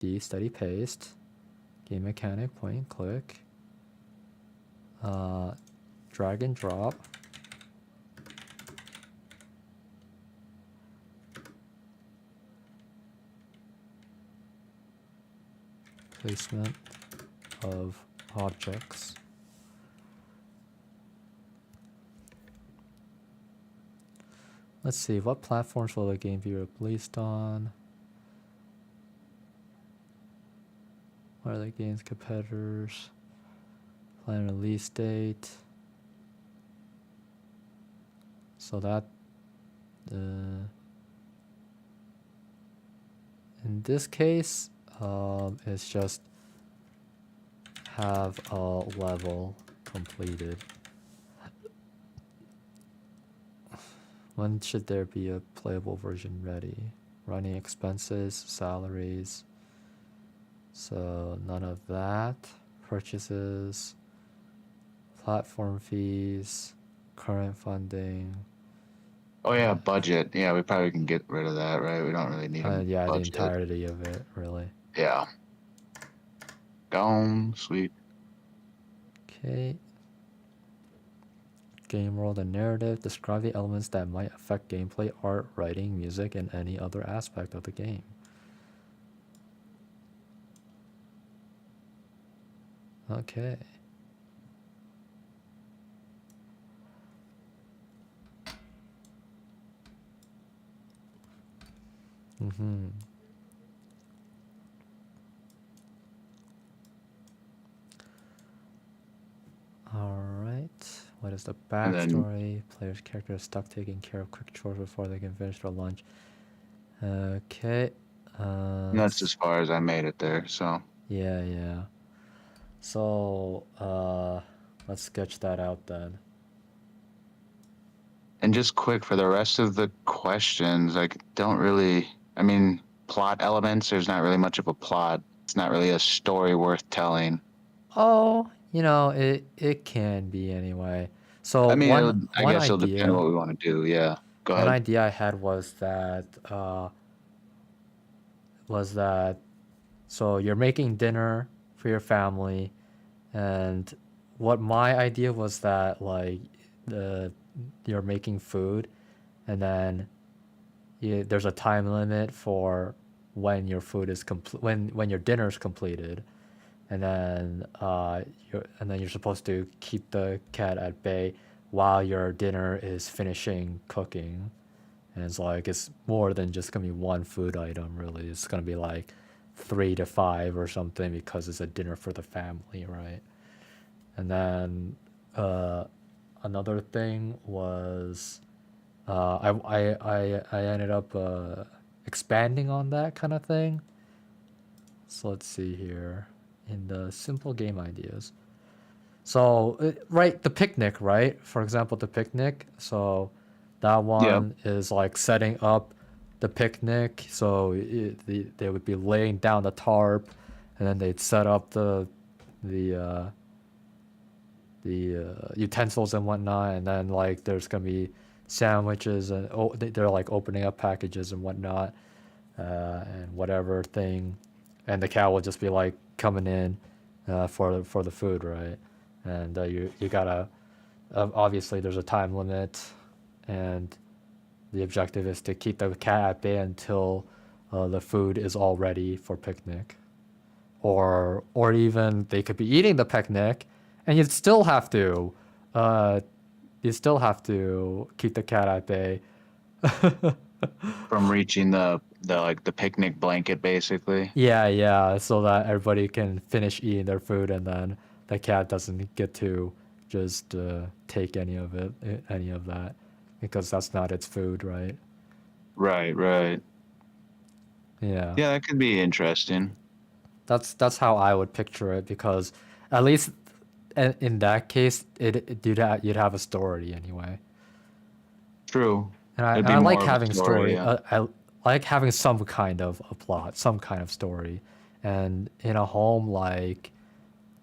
D, steady paced. Game mechanic, point and click. Drag and drop. Placement of objects. Let's see, what platforms will the game be released on? What are the game's competitors? Planned release date. So that, in this case, it's just have a level completed. When should there be a playable version ready? Running expenses, salaries. So none of that. Purchases, platform fees, current funding. Oh yeah, budget. Yeah, we probably can get rid of that, right? We don't really need a Yeah, budget. the entirety of it, really. Yeah. Gone, sweet. Okay. Game world and narrative. Describe the elements that might affect gameplay, art, writing, music, and any other aspect of the game. Okay. Alright. What is the backstory? Player's character is stuck taking care of quick chores before they can finish their lunch. Okay. That's as far as I made it there, so. Yeah. So, let's sketch that out then. And just quick for the rest of the questions, like don't really, I mean, plot elements, there's not really much of a plot. It's not really a story worth telling. Oh, it can be anyway. So I mean, one I guess it'll depend on idea, what we want to do. Yeah. Go one ahead. idea I had was that so you're making dinner for your family, and what my idea was that like you're making food, and then there's a time limit for when your food is when your dinner is completed, and then you're supposed to keep the cat at bay while your dinner is finishing cooking. And it's more than just gonna be one food item, really. It's gonna be like 3 to 5 or something, because it's a dinner for the family, right? And then another thing was I ended up expanding on that kind of thing. So let's see here in the simple game ideas. So right, the picnic, right? For example, the picnic. So that one is like setting up the picnic. So they would be laying down the tarp, and then they'd set up the utensils and whatnot, and then like there's gonna be sandwiches, and they're like opening up packages and whatnot, and whatever thing, and the cow will just be like coming in for the food, right? And you gotta obviously there's a time limit, and the objective is to keep the cat at bay until the food is all ready for picnic, or even they could be eating the picnic, and you'd still have to keep the cat at bay. From reaching the like the picnic blanket, basically. Yeah, so that everybody can finish eating their food, and then the cat doesn't get to just take any of that, because that's not its food, right? Right. Yeah. Yeah, that could be interesting. That's how I would picture it, because at least in that case you'd have a story anyway. True. And It'd I be like more of a having story, story. yeah. I like having some kind of a plot, some kind of story. And in a home, like,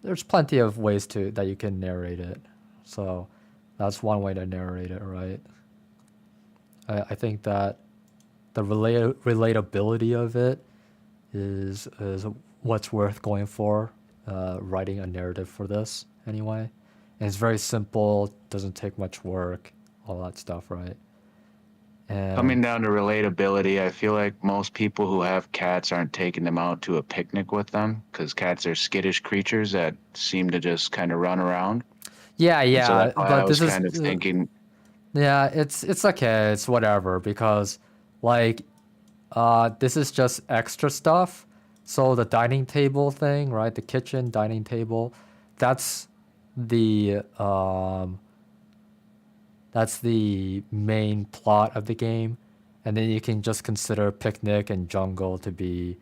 there's plenty of ways that you can narrate it. So that's one way to narrate it, right? I think that the relatability of it is what's worth going for. Writing a narrative for this anyway, and it's very simple. Doesn't take much work. All that stuff, right? Coming And down to relatability, I feel like most people who have cats aren't taking them out to a picnic with them because cats are skittish creatures that seem to just kind of run around. yeah, And so yeah, that's why I but was this is kind of thinking, yeah, it's okay. It's whatever because like this is just extra stuff. So the dining table thing, right? The kitchen dining table, that's the um that's the main plot of the game. And then you can just consider picnic and jungle to be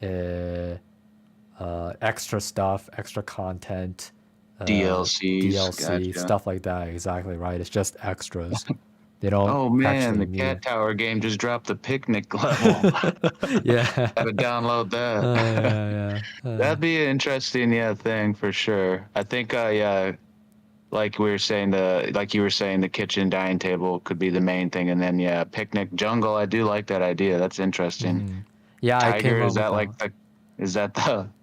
uh, extra stuff, extra content, DLCs, DLC, gotcha. stuff like that. Exactly right. It's just extras. They don't Oh man, actually the mean. Cat Tower game just dropped the picnic level. Yeah. Gotta download that. Yeah, yeah. That'd be an interesting, yeah, thing for sure. I think, yeah, like we were saying, like you were saying, the kitchen dining table could be the main thing, and then yeah, picnic jungle. I do like that idea. That's interesting. Yeah, I came Tiger, up is with that that like one. the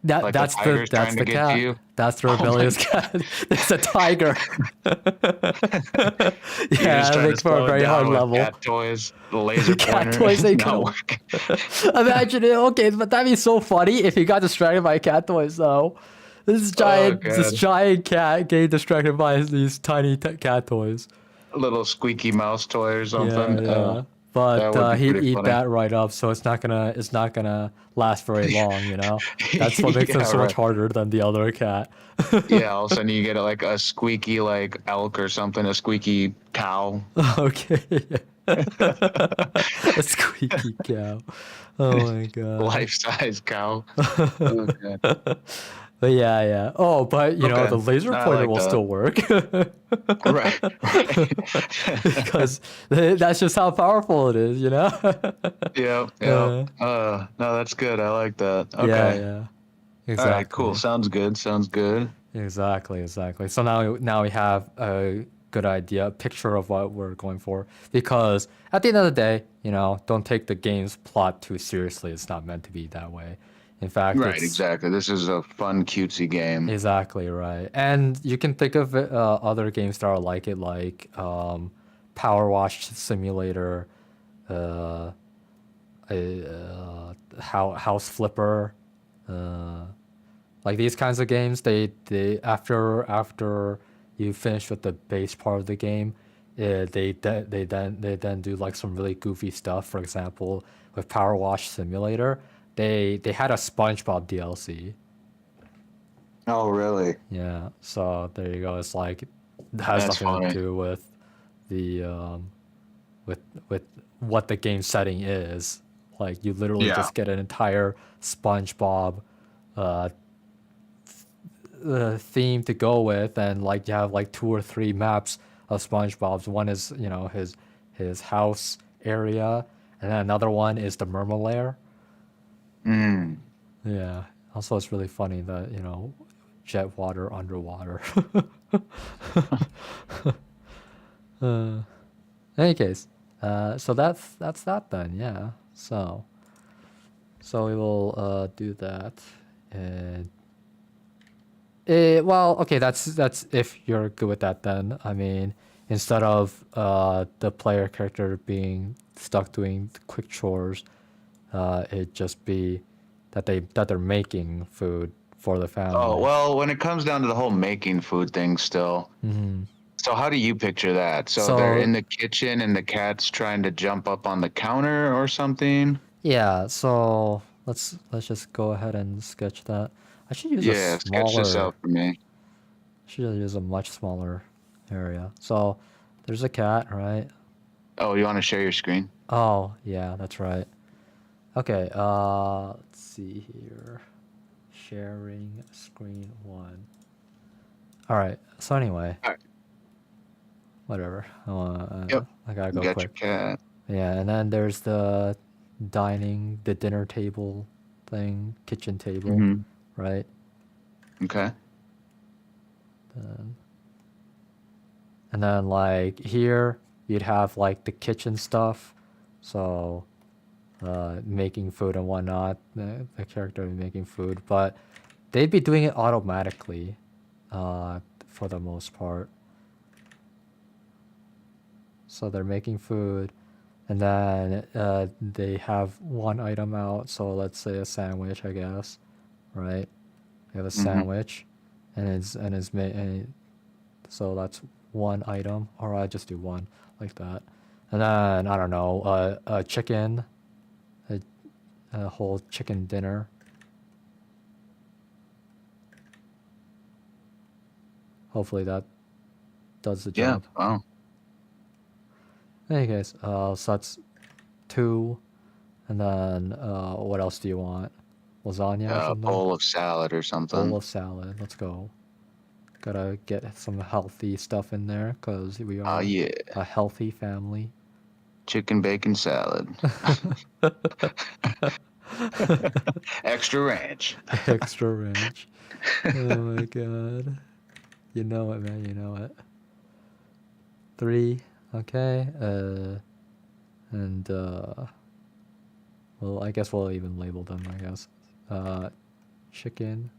That like the that's the tiger's that's trying to the get to cat. you? That's the Oh my rebellious god, cat. It's a tiger. you're just Yeah, I trying to think for a slow it very hard down with level. cat toys. The laser Cat pointer toys is ain't not gonna working. imagine it. Okay, but that'd be so funny if you got distracted by cat toys though. Oh This god, giant cat getting distracted by these tiny cat toys. a little squeaky mouse toy or Yeah, something. yeah. That But would be he'd pretty eat funny. that right up, so it's not gonna last very long, you know? That's what makes him Yeah, so much right. harder than the other cat. Yeah, all of a sudden you get like a squeaky like elk or something, a squeaky cow. Okay. A squeaky cow. Oh my god. Life size cow. Oh, God. But yeah, yeah. Oh, but you know, Okay. the laser I pointer like will that. still work Right. Right. because that's just how powerful it is, you know? Yep. Yep. Uh, No, that's good. I like that. yeah, Okay. yeah. All right. Cool. Exactly. Sounds good. Sounds good. Exactly, exactly. So now we have a good idea, a picture of what we're going for. Because at the end of the day, you know, don't take the game's plot too seriously. It's not meant to be that way. In fact, Right. it's Exactly. This is a fun, cutesy game. exactly right. And you can think of other games that are like it, like Power Wash Simulator, uh, House Flipper, uh, like these kinds of games. They after you finish with the base part of the game, they then do like some really goofy stuff. For example, with Power Wash Simulator, they had a SpongeBob DLC. Oh, really? Yeah, so there you go. It's like it has That's nothing to funny. do with the with what the game setting is. Like you literally Yeah. just get an entire SpongeBob uh, theme to go with, and like you have like two or three maps of SpongeBob's. One is you know his house area, and then another one is the Merma lair. Mm. Yeah. Also, it's really funny that you know jet water underwater. In any case, so that's that then. Yeah. So we will do that, and well, okay. That's if you're good with that. Then I mean, instead of the player character being stuck doing quick chores, it just be that they're making food for the Oh, family. well, when it comes down to the whole making food thing still, so how do you picture that? So they're So in the kitchen and the cat's trying to jump up on the counter or something? yeah, so let's just go ahead and sketch that. I should use a Yeah, sketch this smaller. out for me. Should use a much smaller area. So there's a cat, right? Oh, you want to share your screen? Oh yeah, that's right. Okay, let's see here. Sharing screen one. All right. So anyway, All right. whatever. Yep. I gotta go Got quick. your cat. Yeah, and then there's the dinner table thing, kitchen table, Mm-hmm. right? Okay. Then, and then like here, you'd have like the kitchen stuff. So making food and whatnot. The character would be making food, but they'd be doing it automatically, for the most part. So they're making food, and then they have one item out. So let's say a sandwich, I guess, right? They have a Mm-hmm. sandwich, so that's one item, or I just do one like that, and then I don't know, a chicken, a, a whole chicken dinner. Hopefully that does the Yeah. job. Wow. Anyways, so that's two, and then what else do you want? Lasagna or A something? bowl of salad or Bowl something. of salad. Let's go. Gotta get some healthy stuff in there because we Oh are yeah. a healthy family. Chicken bacon salad. Extra ranch. Extra ranch. Oh my god. You know it, man. You know it. Three. Okay. And well, I guess we'll even label them. I guess. Chicken,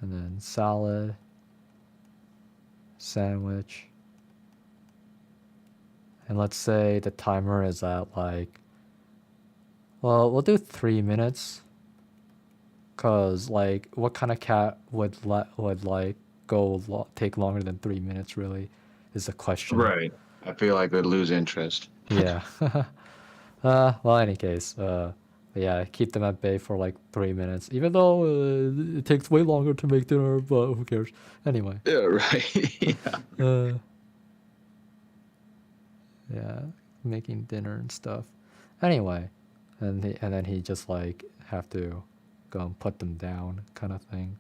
and then salad, sandwich, and let's say the timer is at like. Well, we'll do 3 minutes. Cause like, what kind of cat would like take longer than 3 minutes? Really, is the question. Right. I feel like they'd lose interest. Yeah. Well, any case, yeah, keep them at bay for like 3 minutes, even though it takes way longer to make dinner, but who cares? Anyway, Yeah, right. Yeah. uh, yeah, making dinner and stuff. Anyway, and then he just like have to go and put them down, kind of thing.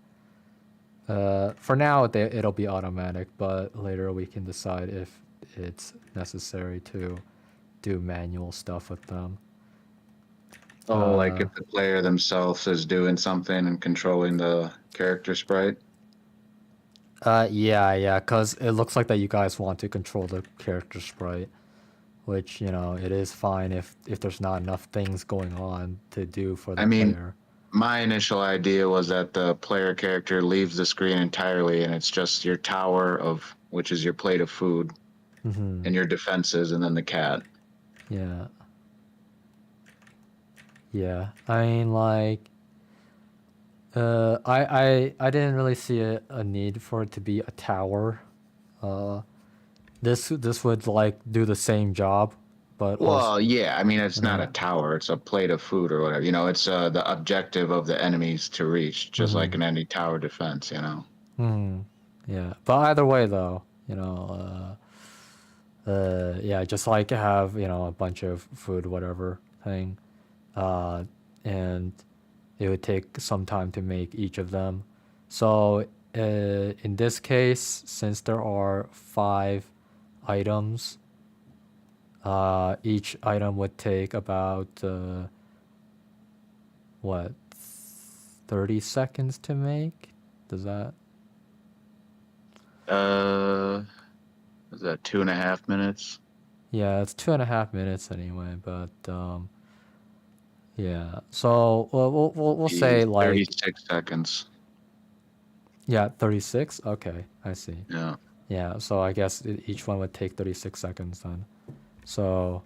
For now, it'll be automatic, but later we can decide if it's necessary to do manual stuff with them. Oh, like Uh, if the player themselves is doing something and controlling the character sprite. yeah, because it looks like that you guys want to control the character sprite, which, it is fine if there's not enough things going on to do for the I mean, player. my initial idea was that the player character leaves the screen entirely and it's just your tower of which is your plate of food Mm-hmm. and your defenses and then the cat. Yeah. Yeah. I mean, like, I didn't really see a need for it to be a tower. Uh, this would like do the same job, but also, Well, yeah, I mean it's not a uh, tower, it's a plate of food or whatever. You know, it's the objective of the enemies to reach, just like mm-hmm. in any tower defense, you know. Hmm. Yeah, but either way though, yeah, just like have, a bunch of food, whatever thing, uh, and it would take some time to make each of them. So, in this case, since there are 5 items, each item would take about, what, 30 seconds to make? Does that? Is that 2.5 minutes? Yeah, it's 2.5 minutes anyway, but yeah. So we'll Be say like, 36 seconds. yeah, 36. Okay, I see. Yeah. Yeah, so I guess each one would take 36 seconds then. So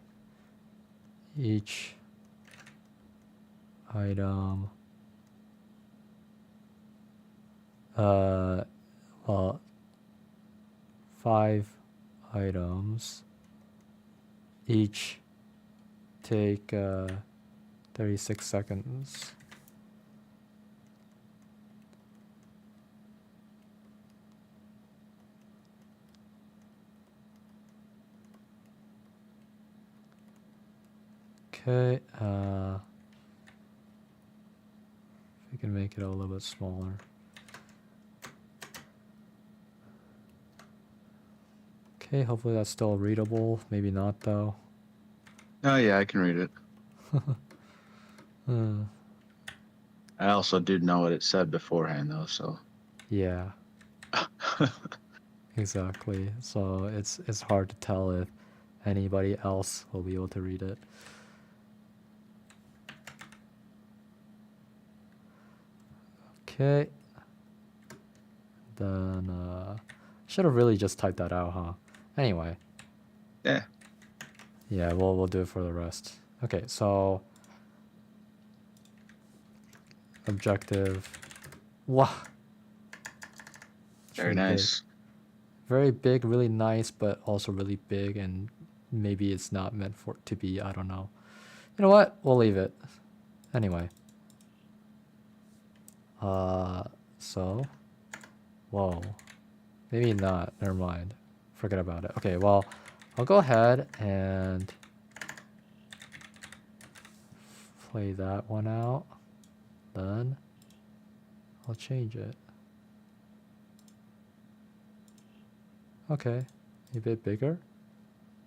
each item, well, 5 items, each take 36 seconds. Okay, we can make it a little bit smaller. Okay, hopefully that's still readable. Maybe not though. Oh yeah, I can read it. Uh, I also did know what it said beforehand though, so yeah, exactly. So it's hard to tell if anybody else will be able to read it. Okay. Then should have really just typed that out, huh? Anyway, Yeah. yeah, we'll do it for the rest. Okay, so objective. Wow, it's Very really big. nice. Very big, really nice, but also really big, and maybe it's not meant for it to be. I don't know. You know what? We'll leave it. Anyway. So, whoa, maybe not. Never mind. Forget about it. Okay, well, I'll go ahead and play that one out. Then I'll change it. Okay, a bit bigger.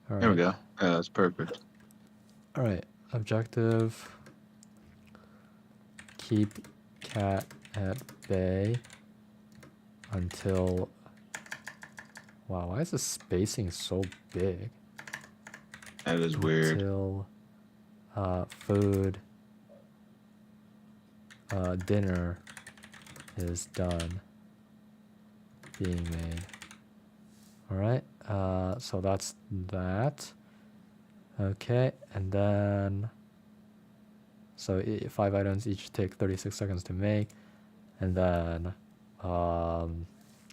All right. There we go. Yeah, that's perfect. All right. Objective. Keep cat at bay until. Wow, why is the spacing so big? That is weird. Until food dinner is done being made. All right. So that's that. Okay, and then so 5 items each take 36 seconds to make, and then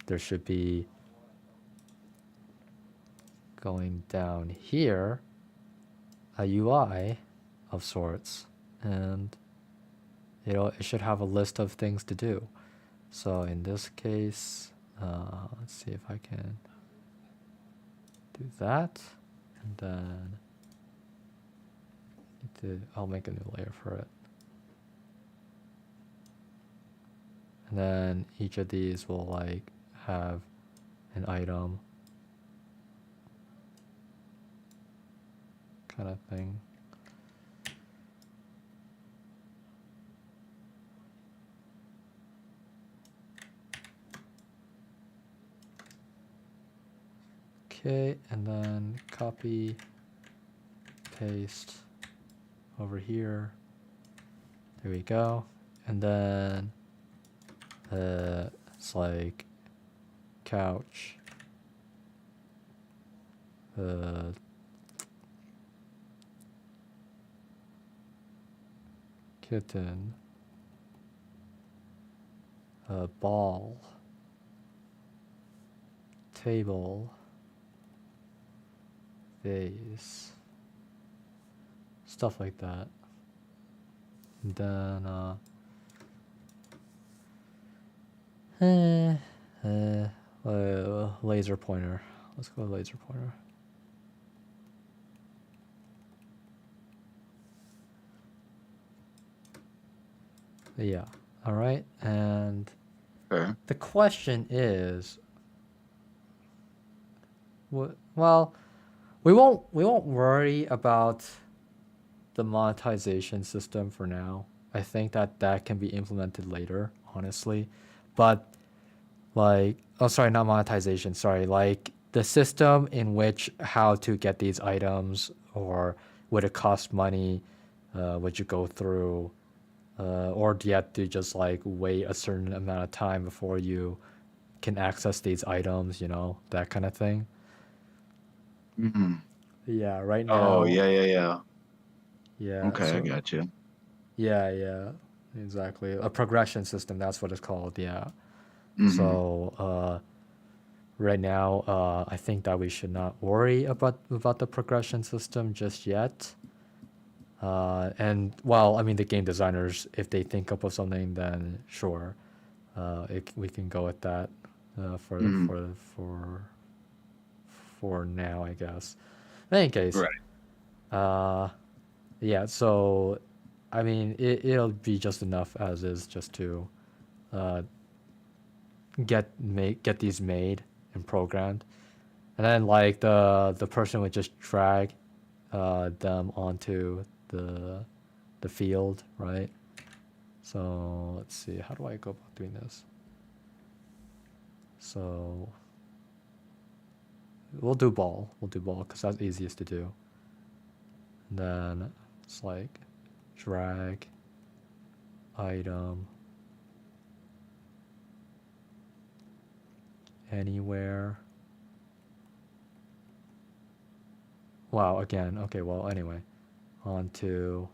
there should be going down here a UI of sorts, and it should have a list of things to do. So in this case, let's see if I can do that, and then I'll make a new layer for it. And then each of these will like have an item kind of thing. Okay, and then copy, paste over here. There we go. And then it's like couch, kitten, ball, table, vase, stuff like that. And then laser pointer. Let's go laser pointer. Yeah. All right. And Okay. the question is, well, we won't worry about the monetization system for now. I think that can be implemented later, honestly. But like, oh, sorry, not monetization. Sorry, like the system in which how to get these items, or would it cost money? Would you go through, or do you have to just like wait a certain amount of time before you can access these items? You know, that kind of thing. Mm-hmm. Yeah. Right Oh, now. yeah. Yeah. Okay, I So. got you. Yeah. Exactly. A progression system. That's what it's called. Yeah. Mm-hmm. So right now, I think that we should not worry about the progression system just yet. And well, I mean, the game designers, if they think up of something, then sure, we can go with that for Mm-hmm. for now, I guess. In any case, Right. yeah. So, I mean, it'll be just enough as is, just to uh, get these made and programmed, and then like the person would just drag them onto the field, right? So let's see, how do I go about doing this? So we'll do ball because that's easiest to do. And then it's like drag item anywhere. Wow, again. Okay, well, anyway. Onto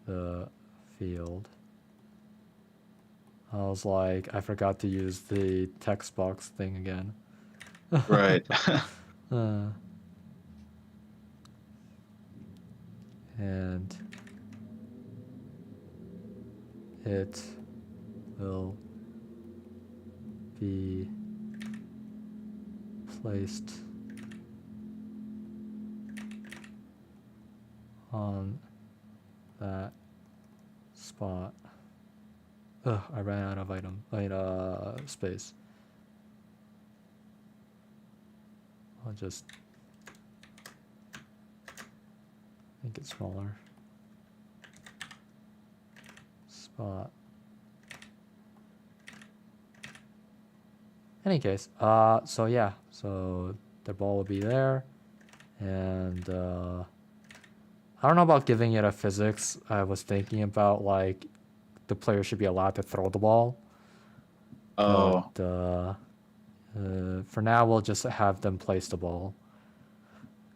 the field. I was like, I forgot to use the text box thing again. Right. Uh, and it will be placed on that spot. Ugh, I ran out of space. I'll just make it smaller. Spot. Any case, so yeah, so the ball will be there, and I don't know about giving it a physics. I was thinking about like the player should be allowed to throw the ball, Oh, but for now we'll just have them place the ball.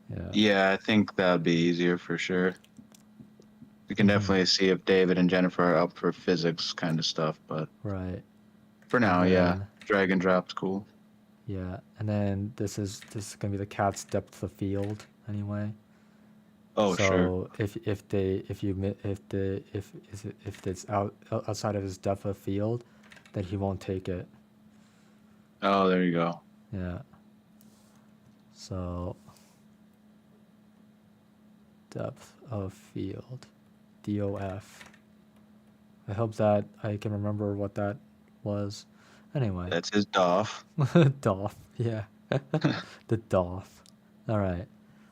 Yeah. yeah, I think that'd be easier for sure. We can Mhm. definitely see if David and Jennifer are up for physics kind of stuff, but Right. for now, And yeah, then, drag and drop's cool. yeah, and then this is gonna be the cat's depth of field anyway. Oh, sure. So if it's outside of his depth of field, then he won't take it. Oh, there you go. Yeah. So depth of field, DOF. I hope that I can remember what that was. Anyway, That's his DOF. DOF. Yeah, the DOF. All right.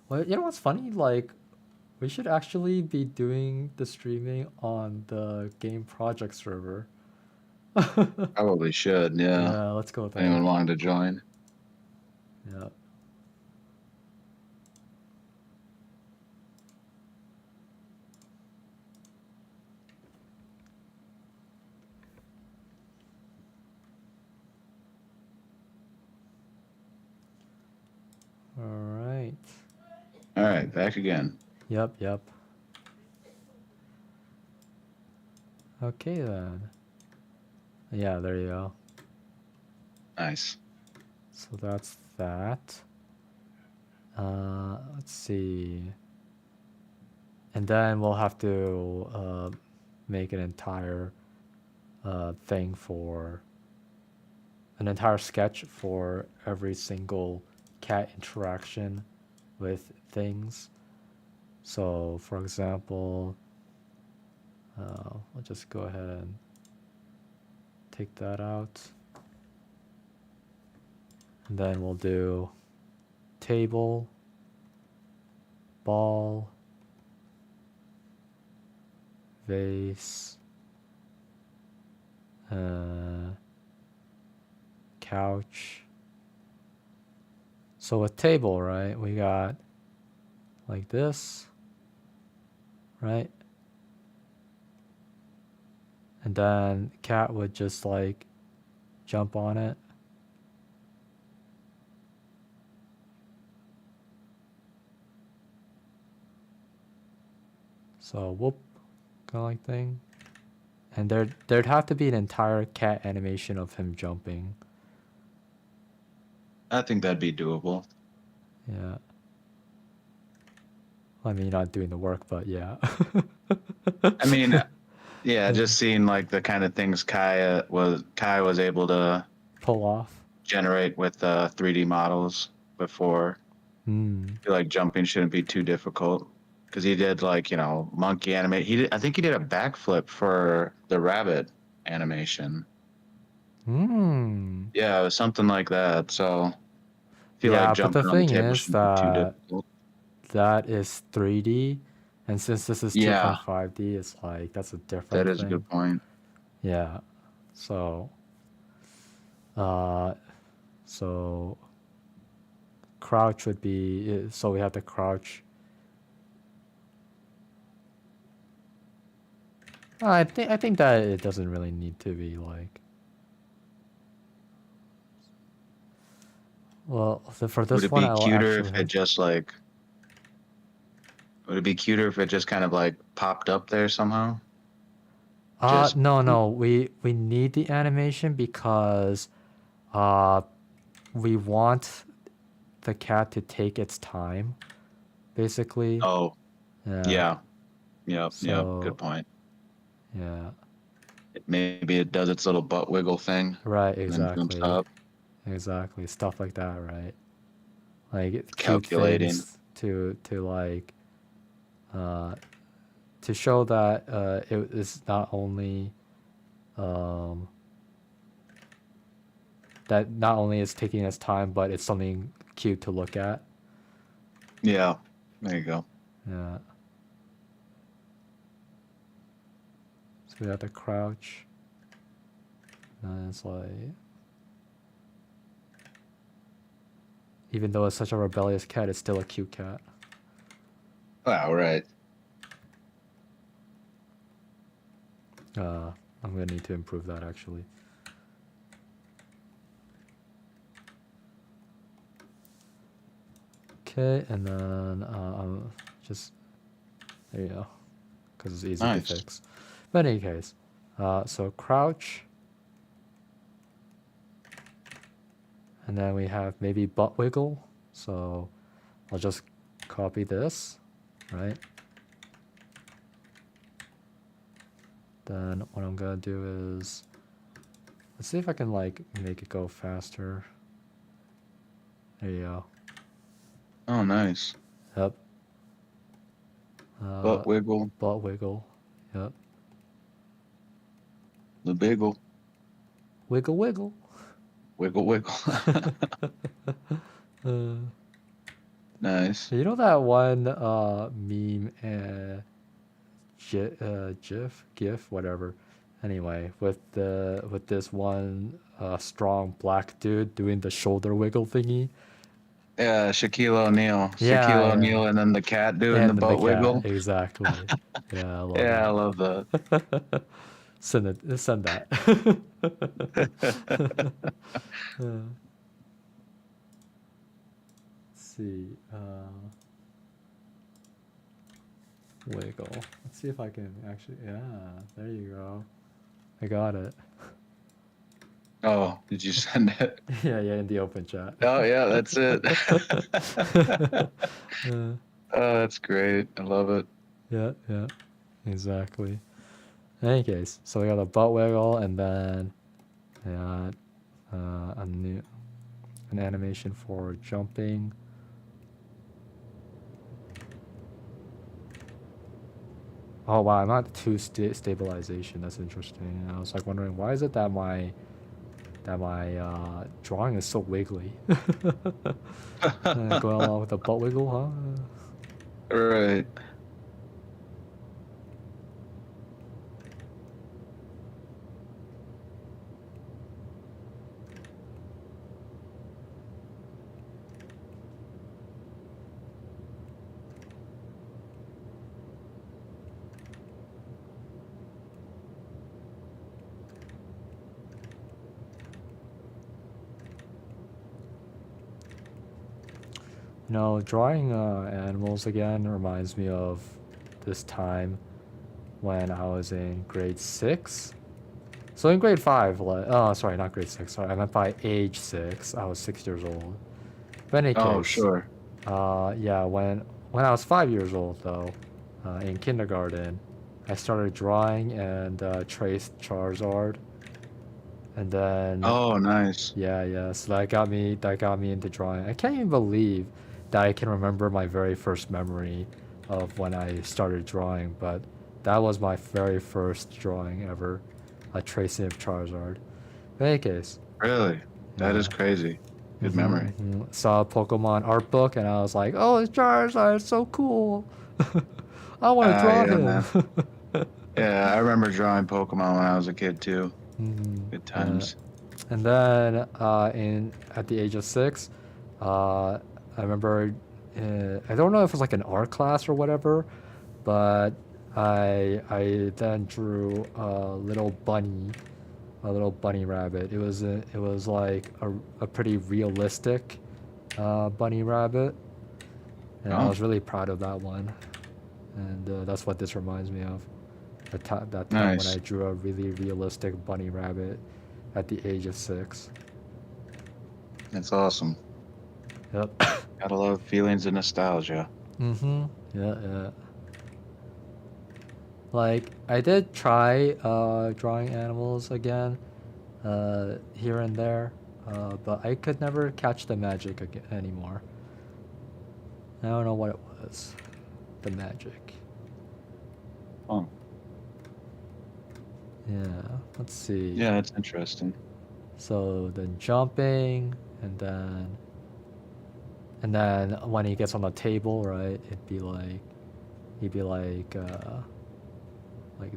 Well, you know what's funny? Like, we should actually be doing the streaming on the game project server. Probably should, yeah. Yeah, let's go If anyone there. wanted to join. Yeah. All right. All right, back again. Yep, yep. Okay then. Yeah, there you go. Nice. So that's that. Let's see. And then we'll have to make an entire thing for an entire sketch for every single cat interaction with things. So, for example, we'll just go ahead and take that out. And then we'll do table, ball, vase, couch. So with table, right, we got like this, right? And then cat would just like jump on it. So whoop, kind of like thing. And there'd have to be an entire cat animation of him jumping. I think that'd be doable. Yeah. I mean, not doing the work, but yeah. I mean, yeah, just seeing like the kind of things Kai was able to Pull off. generate with 3D models before. Hmm. I feel like jumping shouldn't be too difficult because he did like monkey animate. I think he did a backflip for the rabbit animation. Hmm. Yeah, it was something like that. So I feel Yeah, like but the jumping on the thing table is shouldn't be too that difficult. that is 3D, and since this is Yeah, 2.5D, it's like that's a that different is a thing. good point. Yeah. So, uh, so crouch would be so we have to crouch. I think that it doesn't really need to be like Well, for Would this it one, be I will cuter if it actually. just like? Would it be cuter if it just kind of like popped up there somehow? Just No, no. We need the animation because uh we want the cat to take its time, basically. oh Yeah. yeah, yep, yep. Good So point. yeah. Maybe it does its little butt wiggle thing Right. and then jumps Exactly. up, Exactly. Stuff like that. Right. Like cute calculating. things to like uh to show that it is not only um that not only is taking its time, but it's something cute to look at. Yeah, there you go. Yeah. So we have to crouch. And it's like, even though it's such a rebellious cat, it's still a cute cat. Wow, right. I'm gonna need to improve that actually. Okay, and then just there you go, because it's easy to Nice. fix. But in any case, so crouch, and then we have maybe butt wiggle. So I'll just copy this, right? Then what I'm gonna do is, let's see if I can like make it go faster. There you go. Oh, nice. Yep. Butt wiggle, Butt wiggle. Yep. the biggle, Wiggle wiggle. wiggle, wiggle. Uh, Nice. you know that one meme, GIF, whatever. Anyway, with this one strong black dude doing the shoulder wiggle thingy. Yeah, Shaquille O'Neal. Yeah, Shaquille yeah. O'Neal, and then the cat doing the And the butt cat, wiggle. exactly. Yeah, I love Yeah, I that. love that. Send that. Let's see. Wiggle. Let's see if I can actually. Yeah, there you go. I got it. Oh, did you send it? Yeah, yeah, in the open chat. Oh, yeah, that's it. Uh, Oh, that's great. I love it. yeah, yeah, exactly. In any case, so we got a butt wiggle, and then yeah, an animation for jumping. Oh wow, I'm not two stabilization. That's interesting. I was like wondering why is it that my drawing is so wiggly. Going along with the butt wiggle, huh? Right. You know, drawing animals again reminds me of this time when I was in grade 6. So in grade 5, oh, sorry, not grade 6. Sorry, I meant by age 6. I was 6 years old. But in any Oh, case, sure. yeah, when I was 5 years old, though, in kindergarten, I started drawing and traced Charizard. And then Oh, nice. yeah, yeah. So that got me into drawing. I can't even believe that I can remember my very first memory of when I started drawing, but that was my very first drawing ever, a tracing of Charizard. In any case, Really? That is yeah. crazy. Good memory. Saw a Pokemon art book and I was like, "Oh, it's Charizard! It's so cool! I want to Ah, draw yeah, him." man. Yeah, I remember drawing Pokemon when I was a kid too. Good Yeah. times. And then at the age of 6, I remember I don't know if it was like an art class or whatever, but I then drew a little bunny rabbit. It was like a pretty realistic bunny rabbit, and I Oh, was really proud of that one. And that's what this reminds me of. That time when I nice. drew a really realistic bunny rabbit at the age of 6. That's awesome. Yep. Gotta love feelings of nostalgia. Mm-hmm. Yeah, yeah. Like I did try drawing animals again, here and there, but I could never catch the magic anymore. I don't know what it was. The magic. Oh, Yeah. Let's see. yeah, that's interesting. So then jumping, and then when he gets on the table, right? He'd be like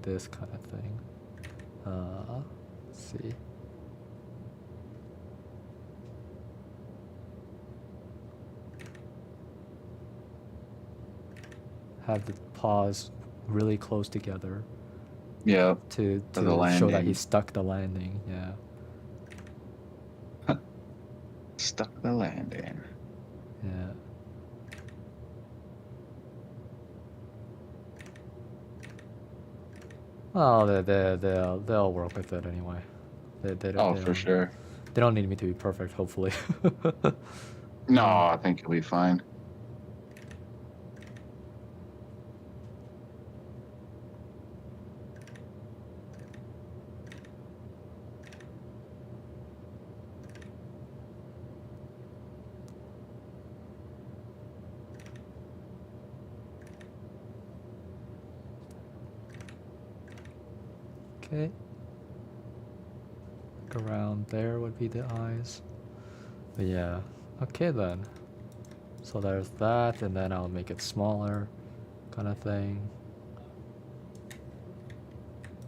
this kind of thing. Let's see. Have the paws really close together Yeah, to for the show that he landing. stuck the landing. Yeah. Stuck the landing. Yeah. Well, they'll work with it anyway. Oh, for sure. They don't need me to be perfect, hopefully. No, I think you'll be fine. Okay. Around there would be the eyes. But yeah. Okay then. So there's that, and then I'll make it smaller, kind of thing.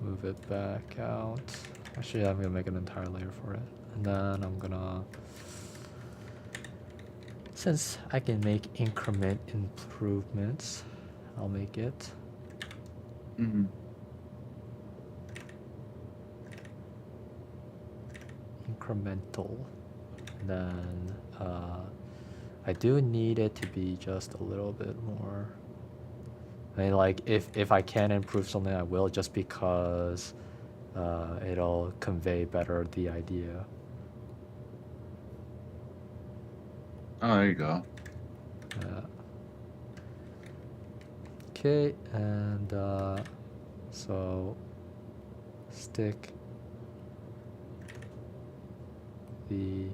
Move it back out. Actually, I'm gonna make an entire layer for it. And then I'm gonna... Since I can make increment improvements, I'll make it. Mm-hmm. Incremental. And then I do need it to be just a little bit more. I mean, like if I can improve something, I will, just because it'll convey better the idea. Oh, there you go. Okay, and so stick the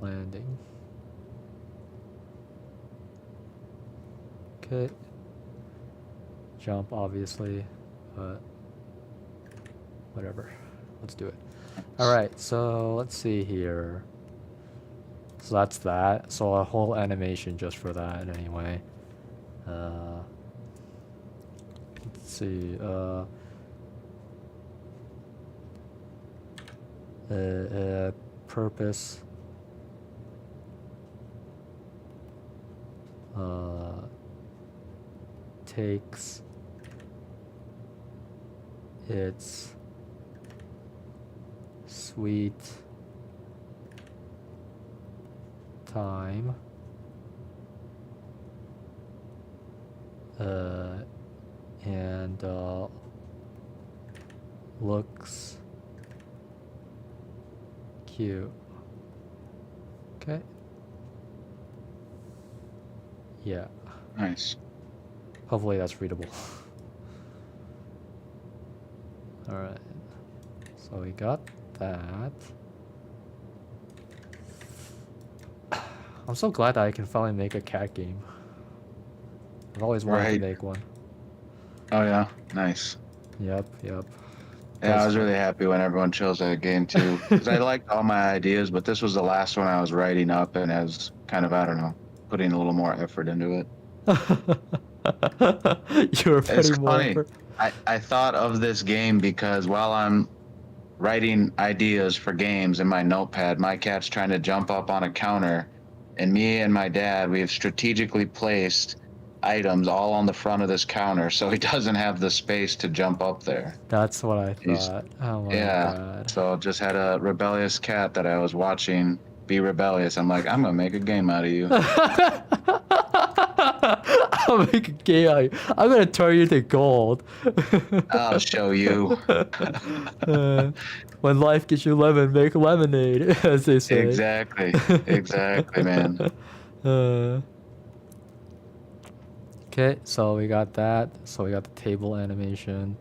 landing. Okay. Jump, obviously, but whatever. Let's do it. All right, so let's see here. So that's that. So a whole animation just for that anyway. Let's see. Purpose. Takes its sweet time and looks cute. Okay. Yeah. Nice. Hopefully that's readable. Alright. So we got that. I'm so glad that I can finally make a cat game. I've always wanted to Right. make one. Oh, yeah. Nice. Yep. Yeah, I That's was really happy when everyone chose that game too, because I liked all my ideas, but this was the last one I was writing up, and I was kind of, I don't know, putting a little more effort into it. You were It's putting more funny. effort. I thought of this game because while I'm writing ideas for games in my notepad, my cat's trying to jump up on a counter, and me and my dad, we have strategically placed items all on the front of this counter so he doesn't have the space to jump up there. That's what I He's- thought. Oh my Yeah. god. So just had a rebellious cat that I was watching be rebellious. I'm like, I'm gonna make a game out of you. I'll make a game out of you. I'm gonna turn you to gold. I'll show you. Uh, when life gives you lemon, make lemonade, as they say. Exactly. Exactly, man. Uh, okay, so we got that. So we got the table animation.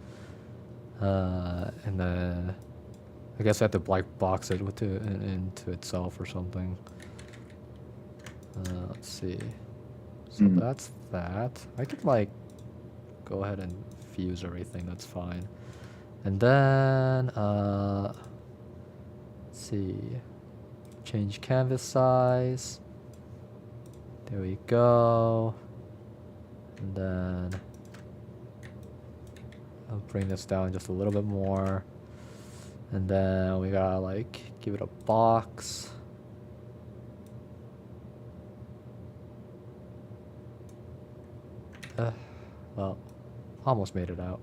And then I guess I have to black box it into itself or something. Let's see. So Mm. that's that. I could like go ahead and fuse everything. That's fine. And then let's see. Change canvas size. There we go. And then I'll bring this down just a little bit more. And then we gotta like give it a box. Well, almost made it out.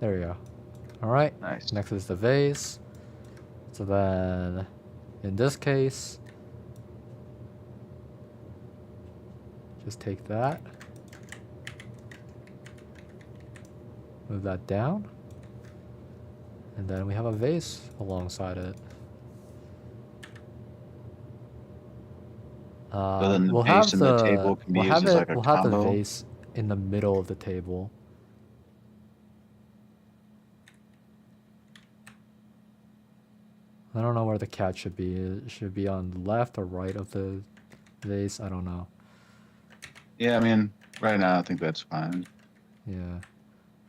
There we go. Alright, Nice. next is the vase. So then, in this case, just take that. Move that down. And then we have a vase alongside it. So then the We'll base have and the table can be we'll used have as it, like a we'll have the combo. vase in the middle of the table. I don't know where the cat should be. It should be on the left or right of the vase. I don't know. Yeah, I mean, right now I think that's fine. Yeah.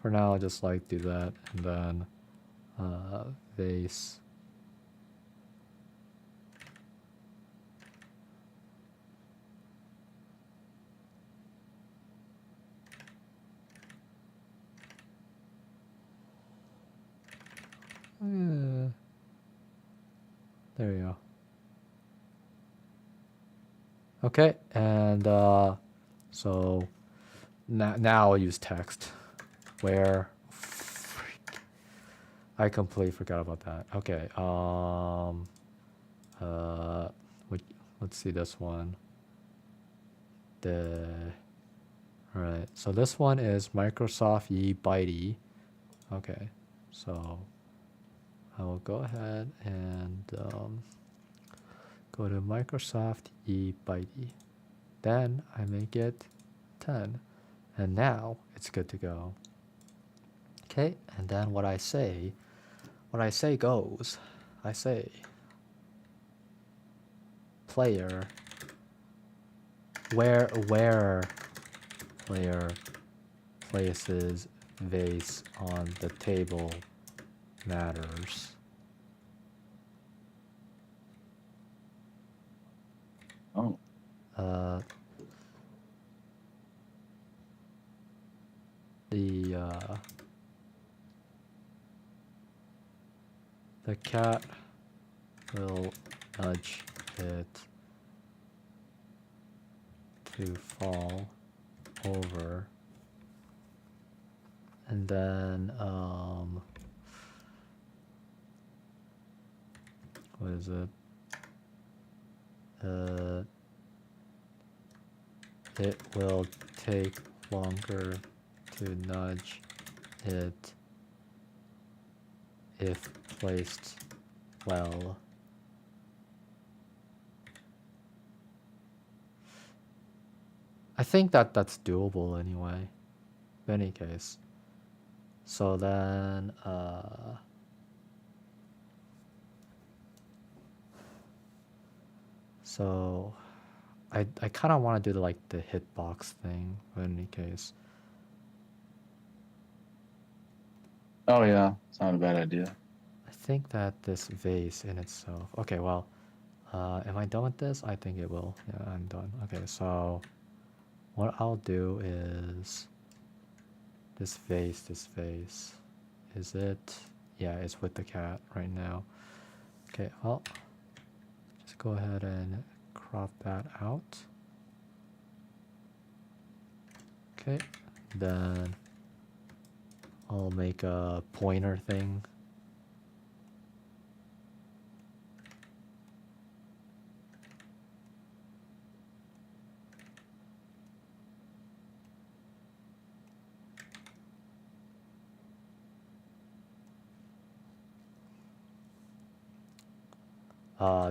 For now, I'll just like do that and then vase. There you go. Okay, and so now I'll use text. Where I completely forgot about that. Okay, let's see this one. Alright, so this one is Microsoft Ye Bitey. Okay, so I will go ahead and go to Microsoft Ye Bitey. Then I make it 10. And now it's good to go. Okay, and then what I say goes. I say player where player places vase on the table matters. Oh. The cat will nudge it to fall over, and then what is it? It will take longer to nudge it if placed well. I think that's doable anyway. In any case. So then so I kind of want to do like the hitbox thing in any case. Oh yeah, it's not a bad idea. I think that this vase in itself. Okay, well, am I done with this? I think it will. Yeah, I'm done. Okay, so what I'll do is this vase. Is it? Yeah, it's with the cat right now. Okay, well, just go ahead and crop that out. Okay, then I'll make a pointer thing.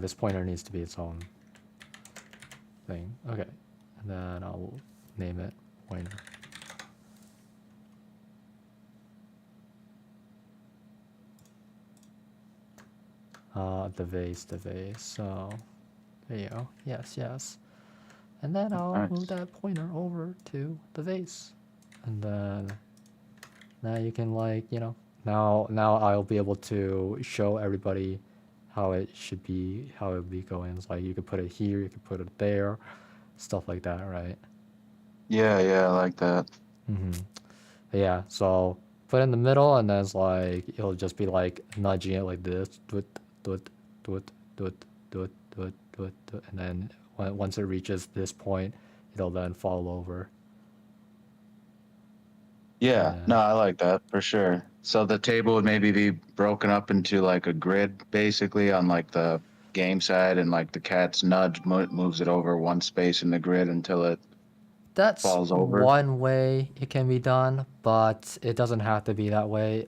This pointer needs to be its own thing. Okay, and then I'll name it pointer. The vase. So there you go. Yes. And then I'll Nice. move that pointer over to the vase, and then now you can now I'll be able to show everybody how it should be, how it would be going. It's like you could put it here, you could put it there, stuff like that, right? Yeah, I like that. Yeah, so put it in the middle, and then it's like it'll just be like nudging it like this, do it, and then once it reaches this point, it'll then fall over. Yeah, Yeah. no, I like that for sure. So the table would maybe be broken up into like a grid, basically on like the game side, and like the cat's nudge moves it over one space in the grid until it That's falls over. one way it can be done, but it doesn't have to be that way.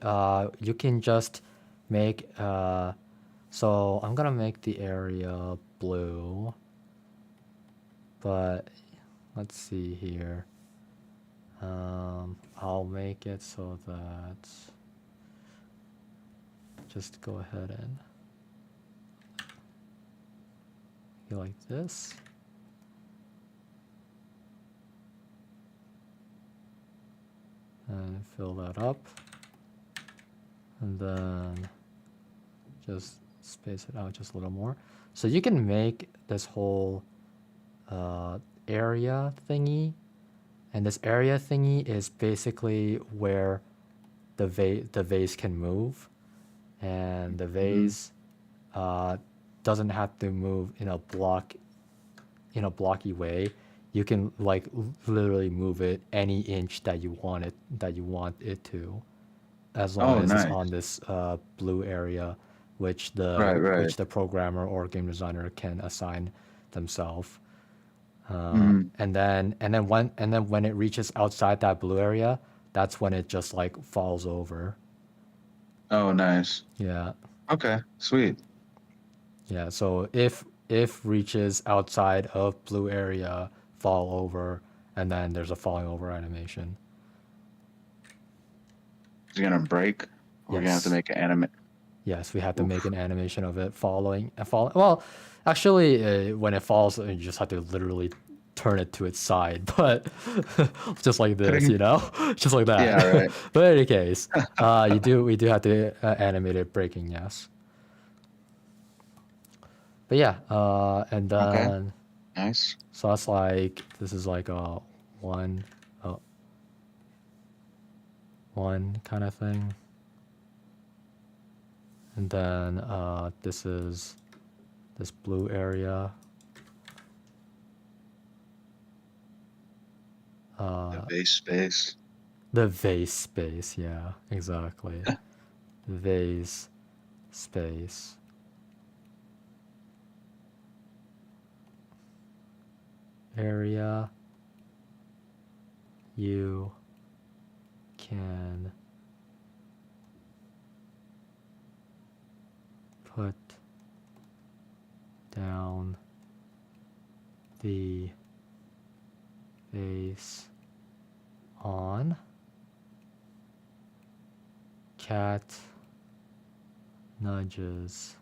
You can just make, so I'm gonna make the area blue, but let's see here. I'll make it so that, just go ahead and go like this. And fill that up, and then just space it out just a little more. So you can make this whole area thingy, and this area thingy is basically where the vase can move, and the vase doesn't have to move in a blocky way. You can like literally move it any inch that you want it to, as long as it's Nice. on this blue area, which Right. the programmer or game designer can assign themselves. Mhm. And then when it reaches outside that blue area, that's when it just like falls over. Oh, nice. Yeah. Okay, sweet. Yeah. So if reaches outside of blue area, fall over, and then there's a falling over animation. Is it gonna break? Or we're gonna have to Yes. make an anime. Yes, we have to make Oof. an animation of it falling. Well, actually, when it falls, you just have to literally turn it to its side, but just like this, just like that. Yeah, right. But in any case, we do have to animate it breaking. Yes. But yeah, and Okay, then nice. so that's like this is like a one, one kind of thing. And then this is this blue area. The base space. The vase space, yeah, exactly. Vase space. Area you can put down the vase on. Cat nudges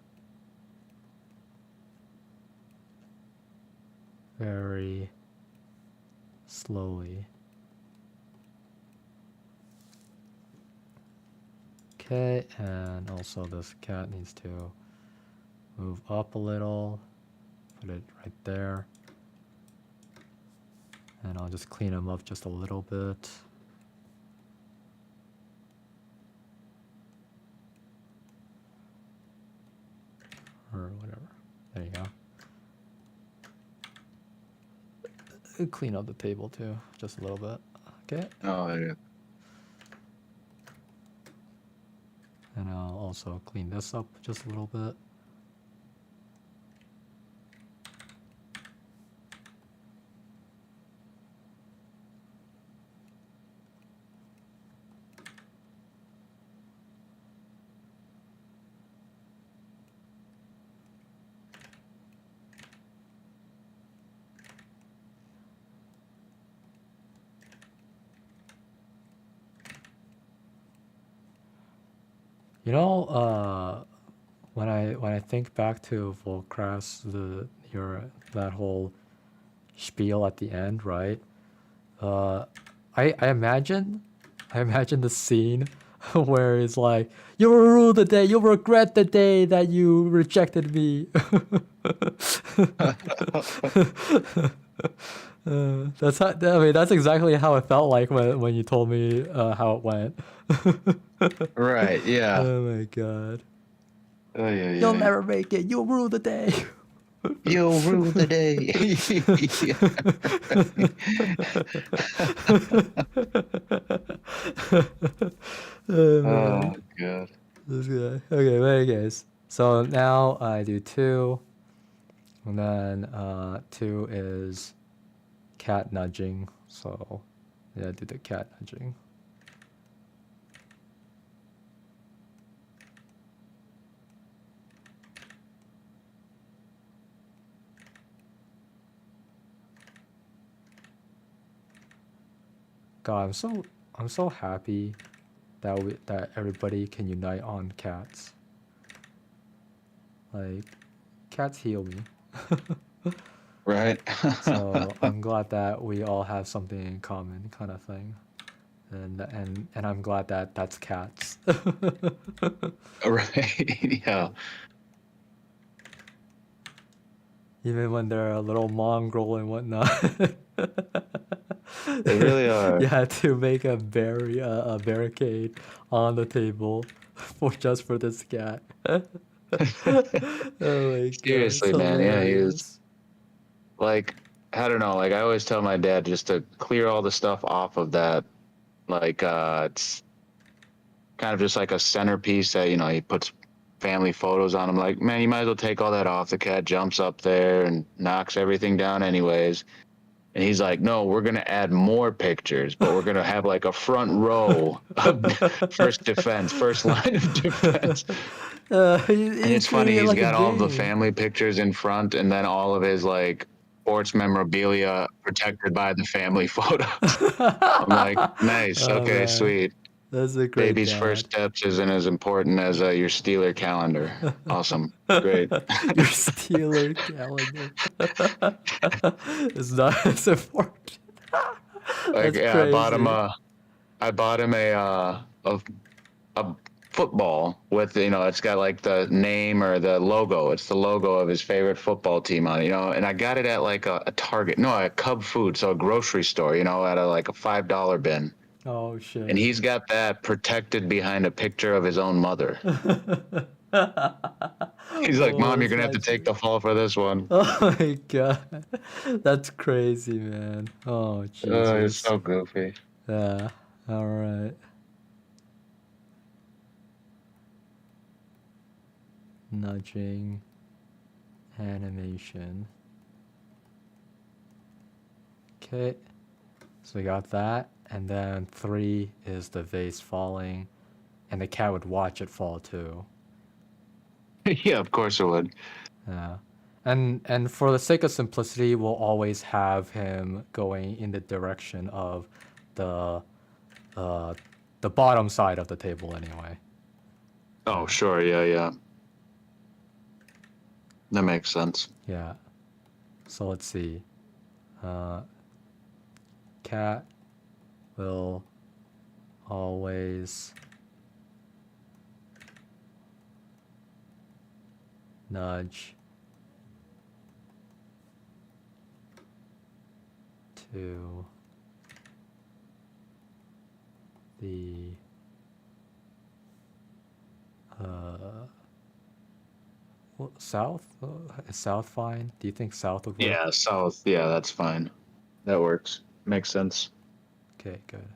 very slowly. Okay, and also this cat needs to move up a little. Put it right there. And I'll just clean him up just a little bit. Or whatever. There you go. Clean up the table too, just a little bit. Okay. Oh, yeah. And I'll also clean this up just a little bit. You know, when I think back to Volcras, your that whole spiel at the end, right? Uh, I imagine the scene where it's like, "You will rue the day, you'll regret the day that you rejected me." That's how, I mean, that's exactly how it felt like when you told me how it went. Right. Yeah. Oh my god. Oh yeah, You'll yeah. never make it. You'll rue the day. You'll rule the day. Oh Oh man. god. This guy. Okay, very guys. So now I do two, and then two is cat nudging. So yeah, I do the cat nudging. God, I'm so happy that everybody can unite on cats. Like cats heal me. Right. So I'm glad that we all have something in common, kind of thing. And I'm glad that that's cats. Right. Yeah. Even when they're a little mongrel and whatnot. They really are. You had to make a barricade on the table for just for this cat. Oh my god, it's Seriously, man. Yeah, he was hilarious. like, I don't know. Like I always tell my dad just to clear all the stuff off of that. Like it's kind of just like a centerpiece that he puts family photos on. I'm like, man, you might as well take all that off. The cat jumps up there and knocks everything down anyways. And he's like, no, we're gonna add more pictures, but we're gonna have like a front row of first defense, first line of defense. And He's it's funny, treating it he's like a got all of the game. family pictures in front and then all of his like sports memorabilia protected by the family photos. I'm like, nice, Oh okay, man, sweet. that's a great Baby's first dad. steps isn't as important as your Steeler calendar. Awesome, great. Your Steeler calendar. It's not as important. Like, That's yeah, crazy. I bought him a football with it's got like the name or the logo. It's the logo of his favorite football team on it, and I got it at like a Target, no, a Cub Food, so a grocery store, at like a $5 bin. Oh And shit. he's got that protected behind a picture of his own mother. He's like, Oh, Mom, you're that's gonna have to take actually. the fall for this one. Oh my god. That's crazy, man. Oh Oh, it's Jesus. so goofy. Yeah. All right. Nudging animation. Okay. So we got that, and then three is the vase falling, and the cat would watch it fall too. Yeah, of course it would. Yeah. And for the sake of simplicity, we'll always have him going in the direction of the uh the bottom side of the table anyway. Oh, sure. Yeah, yeah. That makes sense. Yeah. So let's see. Uh cat will always nudge to the south? Is south fine? Do you think south would work? Yeah, south. Yeah, that's fine. That works. Makes sense. Okay, good.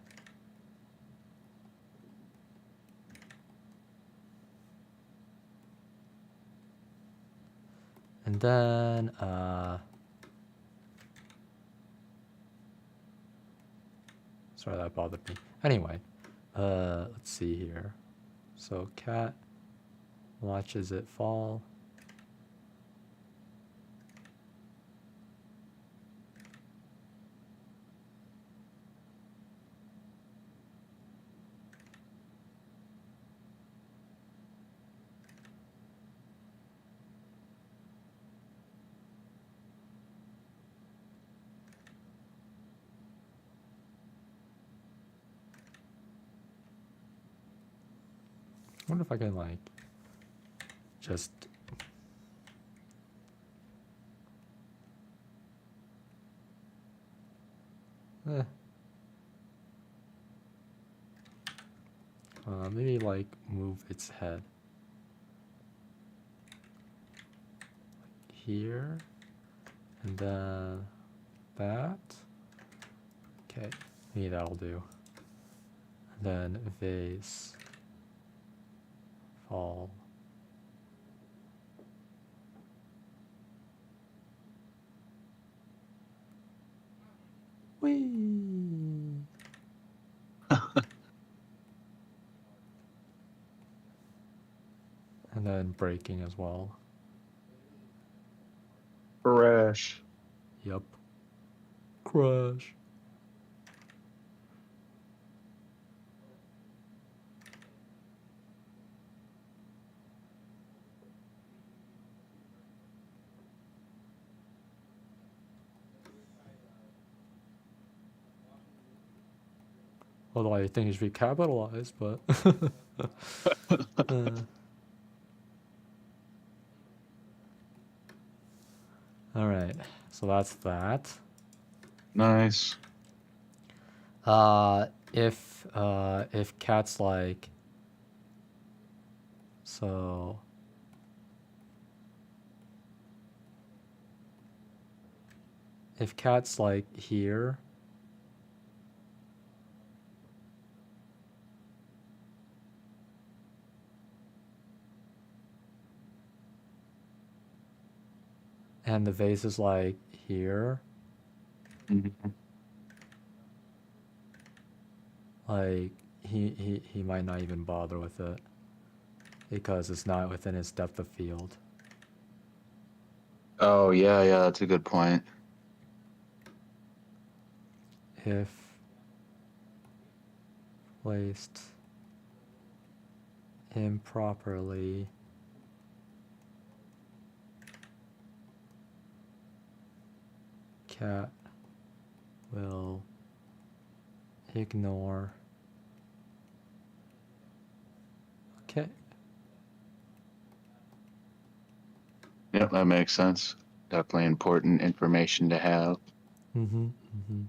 And then sorry that bothered me. Anyway, let's see here. So cat watches it fall. wonder if I can like just maybe like move its head here, and then that. Okay, maybe that'll do. And then vase fall. Whee! And then breaking as well. Crash. Yep. Crash. Although I think it should be capitalized, but all right. So that's that. Nice. If cat's like, so if cat's like here, and the vase is like here, Mhm. like he might not even bother with it because it's not within his depth of field. Oh yeah, that's a good point. If placed improperly, cat will ignore. Okay. Yep, that makes sense. Definitely important information to have. Mm-hmm. Mm-hmm.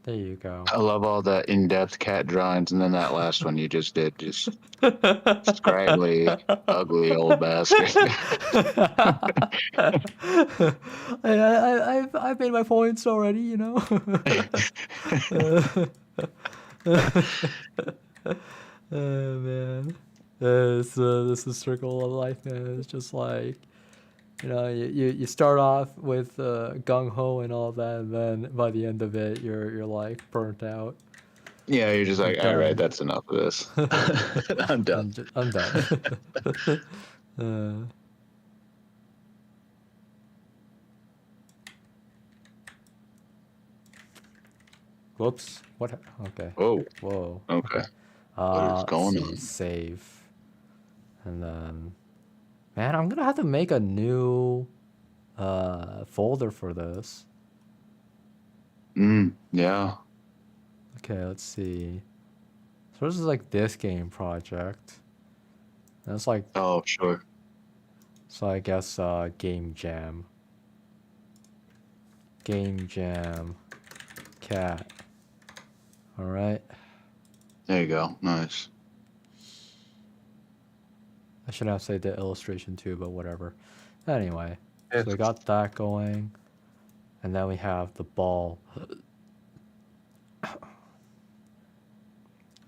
There you go. I love all the in-depth cat drawings, and then that last one you just did, just scraggly, ugly old bastard. I've made my points already, you know. Oh man, this is circle of life, man. It's just like, you know, you start off with gung ho and all that, and then by the end of it, you're like burnt out. Yeah, you're just like, all right, that's enough of this. I'm done. I'm done. Whoops. What? Okay. Oh, Whoa. okay. What is going let's see, on? save. And then, man, I'm gonna have to make a new folder for this. Yeah. Okay, let's see. So this is like this game project. And it's like, Oh, sure. so I guess game jam. Game jam cat. All right. There you go. Nice. I should have said the illustration too, but whatever. Anyway, so we It's- got that going, and then we have the ball.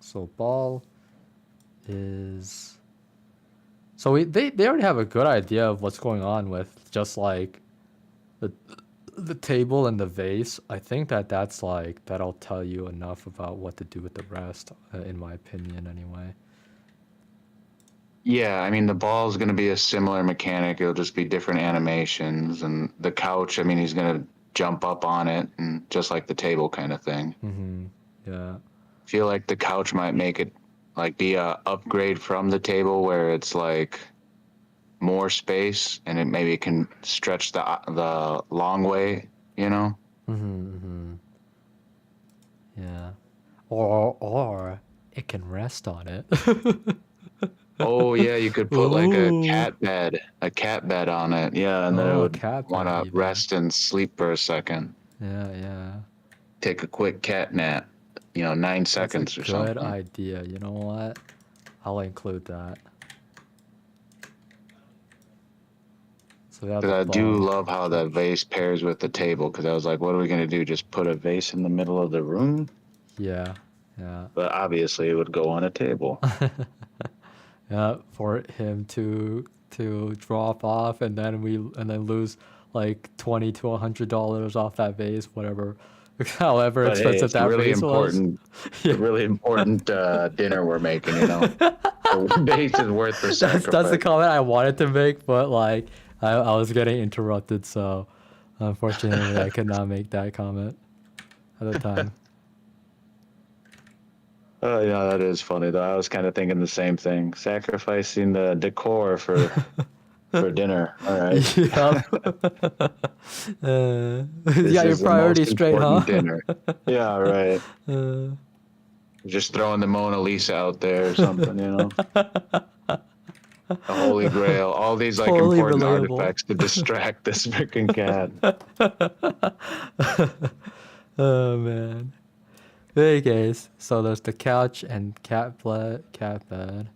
So ball is, so they already have a good idea of what's going on with just like the table and the vase. I think that's like, that'll tell you enough about what to do with the rest, in my opinion, anyway. Yeah, I mean, the ball is going to be a similar mechanic. It'll just be different animations. And the couch, I mean, he's going to jump up on it, and just like the table kind of thing. Mm-hmm. Yeah. Feel like the couch might make it like be a upgrade from the table where it's like more space and it maybe can stretch the long way, you know? Mm-hmm. Yeah. or it can rest on it. Oh yeah, you could put like Ooh. a cat bed on it. Yeah, and then it Oh, a would cat want bed to even. rest and sleep for a second. Yeah, yeah. Take a quick cat nap. 9 That's a seconds or good something. idea. You know what? I'll include that. So we have the Because I do ball, love how that couch. vase pairs with the table. Because I was like, what are we gonna do? Just put a vase in the middle of the room? Yeah, yeah. But obviously, it would go on a table. Yeah, for him to drop off and then lose like $20 to $100 off that vase, whatever, however But hey, expensive it's a that really vase was. important, Yeah, really important dinner we're making. The vase is worth the that's the sacrifice. comment I wanted to make, but like I was getting interrupted, so unfortunately I could not make that comment at the time. Oh yeah, that is funny though. I was kind of thinking the same thing. Sacrificing the decor for dinner. All right. Yep. You This got your is the most priorities straight, important huh? dinner. Yeah, right. Uh, Just throwing the Mona Lisa out there or something. The Holy Grail, all these like totally important relatable. artifacts to distract this freaking cat. Oh man. In any case, so there's the couch and cat bed.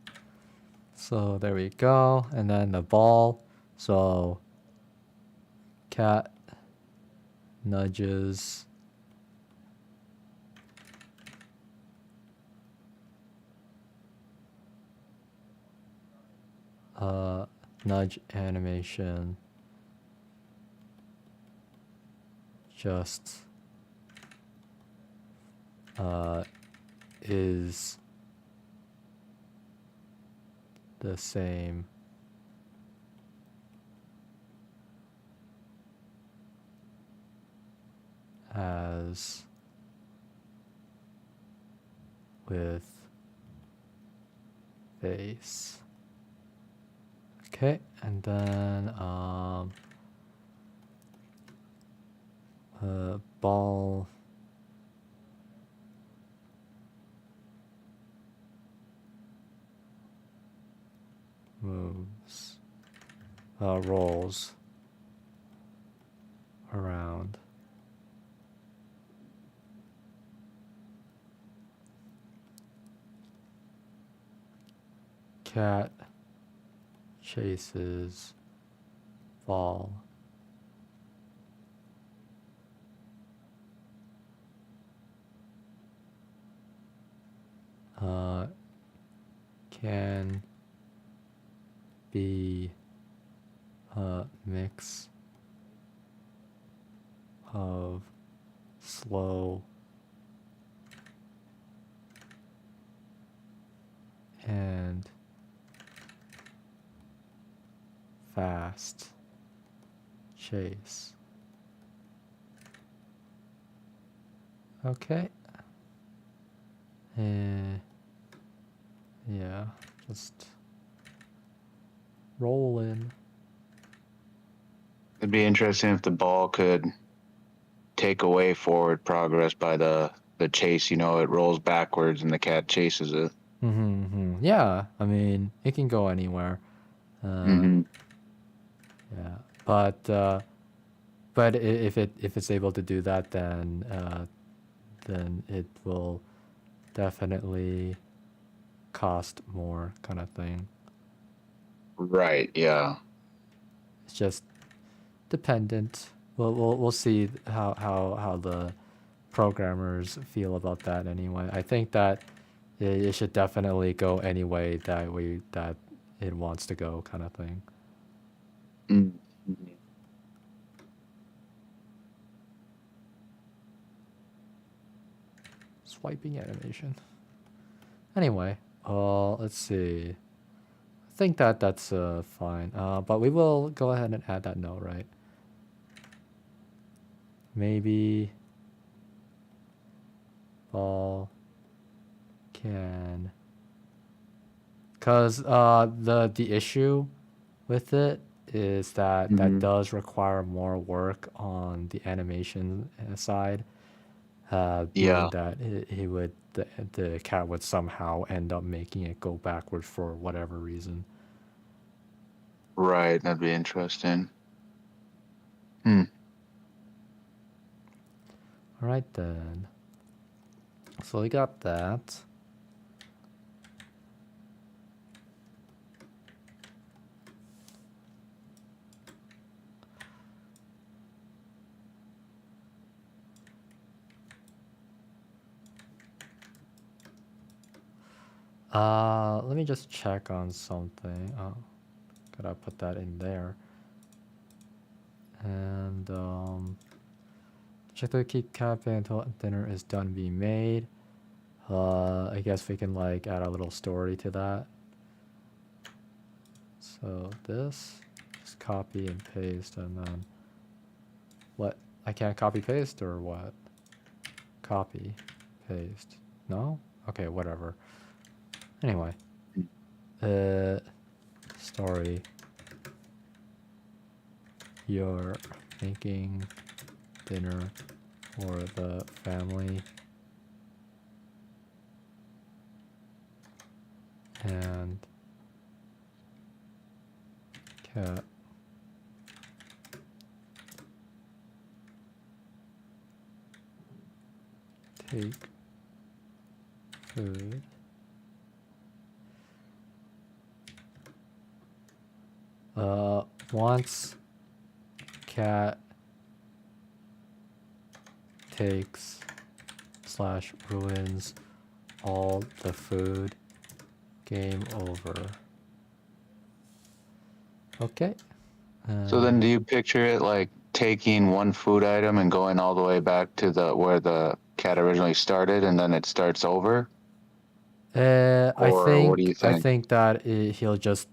So there we go, and then the ball. So cat nudges. Nudge animation. Just is the same as with face. Okay, and then ball moves, rolls around. Cat chases ball. Can be a mix of slow and fast chase. Okay. Yeah, just roll in. It'd be interesting if the ball could take away forward progress by the chase. It rolls backwards and the cat chases it. Yeah, I mean, it can go anywhere. Hmm. Yeah, but if it's able to do that, then it will definitely cost more, kind of thing. Right. Yeah. It's just dependent. We'll see how the programmers feel about that anyway. I think that it should definitely go any way that it wants to go, kind of thing. Mhm. Swiping animation. Anyway, let's see. I think that's fine. But we will go ahead and add that note, right? Maybe ball can, cause the issue with it is that Mhm. does require more work on the animation side. Yeah. being that he would the cat would somehow end up making it go backward for whatever reason. Right. That'd be interesting. Hmm. All right then. So we got that. Let me just check on something. Oh, gotta put that in there. And check the keep capping until dinner is done being made. I guess we can like add a little story to that. So this, just copy and paste, and then what? I can't copy paste or what? Copy, paste. No? Okay, whatever. Anyway, story. You're making dinner for the family, and cat take food. Once cat takes / ruins all the food, game over. Okay. So then, do you picture it like taking one food item and going all the way back to the where the cat originally started, and then it starts over? I Or what do you think? think that he'll just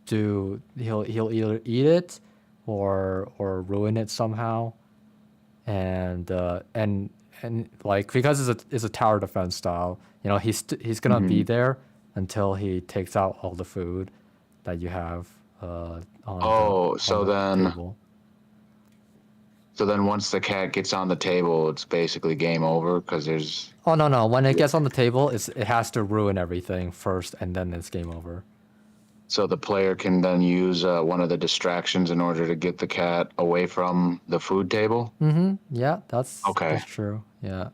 he'll either eat it or ruin it somehow, and like because it's a tower defense style, you know, he's gonna be Hmm. there until he takes out all the food that you have Oh, on so the then, table. so then once the cat gets on the table, it's basically game over because there's. Oh no, when it gets on the table, it has to ruin everything first, and then it's game over. So the player can then use one of the distractions in order to get the cat away from the food table. Yeah, Okay. that's true. Yeah.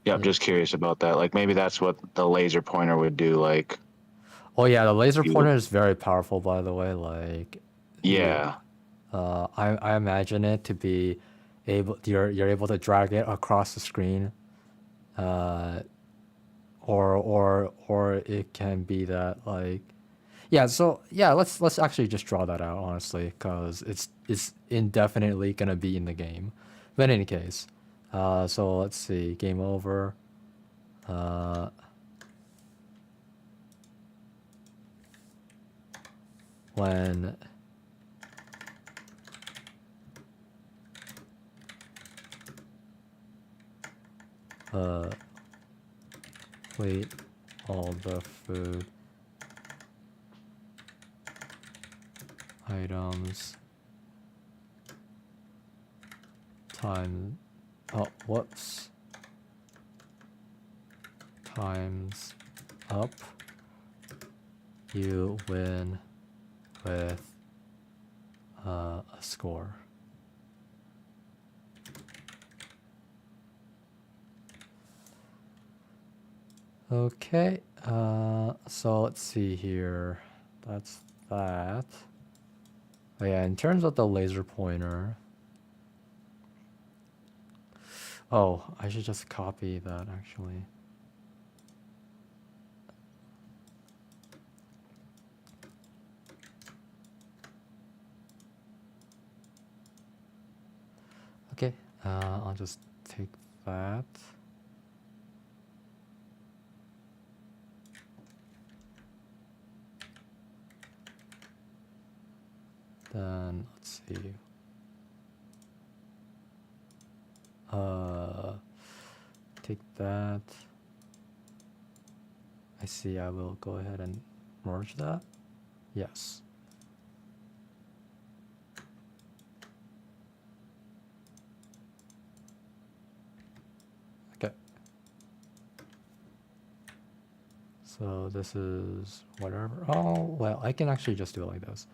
Yep. Yeah. Just curious about that. Like maybe that's what the laser pointer would do. Like Oh yeah, the laser you. pointer is very powerful, by the way. Like, you, Yeah. I imagine it to be you're able to drag it across the screen, uh, or it can be that like, yeah. So yeah, let's actually just draw that out honestly, because it's indefinitely gonna be in the game. But in any case, so let's see, game over. Uh, when wait, all the food items time, oh whoops, times up, you win with a score. Okay, so let's see here. That's that. Oh yeah, in terms of the laser pointer. Oh, I should just copy that actually. Okay, I'll just take that. Then let's see. Take that. I see. I will go ahead and merge that. Yes. So this is whatever. Oh, well, I can actually just do it like this.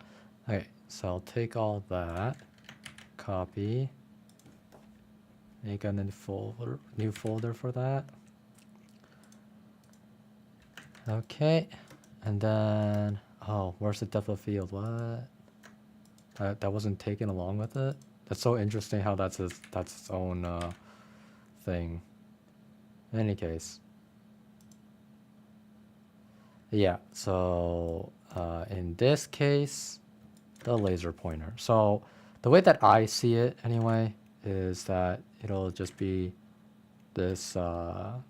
Okay, so I'll take all that, copy, make a new folder for that. Okay, and then, oh, where's the depth of field? What? That wasn't taken along with it? That's so interesting how that's its own thing. In any case. Yeah, so in this case, the laser pointer. So the way that I see it anyway is that it'll just be this glow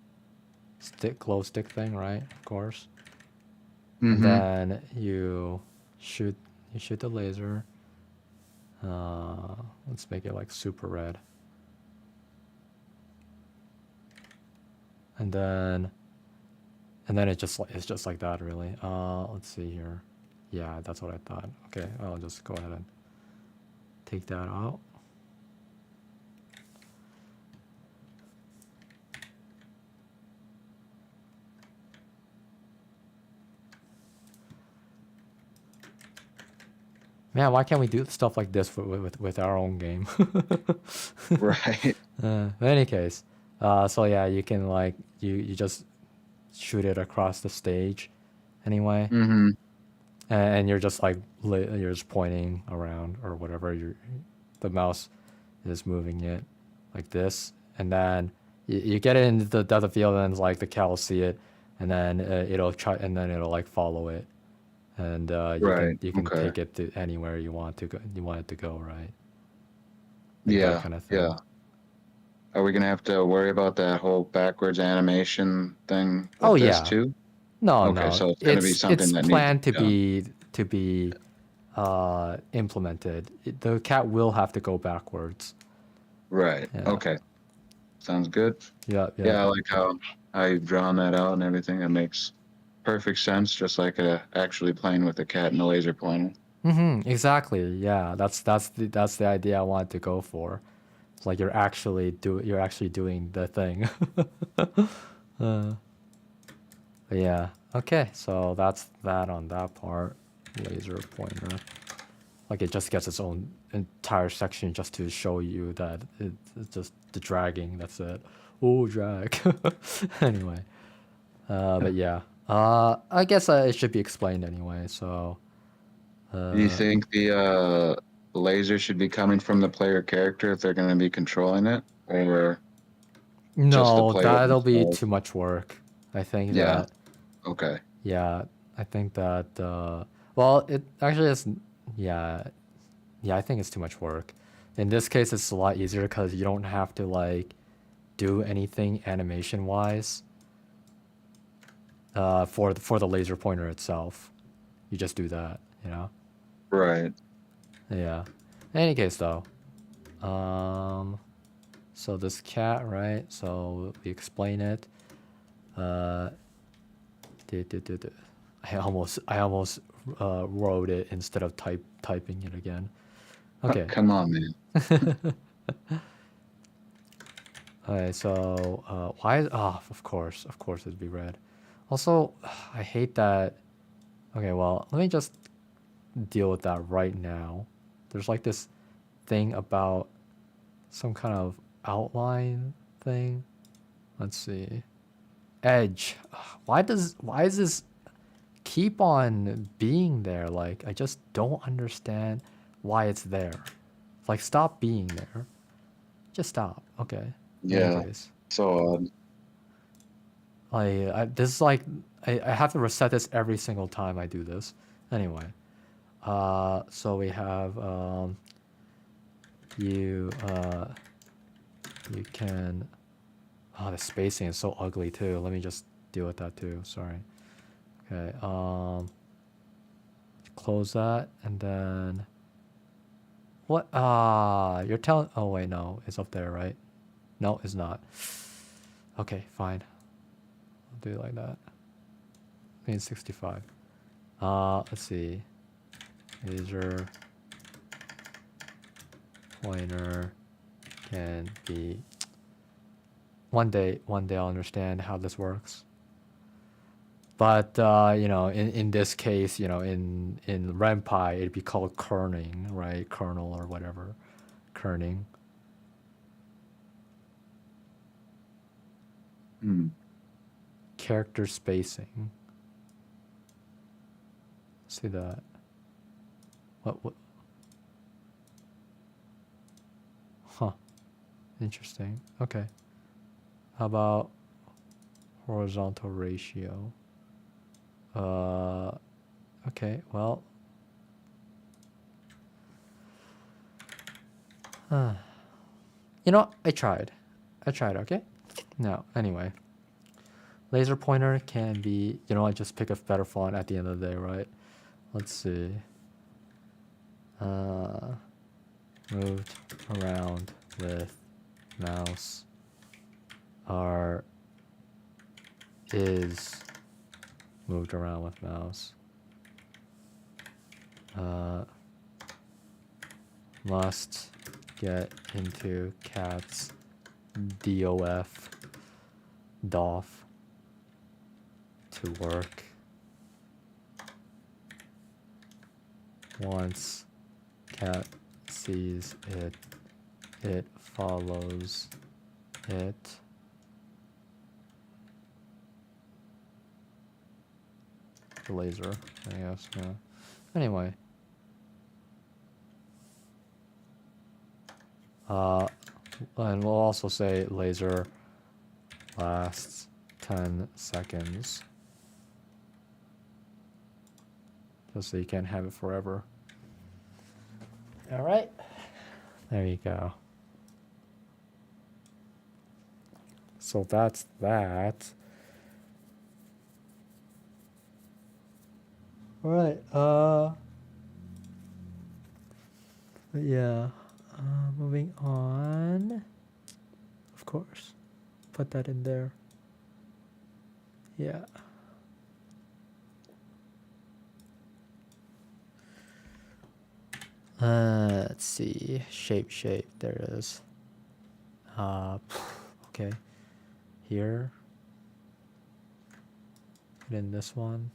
stick thing, right? Of course. And Mm-hmm. then you shoot the laser. Let's make it like super red. And then it's just like that really. Let's see here. Yeah, that's what I thought. Okay, I'll just go ahead and take that out. Man, why can't we do stuff like this with our own game? Right. In any case, so yeah, you can like you just shoot it across the stage, anyway, Mm-hmm. and you're just like you're just pointing around or whatever. The mouse is moving it like this, and then you get it into the depth of field, and like the cat will see it, and then it'll try, and then it'll like follow it, and Right. you can Okay. take it to anywhere you want to go. You want it to go, right? Like that Yeah. kind of thing. Yeah. Are we gonna have to worry about that whole backwards animation thing Oh with this yeah. too? No, Okay, no. so it's gonna be It's something that needs to planned be done. to be implemented. The cat will have to go backwards. Right. Yeah. Okay. Sounds good. Yeah, yeah. Yeah, I like how you've drawn that out and everything. It makes perfect sense, just like actually playing with a cat and a laser pointer. Exactly. Yeah. That's the idea I wanted to go for. It's like you're actually doing the thing. But yeah. Okay. So that's that on that part. Laser pointer. Like it just gets its own entire section just to show you that it's just the dragging. That's it. Oh, drag. Anyway. But yeah. I guess it should be explained anyway. So. Do you think the laser should be coming from the player character if they're going to be controlling it, or just the No, player that'll be themselves? too much work. I think Yeah. that, Okay. yeah, I think that, well, it actually is, yeah, yeah, I think it's too much work. In this case, it's a lot easier because you don't have to like do anything animation wise for the laser pointer itself. You just do that, you know? Right. Yeah. In any case, though, so this cat, right? So we explain it. Uh, I almost wrote it instead of typing it again. Okay. Come on, man. Okay. So why? Oh, of course it'd be red. Also, I hate that. Okay. Well, let me just deal with that right now. There's like this thing about some kind of outline thing. Let's see. Edge. Why is this keep on being there? Like I just don't understand why it's there. Like stop being there. Just stop. Okay. In any Yeah. case. So This is like I have to reset this every single time I do this. Anyway. So we have you you can oh, the spacing is so ugly too. Let me just deal with that too. Sorry. Okay. Close that and then what? You're telling. Oh wait, no, it's up there, right? No, it's not. Okay, fine. I'll do it like that. I mean 65. Let's see. Laser pointer can be. One day I'll understand how this works. But in this case, in RenPy, it'd be called kerning, right? Kernel or whatever, kerning. Character spacing. See that? What? Huh. Interesting. Okay. How about horizontal ratio? Okay, well. I tried. Okay? No, anyway. Laser pointer can be, I just pick a better font at the end of the day, right? Let's see. Moved around with mouse. Is moved around with mouse. Must get into cat's DOF to work. Once cat sees it, it follows it. The laser, I guess, yeah. Anyway. And we'll also say laser lasts 10 seconds. Just so you can't have it forever. All right. There you go. So that's that. All right. Yeah. Moving on. Of course. Put that in there. Yeah. Let's see. Shape. There it is. Okay. Here. Put in this one.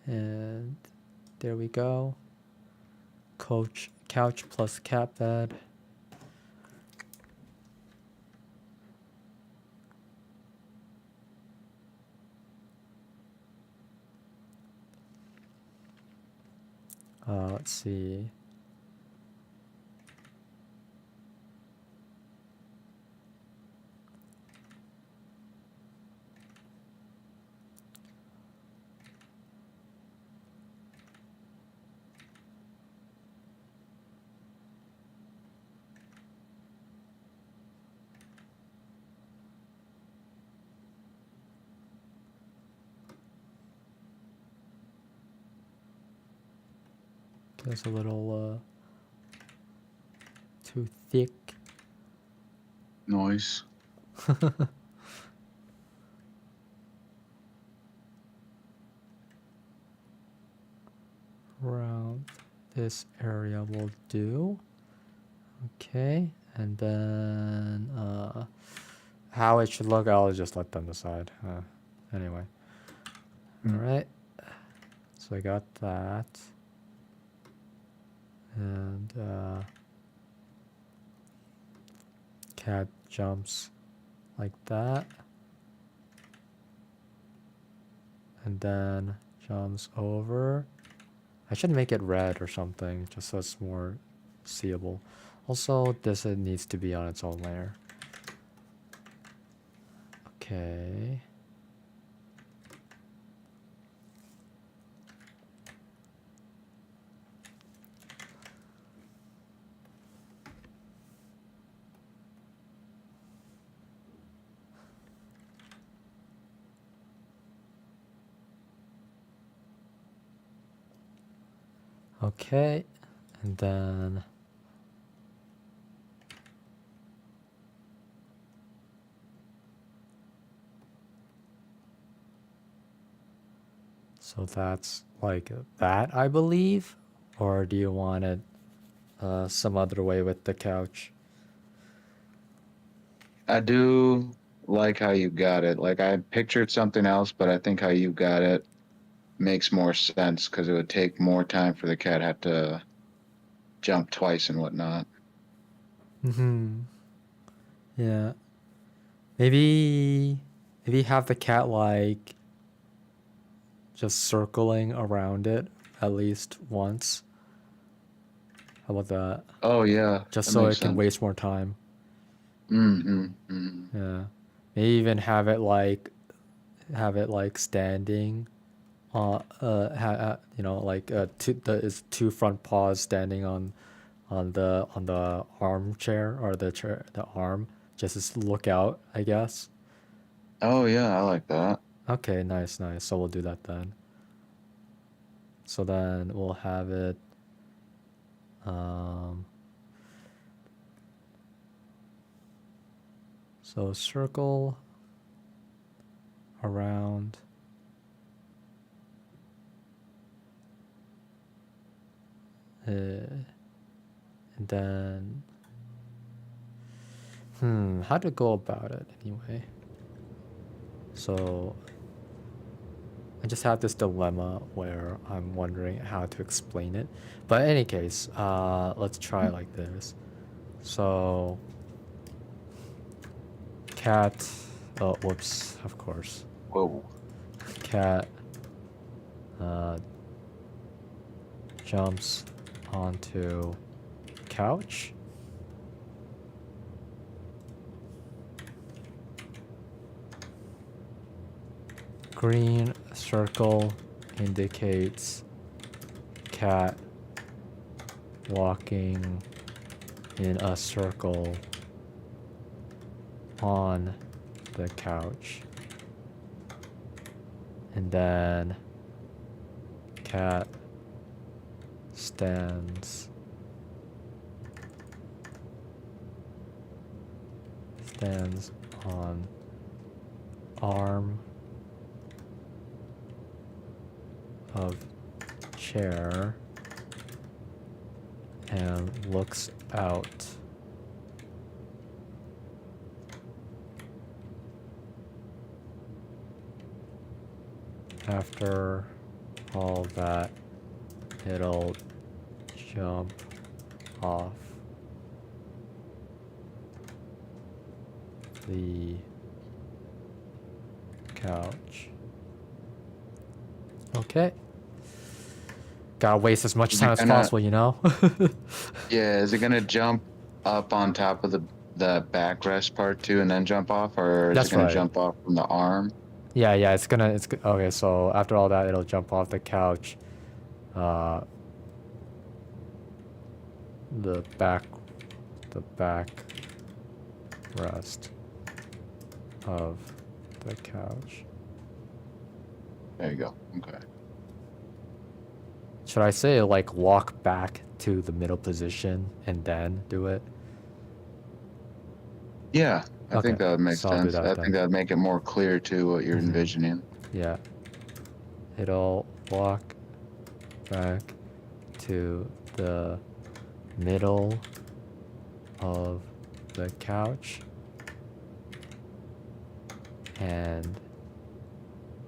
And there we go. Couch plus cat bed. Let's see. That's a little too thick. Noise. Around this area will do. Okay, and then how it should look, I'll just let them decide. Anyway. All right. So I got that. And cat jumps like that. And then jumps over. I should make it red or something, just so it's more seeable. Also, this needs to be on its own layer. Okay. Okay, and then so that's like that, I believe, or do you want it some other way with the couch? I do like how you got it. Like I pictured something else, but I think how you got it makes more sense because it would take more time for the cat to have to jump twice and whatnot. Mm-hmm. Yeah. Maybe maybe have the cat like just circling around it at least once. How about that? Oh yeah, Just that so makes it can sense. waste more time. Mm-hmm. Mm-hmm. Yeah. Maybe even have it like standing you know, like two front paws standing on the armchair or the chair, the arm, just to look out, I guess. Oh yeah, I like that. Okay, nice, nice. So we'll do that then. So then we'll have it. Um, so circle around. And then, how to go about it anyway? So I just have this dilemma where I'm wondering how to explain it. But in any case, let's try like this. So cat, oh, whoops, of course. Whoa. Cat jumps onto couch. Green circle indicates cat walking in a circle on the couch. And then cat stands on arm of chair and looks out. After all that, it'll jump off the couch. Okay. Gotta waste as much Is time it as gonna? possible, you know? Yeah, is it gonna jump up on top of the backrest part too, and then jump off, or is it That's gonna right. jump off from the arm? Yeah, yeah, okay, so after all that, it'll jump off the couch. Uh, the back, the back rest of the couch. There you go. Okay. Should I say like walk back to the middle position and then do it? Yeah, I Okay, think that would make so I'll do sense. that I think then. that would make it more clear to what you're envisioning. Yeah, it'll walk back to the middle of the couch and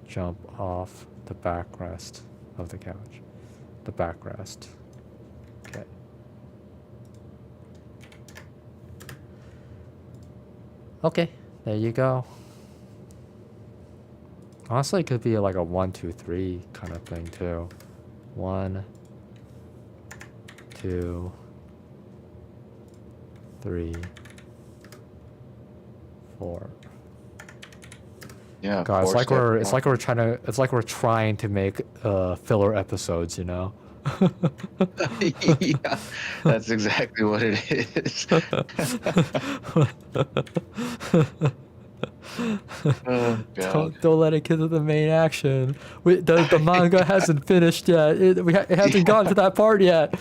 jump off the backrest of the couch. The backrest. Okay. Okay, there you go. Honestly, it could be like a 1, 2, 3 kind of thing too. 1, 2, 3, 4. Yeah, God, it's like we're trying to make filler episodes, you know? Yeah, that's exactly what it is. Oh God. Don't let it get to the main action. The manga hasn't finished yet. It hasn't gotten to that part yet.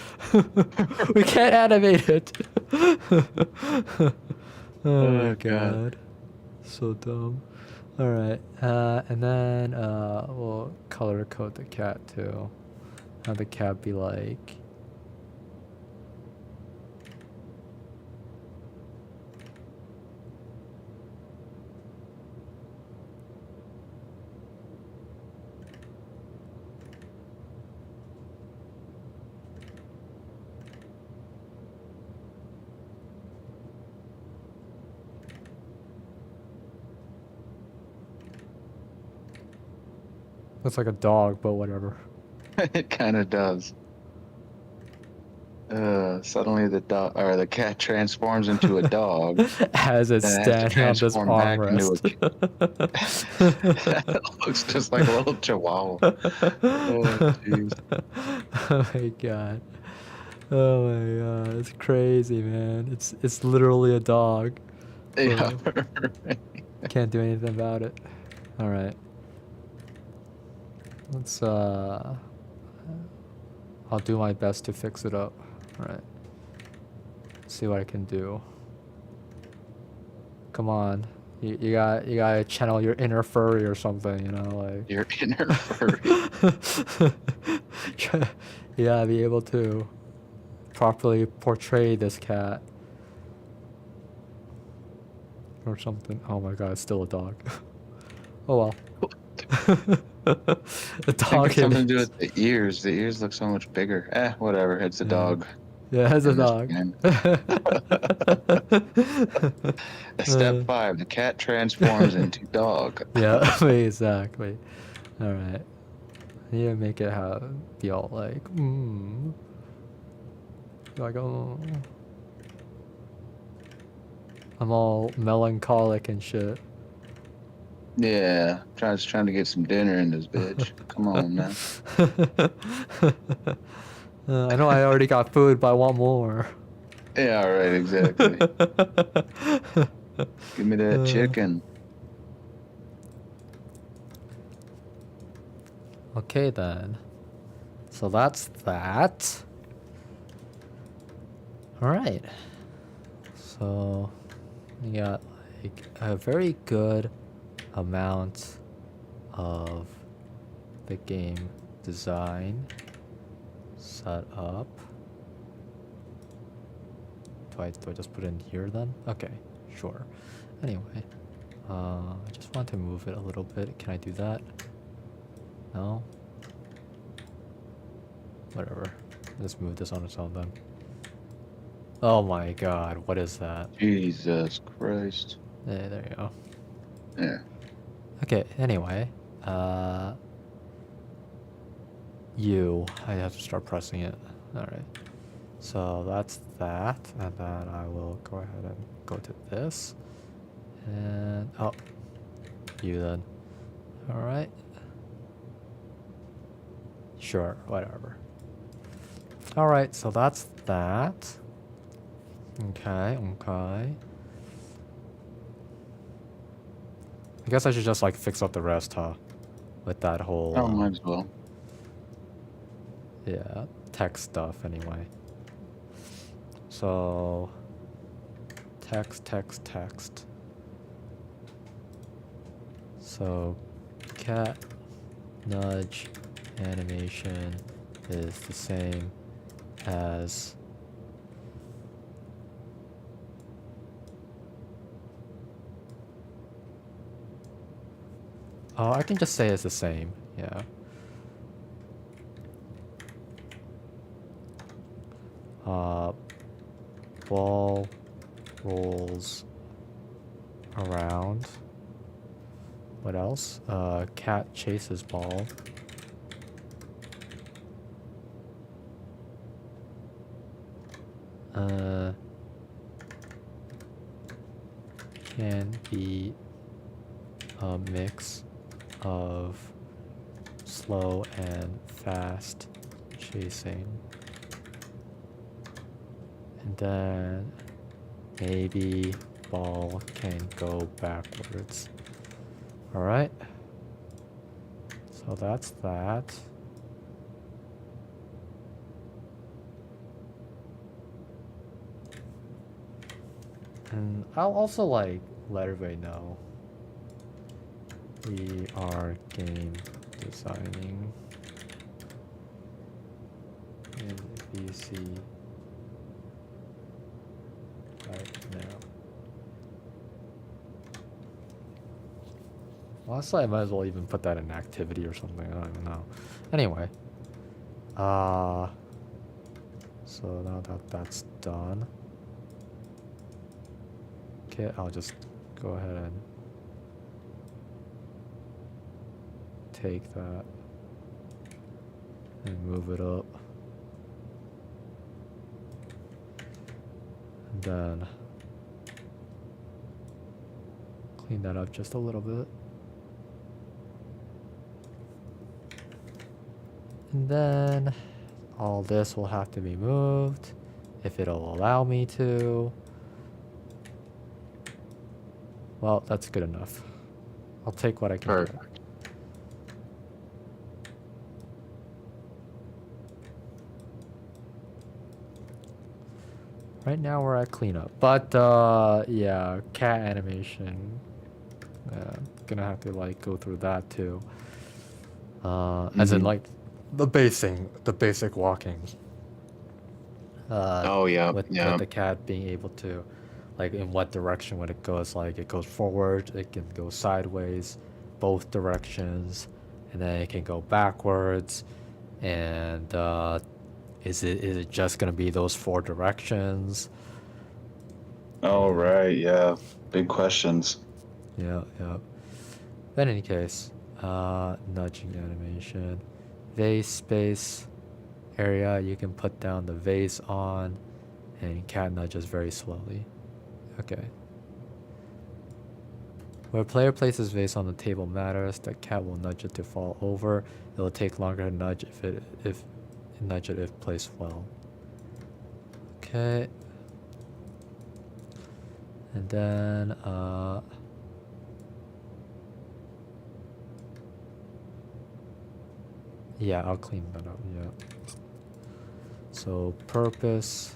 We can't animate it. Oh my Oh God. god. So dumb. Alright. And then we'll color code the cat too. Have the cat be like. Looks like a dog, but whatever. It kind of does. Suddenly the dog or the cat transforms into a dog, As it's then it has to standing on this transform back into a. armrest. It looks just like a little chihuahua. Oh, jeez. Oh my god. Oh my god. It's crazy, man. It's literally a dog. Yeah. Can't do anything about it. Alright. Let's I'll do my best to fix it up. Alright. See what I can do. Come on. You gotta channel your inner furry or something, you know, like Your inner furry. you gotta be able to properly portray this cat. Or something. Oh my god, it's still a dog. Oh well. A I think dog it's something to do is. with the ears. The ears look so much bigger. Whatever. It's a dog. Yeah, it's a in this dog. game. Uh, Step 5: the cat transforms into dog. yeah, exactly. Alright. I need to make it be all like, like, oh. I'm all melancholic and shit. Yeah, trying to get some dinner in this bitch. Come on, man. I know I already got food, but I want more. Yeah, right, exactly. Give me that chicken. Okay then. So that's that. Alright. So you got like a very good amount of the game design set up. Do I just put it in here then? Okay, sure. Anyway, I just want to move it a little bit. Can I do that? No? Whatever. Let's move this on its own then. Oh my god, what is that? Jesus Christ. Yeah, there you go. Yeah. Okay, anyway. I have to start pressing it. Alright. So that's that. And then I will go ahead and go to this. And, oh. You then. Alright. Sure, whatever. Alright, so that's that. Okay. I guess I should just like fix up the rest, huh? With that whole Oh, might as well. yeah, text stuff anyway. So text. So cat nudge animation is the same as oh, I can just say it's the same, yeah. Ball rolls around. What else? Cat chases ball. Can be a mix of slow and fast chasing. And then maybe ball can go backwards. Alright. So that's that. And I'll also like let everybody know we are game designing in VC right now. Honestly, I might as well even put that in activity or something. I don't even know. Anyway, so now that that's done, okay, I'll just go ahead and take that and move it up. And then clean that up just a little bit. And then all this will have to be moved if it'll allow me to. Well, that's good enough. I'll take what I can get. Perfect. Right now we're at cleanup, but yeah, cat animation. Gonna have to like go through that too. As in Mhm. like the basic walking. Oh yeah, With yeah. the cat being able to, like, in what direction when it goes. Like it goes forward, it can go sideways, both directions, and then it can go backwards. And is it just gonna be those 4 directions? Oh right, yeah. Big questions. Yeah, yeah. But in any case, nudging animation, vase space area, you can put down the vase on, and cat nudges very slowly. Okay. Where a player places vase on the table matters. The cat will nudge it to fall over. It will take longer to nudge if nudge it if placed well. Okay. And then yeah, I'll clean that up. Yeah. So purpose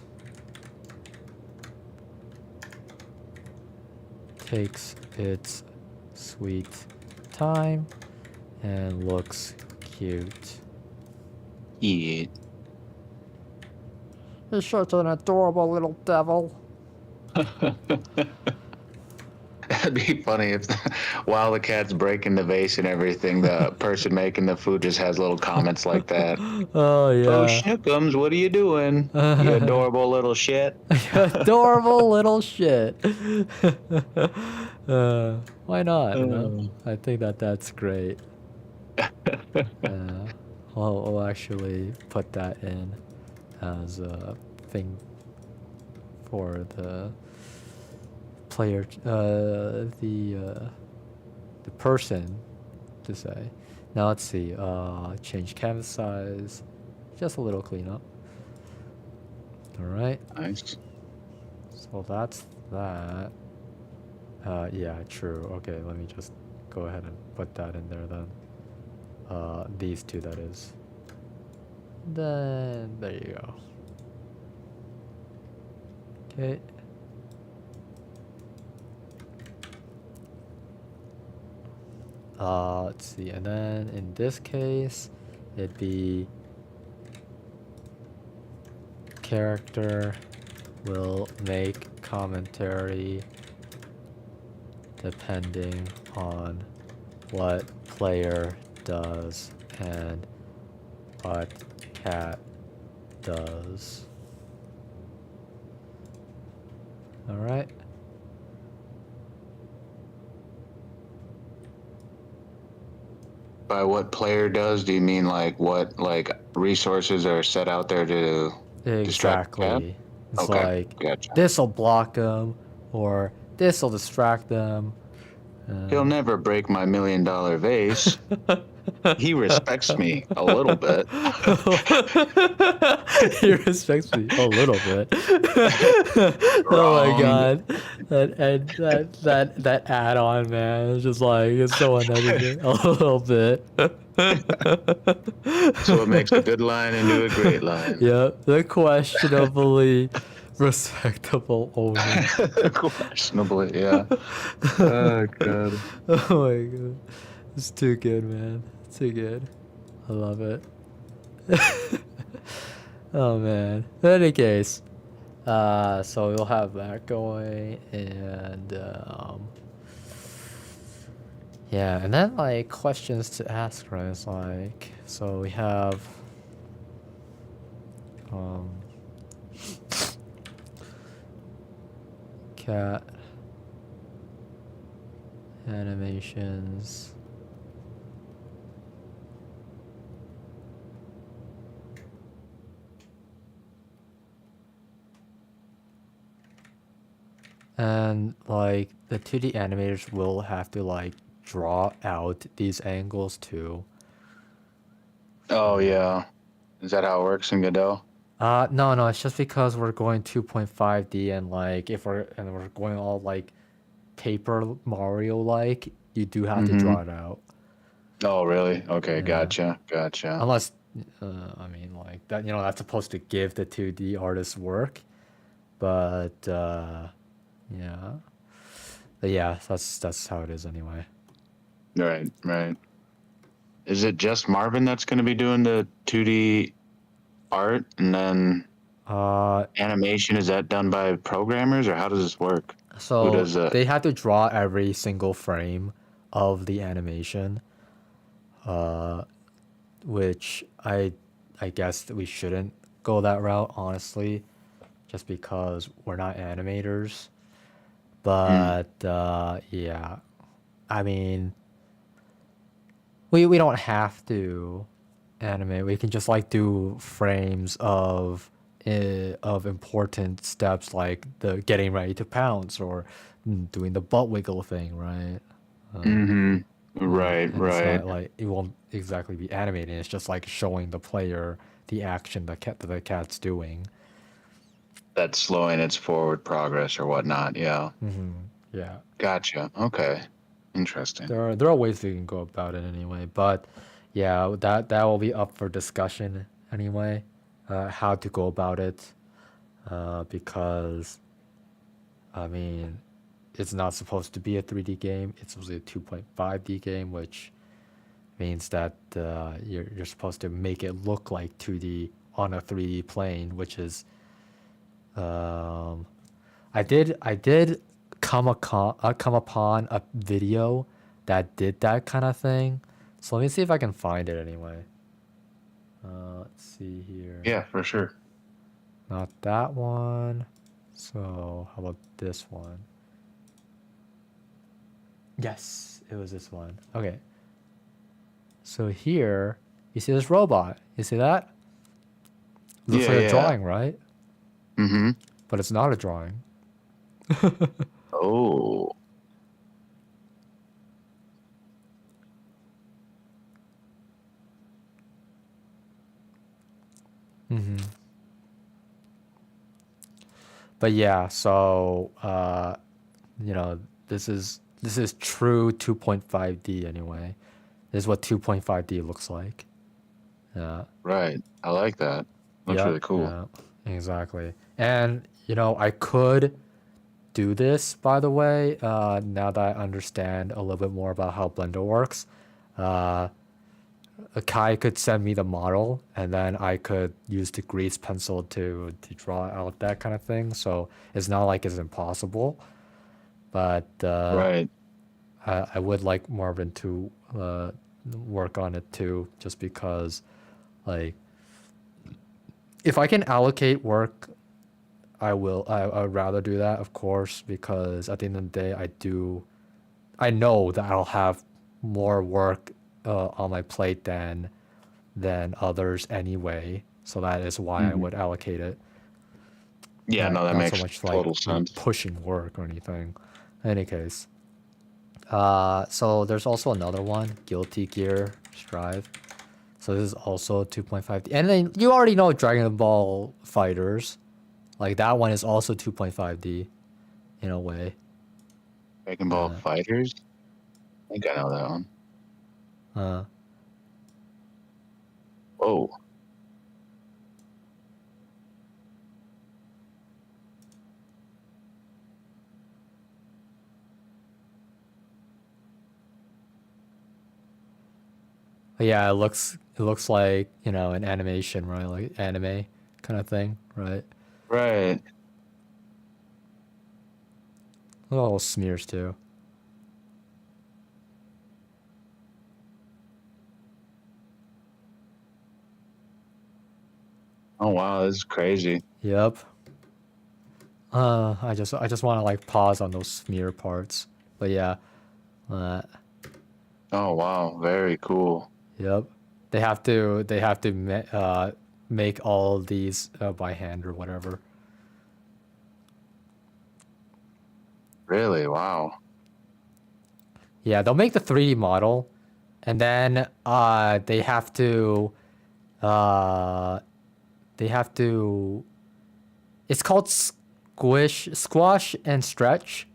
takes its sweet time and looks cute. Yeah. He's such an adorable little devil. That'd be funny if while the cat's breaking the vase and everything, the person making the food just has little comments like that. Oh Oh, yeah. Schnookums, what are you doing? You adorable little shit. Adorable little shit. Why not? You know? Uh. I think that's great. We'll actually put that in as a thing for the player, the person to say. Now let's see. Change canvas size. Just a little cleanup. All right. Nice. So that's that. Yeah, true. Okay, let me just go ahead and put that in there then. These two, that is. Then there you go. Okay. Let's see, and then in this case, it'd be character will make commentary depending on what player does and what cat does. All right. By what player does, do you mean like what like resources are set out there to distract the cat? Exactly. It's Okay, like gotcha. this'll block them, or this'll distract them. He'll never break my $1 million vase. He respects me a little bit. He respects me a little bit. Oh my Wrong. god, that add-on, man, it's just like it's so unnecessary. A little bit. That's what makes a good line into a great line. Yep, the questionably respectable owner. Questionably, yeah. Oh god. Oh my god, it's too good, man. Too good. I love it. Oh man. In any case, so we'll have that going, and yeah, and then like questions to ask, right? It's like, so we have cat animations. and like the 2D animators will have to like draw out these angles too. Oh yeah. Is that how it works in Godot? No, it's just because we're going 2.5D and like if we're going all like Paper Mario like, you do have to Mm-hmm. draw it out. Oh really? Okay, Yeah. gotcha. Unless, I mean, like that, that's supposed to give the 2D artist work, but yeah, but yeah, that's how it is anyway. Right. Is it just Marvin that's going to be doing the 2D art, and then Uh, animation, is that done by programmers, or how does this work? Who so does that? they had to draw every single frame of the animation, which I guess that we shouldn't go that route, honestly, just because we're not animators. Mm, But yeah, I mean, we don't have to animate. We can just like do frames of important steps like the getting ready to pounce or doing the butt wiggle thing, right? mm-hmm. Yeah, and it's Right. not like it won't exactly be animated. It's just like showing the player the action that the cat's doing. That's slowing its forward progress or whatnot. Yeah. Yeah, Gotcha. Okay. Interesting. there are ways we can go about it anyway, but yeah, that will be up for discussion anyway. How to go about it, because I mean, it's not supposed to be a 3D game. It's supposed to be a 2.5D game, which means that you're supposed to make it look like 2D on a 3D plane, which is um, I did come upon a video that did that kind of thing. So let me see if I can find it anyway. Let's see here. Yeah, for sure. Not that one. So how about this one? Yes, it was this one. Okay. So here, you see this robot. You see that? Looks like a Yeah. drawing, right? Mm-hmm. But it's not a drawing. Oh. But yeah, so you know, this is true 2.5D anyway. This is what 2.5D looks like. Yeah. Right. I like that. Looks Yep. really cool. Yeah. Exactly. And I could do this, by the way, now that I understand a little bit more about how Blender works. Uh, Kai could send me the model, and then I could use the grease pencil to draw out that kind of thing. So it's not like it's impossible, but Right. I would like Marvin to work on it too, just because, like, if I can allocate work, I will. I'd rather do that, of course, because at the end of the day, I know that I'll have more work on my plate than others anyway. So that is why I Hmm. would allocate it. Yeah, no, that Not so makes much like total sense. pushing work or anything. In any case, so there's also another one, Guilty Gear Strive. So this is also 2.5D. And then you already know Dragon Ball Fighters. Like that one is also 2.5D in a way. Dragon Ball Fighters? I think I know that one. Uh, Oh. but yeah, it looks like, an animation, right? Like anime kind of thing, right? Right. Little smears too. Oh wow, this is crazy. Yep. I just want to like pause on those smear parts. But yeah, uh, Oh wow, very cool. yep. They have to make all these by hand or whatever. Really? Wow. Yeah, they'll make the 3D model, and then uh, they have to. It's called squash and stretch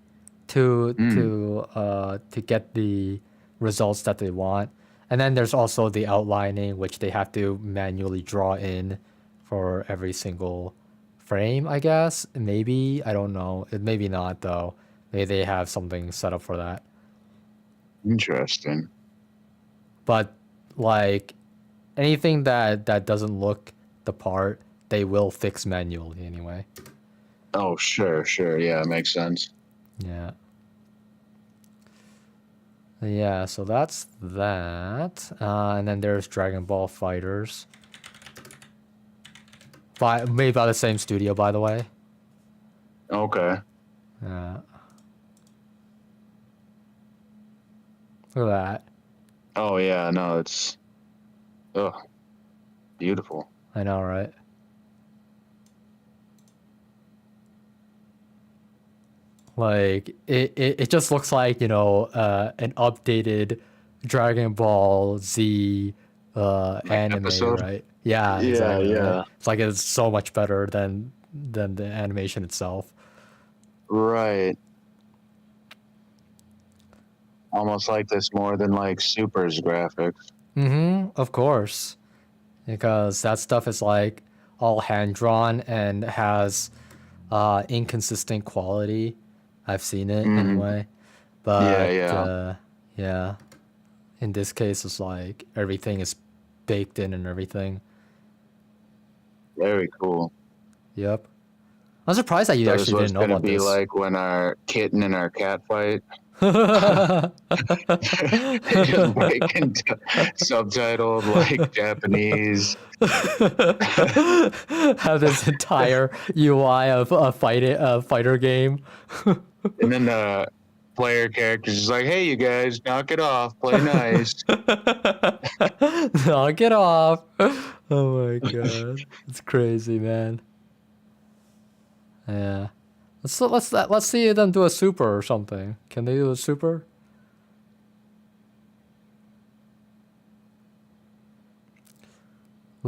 Mm. to get the results that they want. And then there's also the outlining, which they have to manually draw in for every single frame, I guess. Maybe, I don't know. Maybe not though. Maybe they have something set up for that. Interesting. But like anything that doesn't look the part, they will fix manually anyway. Oh, sure, sure. Yeah, makes sense. Yeah. Yeah, so that's that. And then there's Dragon Ball Fighters. Made by the same studio, by the way. Okay. Yeah. Look at that. Oh yeah, no, it's beautiful. I know, right? Like it just looks like, an updated Dragon Ball Z Like anime, episode. right? Yeah, Yeah, exactly, right? yeah. It's like it's so much better than the animation itself. Right. Almost like this more than like Super's graphics. Of course. Because that stuff is like all hand drawn and has inconsistent quality. I've seen it Hmm. anyway. Yeah, But yeah. yeah, in this case, it's like everything is baked in and everything. Very cool. Yep. I'm surprised that you So this is actually what it's didn't know gonna about be this. like when our kitten and our cat fight. They just break into subtitled like Japanese. Have this entire UI of a fighter game. And then the player characters is like, "Hey, you guys, knock it off, play nice." Knock it off. Oh my god. It's crazy, man. Yeah. Let's see them do a super or something. Can they do a super?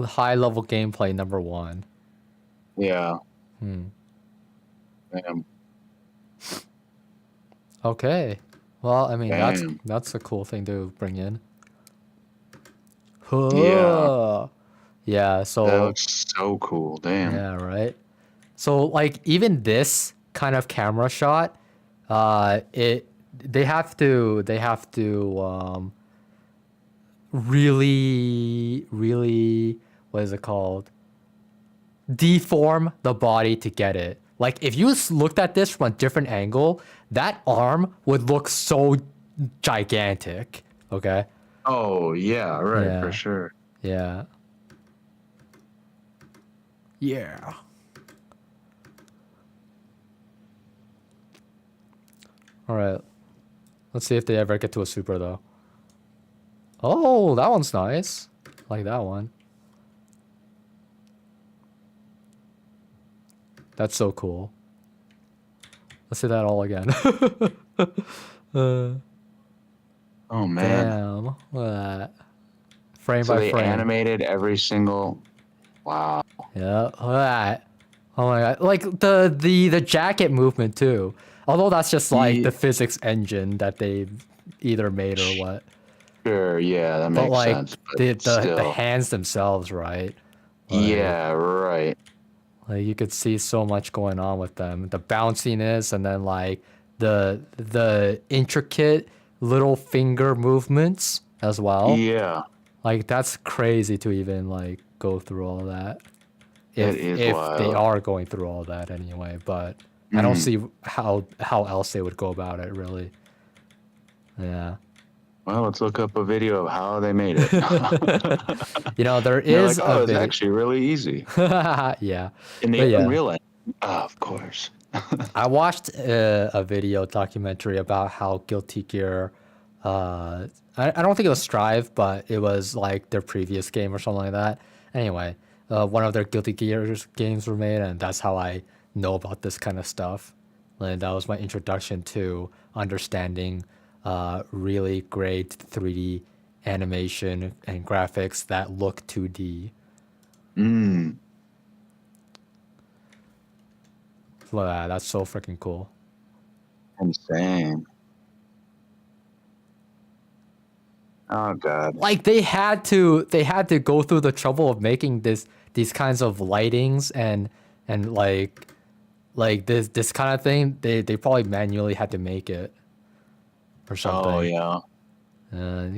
High level gameplay number 1. Yeah. Hmm. Damn. Okay. Well, I mean Damn. that's a cool thing to bring in. Yeah. Huh. Yeah, That so looks so cool. Damn. yeah, right. So like even this kind of camera shot, it they have to really what is it called? Deform the body to get it. Like if you looked at this from a different angle, that arm would look so gigantic. Okay. Oh yeah, right, for Yeah. sure. Yeah. Yeah. All right. Let's see if they ever get to a super though. Oh, that one's nice. Like that one. That's so cool. Let's see that all again. uh, Oh man. damn. Look at that. Frame So by they frame. animated every single. Wow. Yeah. Look at that. Oh my god. Like the jacket movement too. Although that's just like Ye- the physics engine that they either made or what. Sure, yeah, that But makes like sense. But the still. hands themselves, right? Like Yeah, right. Like you could see so much going on with them. The bounciness and then like the intricate little finger movements as well. Yeah, Like that's crazy to even like go through all that. it If is if they wild. are going through all that anyway, but I don't Mm. see how else they would go about it really. Yeah. Well, let's look up a video of how they made it. There They're like, is a oh, it's video. actually really easy. Yeah. In the But yeah. Unreal Engine. Oh, of course. I watched a video documentary about how Guilty Gear, I don't think it was Strive, but it was like their previous game or something like that. Anyway, one of their Guilty Gear games were made, and that's how I know about this kind of stuff. And that was my introduction to understanding really great 3D animation and graphics that look 2D. Mm. That's so freaking cool. Insane. Oh God. Like they had to go through the trouble of making these kinds of lightings and like this kind of thing. They probably manually had to make it or Oh something. yeah.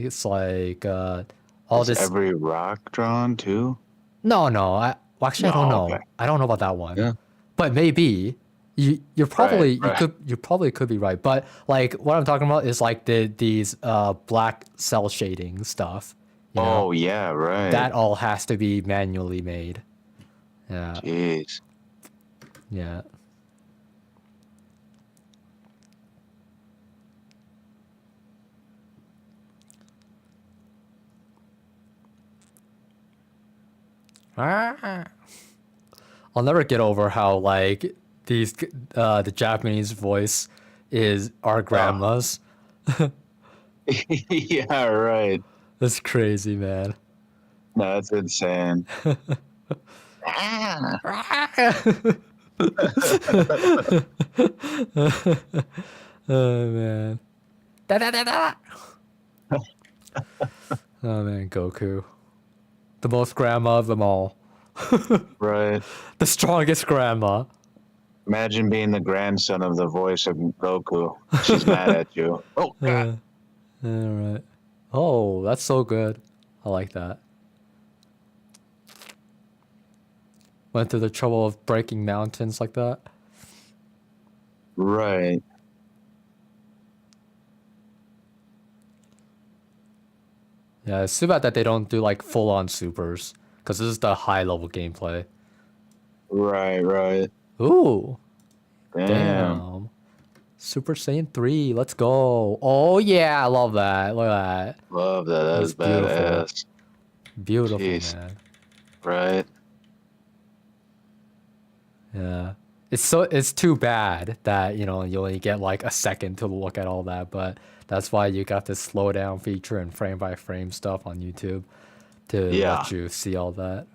It's like all Is this. every rock drawn too? No. Well, actually, I don't No. Okay. know. I don't know about that one, Yeah. but maybe you're Right. probably Right. you probably could be right. But like what I'm talking about is like these black cell shading stuff. You know, Oh yeah. Right. that all has to be manually made. Yeah, Jeez. yeah. Ah. I'll never get over how like the Japanese voice is our Oh. grandma's. Yeah. Right. That's crazy, man. No, that's insane. Ah. Oh man. Da, da, da, da. Oh man, Goku. The most grandma of them all. Right. The strongest grandma. Imagine being the grandson of the voice of Goku. She's mad at you. Oh God. Alright. Oh, that's so good. I like that. Went through the trouble of breaking mountains like that. Right. Yeah, it's too bad that they don't do like full on supers. Because this is the high level gameplay. Right. Right. Ooh, Damn. damn. Super Saiyan 3, let's go. Oh yeah, I love that. Look at Love that. That That's is beautiful. badass. that. Beautiful, Jeez. man. Right. Yeah. It's too bad that, you only get like a second to look at all that, but that's why you got this slow down feature and frame by frame stuff on YouTube to Yeah. let you see all that.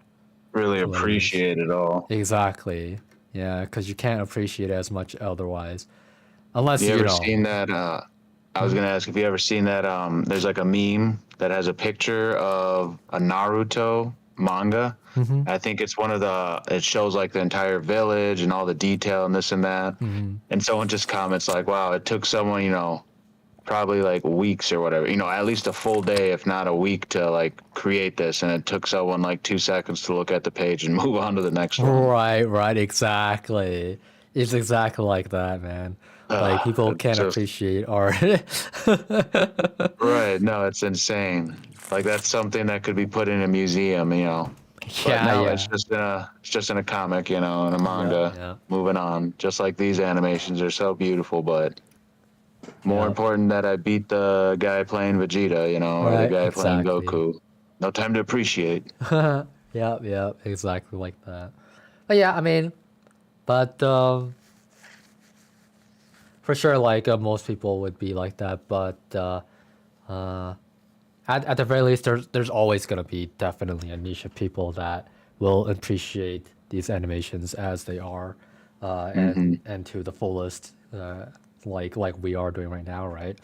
Really Hilarious. appreciate it all. Exactly. Yeah, because you can't appreciate it as much otherwise. Unless, You ever seen that? I was gonna ask if you ever seen that. There's like a meme that has a picture of a Naruto manga. Mhm. I think it's one of the. It shows like the entire village and all the detail and this and that. Mhm. And someone just comments like, "Wow, it took someone, probably like weeks or whatever. At least a full day, if not a week, to like create this, and it took someone like 2 seconds to look at the page and move on to the next one." Right, exactly. It's exactly like that, man. Like people It's can't just appreciate art. right. No, it's insane. Like that's something that could be put in a museum. But Yeah, no, yeah. it's just in a comic, in a Yeah, manga. yeah. Moving on. Just like these animations are so beautiful, but more Yeah. important that I beat the guy playing Vegeta, or the Right, guy playing exactly. Goku. No time to appreciate. Yeah, exactly like that. But yeah, I mean, but for sure, like most people would be like that. But uh, at the very least, there's always gonna be definitely a niche of people that will appreciate these animations as they are, Hmm. and to the fullest, like we are doing right now, right?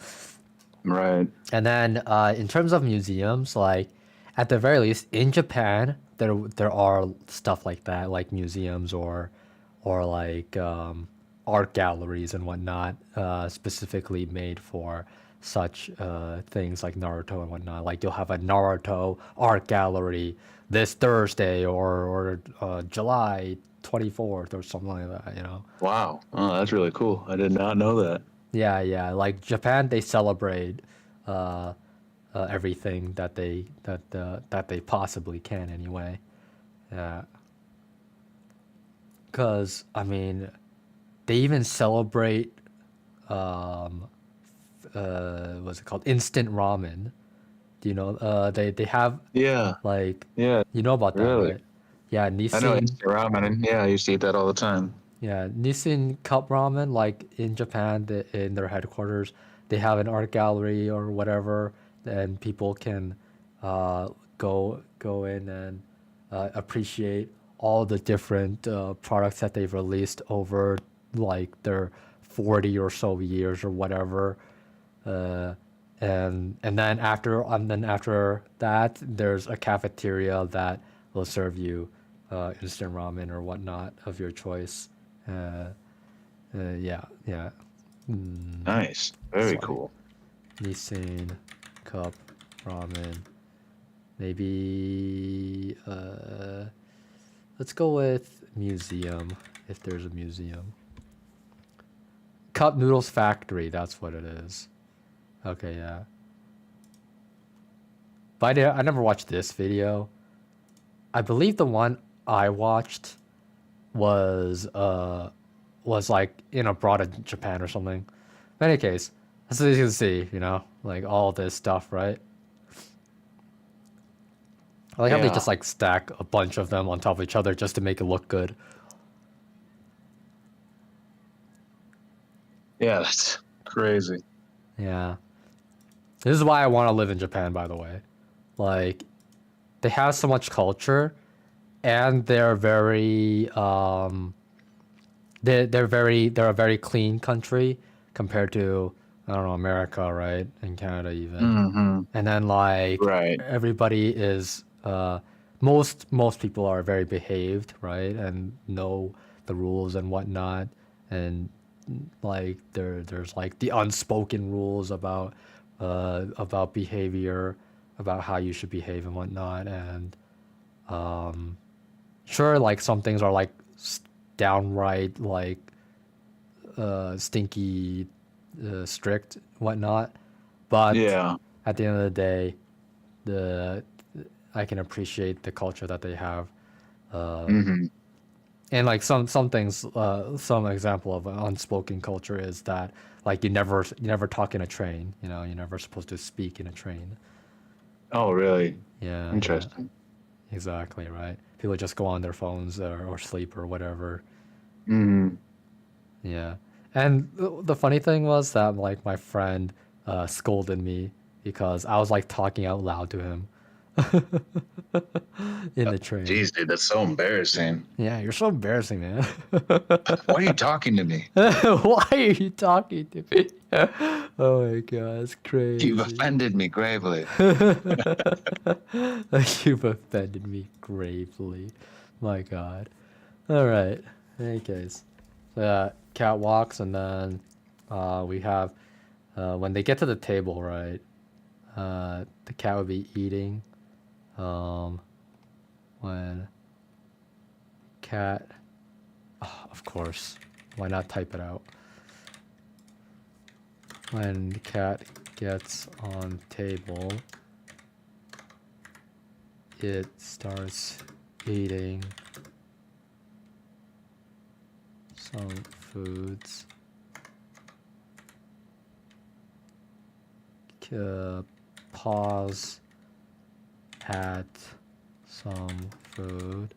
Right. And then in terms of museums, like at the very least in Japan, there are stuff like that, like museums or like art galleries and whatnot, specifically made for such things like Naruto and whatnot. Like you'll have a Naruto art gallery this Thursday or July 24th or something like that. Wow. Oh, that's really cool. I did not know that. Yeah. Like Japan, they celebrate uh, everything that they possibly can anyway. Yeah, because I mean, they even celebrate what's it called? Instant ramen. Do you know? They have Yeah. like Yeah. you know about that, Really. right? Yeah, I know Nissin. instant ramen. And yeah, I used to eat that all the time. Yeah, Nissin Cup Ramen, like in Japan, in their headquarters, they have an art gallery or whatever, and people can go in and appreciate all the different products that they've released over like their 40 or so years or whatever. Uh, and then after that, there's a cafeteria that will serve you instant ramen or whatnot of your choice. Uh, yeah, yeah. Nice. It's Very like cool. Nissin Cup Ramen. Maybe let's go with museum if there's a museum. Cup Noodles Factory, that's what it is. Okay, yeah. But I never watched this video. I believe the one I watched was like in abroad in Japan or something. In any case, as you can see, like all this stuff, right? I like how they just Yeah. like stack a bunch of them on top of each other just to make it look good. Yeah, that's crazy. Yeah. This is why I want to live in Japan, by the way. Like, they have so much culture and they're a very clean country compared to, I don't know, America, right? And Canada even. Mm-hmm. And then like Right. everybody is most people are very behaved, right? And know the rules and whatnot. And like there's like the unspoken rules about behavior, about how you should behave and whatnot. And sure, like some things are like downright like stinky, strict, whatnot. But Yeah. at the end of the day, the I can appreciate the culture that they have. Mm-hmm. And like some things, some example of an unspoken culture is that like you never talk in a train. You're never supposed to speak in a train. Oh, really? Yeah, yeah, Interesting. exactly right. People just go on their phones or sleep or whatever. Mm-hmm. Yeah. And the funny thing was that like my friend scolded me because I was like talking out loud to him in the train. Jeez, dude, that's so embarrassing. Yeah, you're so embarrassing, man. Why are you talking to me? Why are you talking to me? Oh my god, it's You've crazy. offended me gravely. You've offended me gravely. My god. All right. In any case, cat walks, and then we have when they get to the table, right? The cat would be eating. Um, when cat, of course, why not type it out? When the cat gets on table, it starts eating some foods. Pause at some food.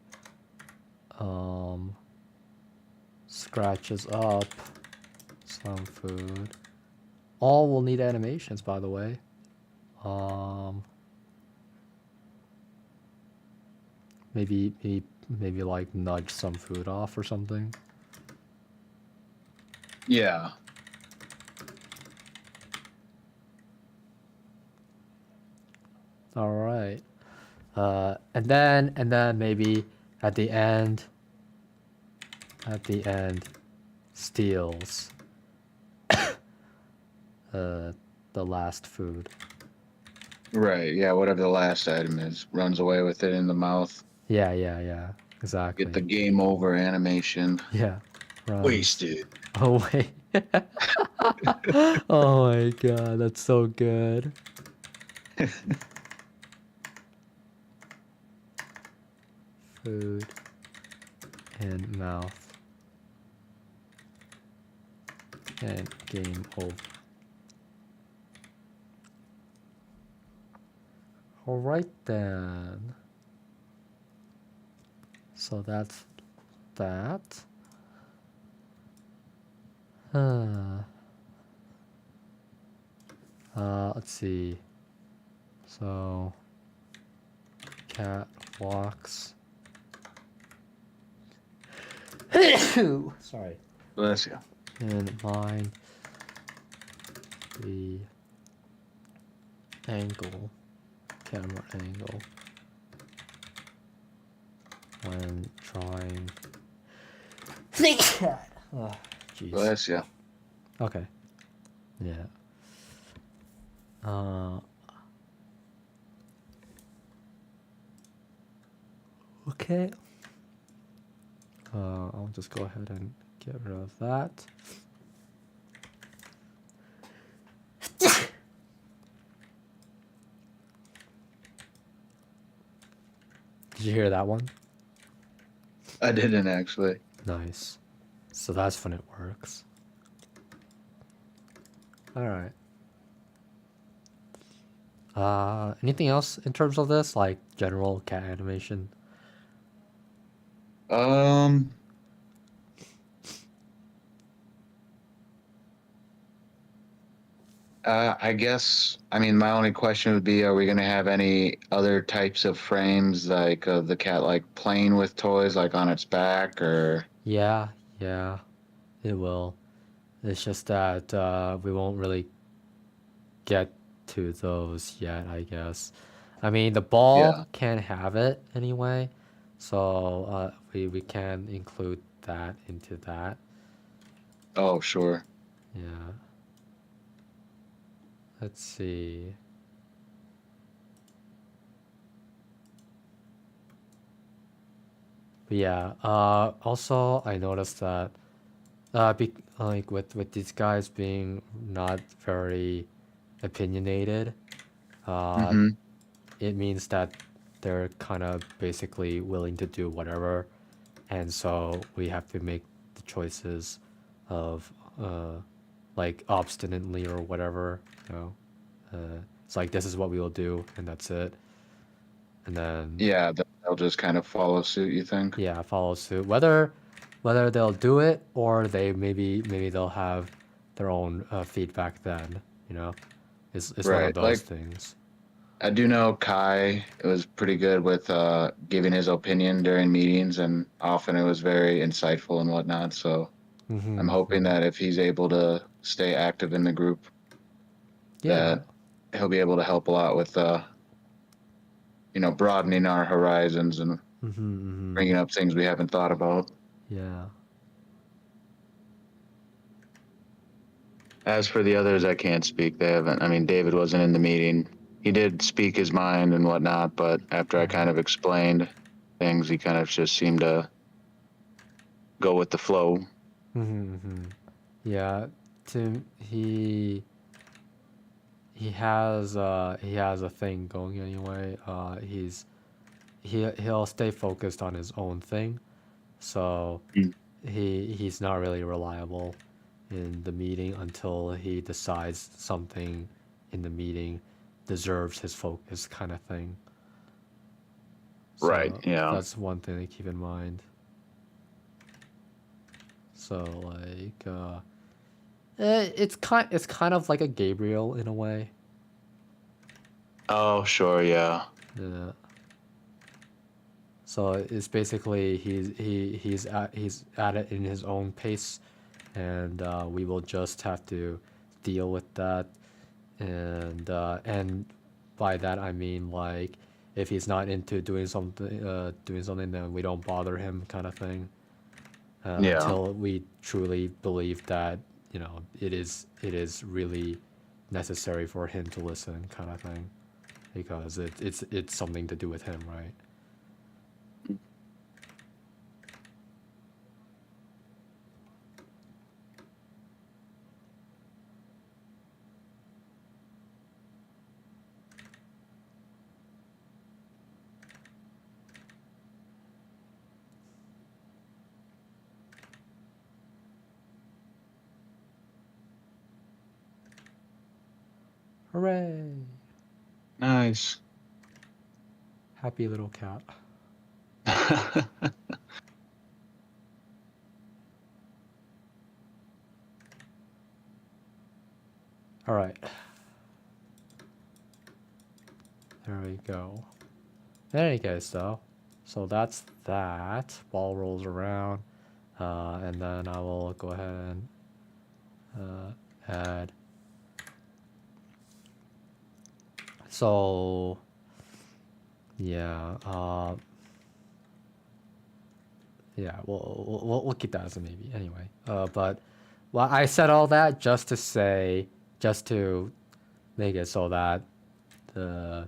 Scratches up some food. All will need animations, by the way. Um, maybe like nudge some food off or something. Yeah. All right. And then maybe at the end, at the end, steals the last food. Right. Yeah. Whatever the last item is, runs away with it in the mouth. Yeah, Get the exactly. game over animation. Yeah, runs Wasted. away. Oh my god, that's so good. Food in mouth and game over. All right then. So that's that. Uh, let's see. So, cat walks. Sorry. Bless you. And mind the angle, camera angle, when trying. Oh, jeez. Bless you. Okay. Yeah. Okay. I'll just go ahead and get rid of that. Did you hear that one? I didn't actually. Nice. So that's when it works. All right. Anything else in terms of this, like general cat animation? Um, I guess, I mean, my only question would be, are we going to have any other types of frames, like the cat, like playing with toys, like on its back, or? Yeah, it will. It's just that we won't really get to those yet, I guess. I mean, the ball Yeah. can have it anyway, so we can include that into that. Oh, sure. Yeah. Let's see. But yeah. Also, I noticed that like with these guys being not very opinionated, uh, Mm-hmm. it means that they're kind of basically willing to do whatever, and so we have to make the choices of like obstinately or whatever, you know. It's like this is what we will do, and that's it. And then Yeah, they'll just kind of follow suit, you think? yeah, follow suit. Whether they'll do it or they maybe they'll have their own feedback then, you know. It's one of Right. those Like, things. I do know Kai was pretty good with giving his opinion during meetings, and often it was very insightful and whatnot. So I'm hoping that if he's able to stay active in the group, Yeah. that he'll be able to help a lot with, broadening our horizons and bringing up things we haven't thought about. Yeah. As for the others, I can't speak. They haven't. I mean, David wasn't in the meeting. He did speak his mind and whatnot, but after I kind of explained things, he kind of just seemed to go with the flow. Yeah. Tim, he has a thing going anyway. He'll stay focused on his own thing, so Mm. he's not really reliable in the meeting until he decides something in the meeting deserves his focus, kind of thing. Right. So Yeah. that's one thing to keep in mind. So like it's kind of like a Gabriel in a way. Oh, sure. Yeah. Yeah. So it's basically he's at it in his own pace, and we will just have to deal with that, and by that I mean like if he's not into doing something, then we don't bother him, kind of thing, Yeah. until we truly believe that it is really necessary for him to listen, kind of thing, because it's something to do with him, right? Hooray! Nice. Happy little cat. All right. There we go. In any case, though, so that's that. Ball rolls around, and then I will go ahead and add. So, yeah, yeah, we'll keep that as a maybe anyway. But well, I said all that just to say, just to make it so that the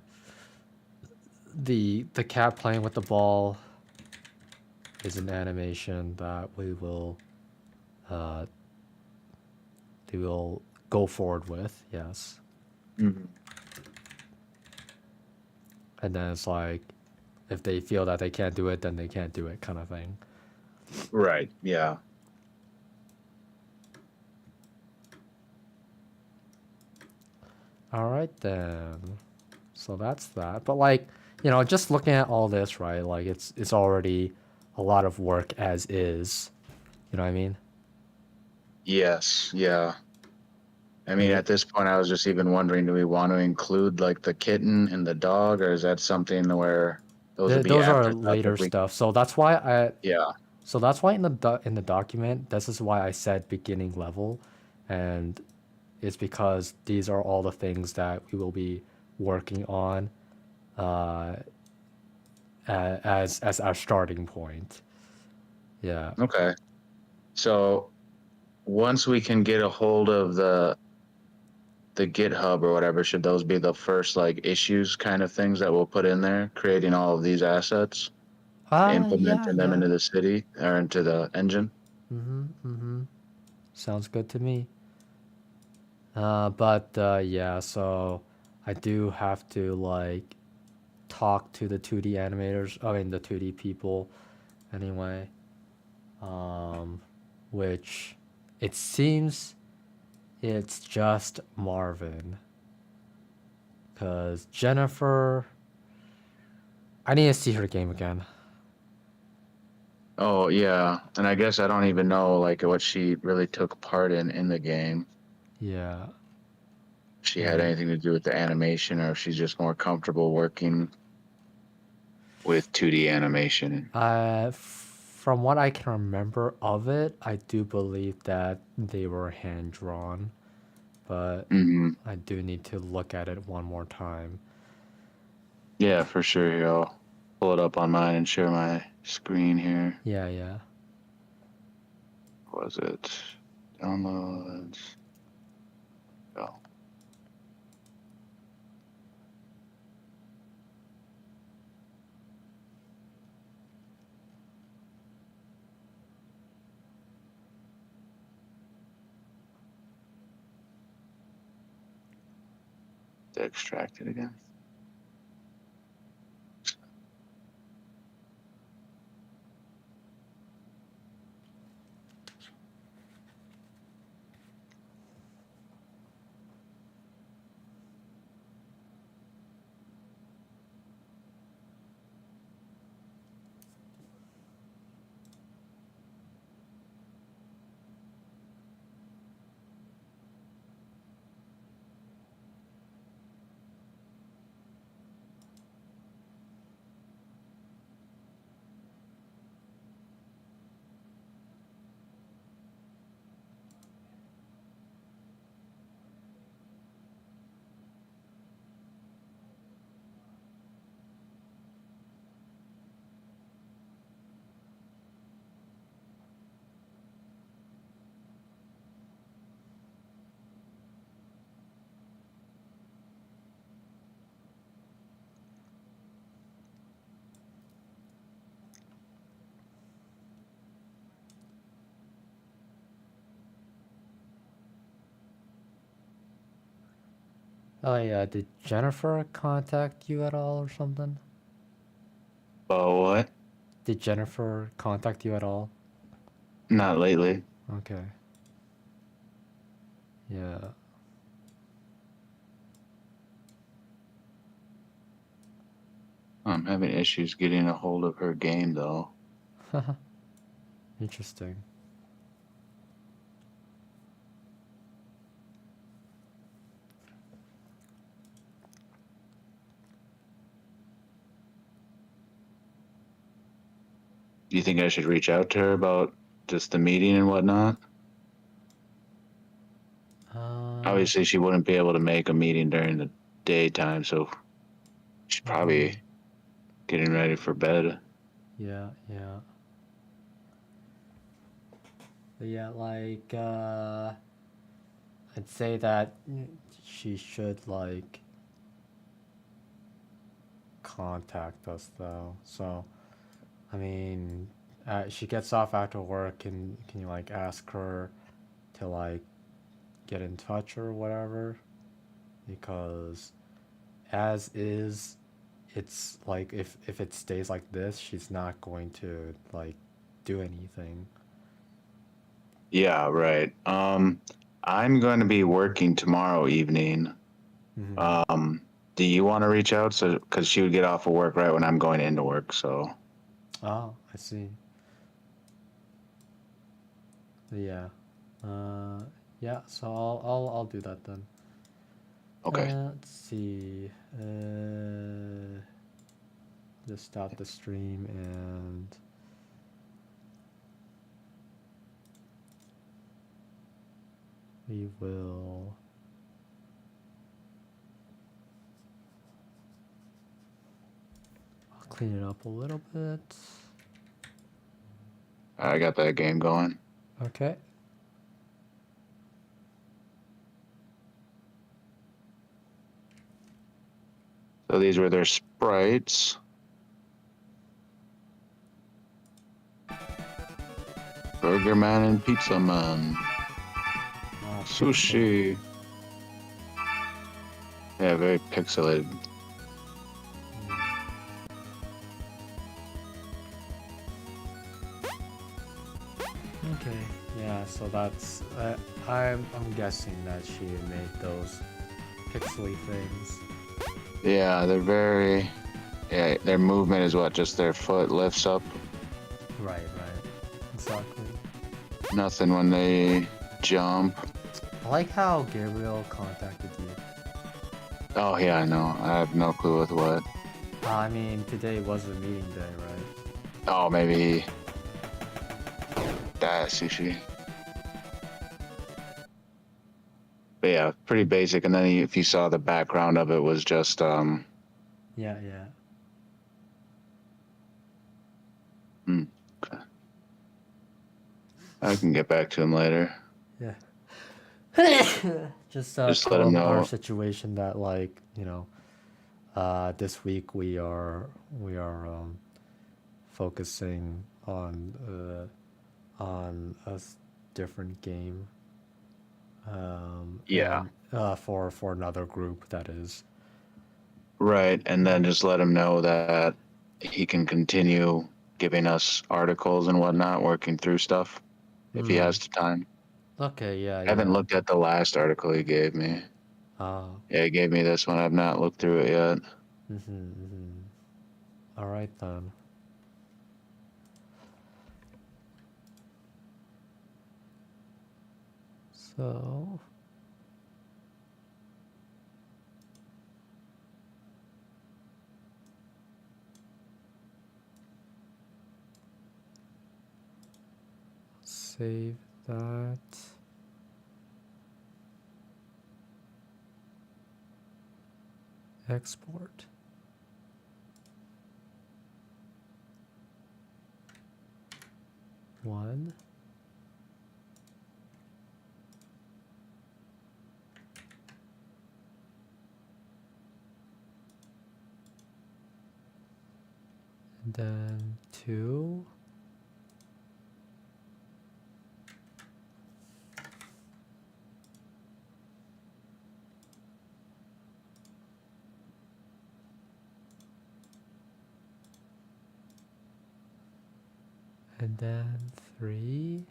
the cat playing with the ball is an animation that uh we will go forward with, yes. Mhm. And then it's like if they feel that they can't do it, then they can't do it kind of thing. Right. Yeah. All right then. So that's that. But like, you know, just looking at all this, right? Like it's already a lot of work as is. You know what I mean? Yes. Yeah. I mean, Like, at this point, I was just even wondering, do we want to include like the kitten and the dog, or is that something where those would be those are after stuff if later we? stuff. So that's why Yeah. in in the document, this is why I said beginning level, and it's because these are all the things that we will be working on uh, as our starting point. Yeah. Okay. So once we can get a hold of the GitHub or whatever, should those be the first like issues kind of things that we'll put in there, creating all of these assets, Yeah, implementing them yeah. into the city or into the engine? Mm-hmm. Mm-hmm. Sounds good to me. But yeah, so I do have to like talk to the 2D animators, I mean the 2D people anyway. Um, which it seems it's just Marvin. Cause Jennifer, I need to see her game again. Oh yeah, and I guess I don't even know like what she really took part in the game. Yeah. If she had Yeah. anything to do with the animation, or if she's just more comfortable working with 2D animation. From what I can remember of it, I do believe that they were hand drawn, but Hmm. I do need to look at it one more time. Yeah, for sure. Here, I'll pull it up on mine and share my screen here. Yeah, yeah. Was it downloads? Oh, to extract it again. Oh yeah, did Jennifer contact you at all or something? Oh, what? Did Jennifer contact you at all? Not lately. Okay. Yeah. I'm having issues getting a hold of her game though. Interesting. Do you think I should reach out to her about just the meeting and whatnot? Uh, Obviously, she wouldn't be able to make a meeting during the daytime, so she's mhm. probably getting ready for bed. Yeah, yeah. But yeah, like I'd say that she should like contact us though. So, I mean, she gets off after work. Can you like ask her to like get in touch or whatever? Because as is, it's like if it stays like this, she's not going to like do anything. Yeah, right. I'm going to be working tomorrow evening. Hmm. Um, do you want to reach out? So, because she would get off of work right when I'm going into work. So, Oh, I see. Yeah. Uh, yeah. So I'll do that then. okay. Let's see. Just stop the stream and we will I'll clean it up a little bit. I got that game going. Okay. So these were their sprites. Burger Man and Pizza Man. Pixel. Sushi. Yeah, very pixelated. Okay. Yeah. So that's I'm guessing that she made those pixely things. Yeah, they're very. Yeah, their movement is what? Just their foot lifts up. Right. Right. Exactly. Nothing when they jump. I like how Gabriel contacted you. Oh, yeah, I know. I have no clue with what. I mean, today was a meeting day, right? Oh, maybe that sushi. But yeah, pretty basic. And then if you saw the background of it was just Yeah. Yeah. hmm, okay. I can get back to him later. Yeah. Just Just let tell him him our know. situation that like this week we are focusing on different game Yeah. and for another group that is. Right. And then just let him know that he can continue giving us articles and whatnot, working through stuff if he Hmm. has the time. Okay. Yeah. I haven't Yeah. looked at the last article he gave me. Uh. Yeah, he gave me this one. I've not looked through it yet. Mhm. Mhm. All right then. So. Save that. Export. One. And then two. And then three.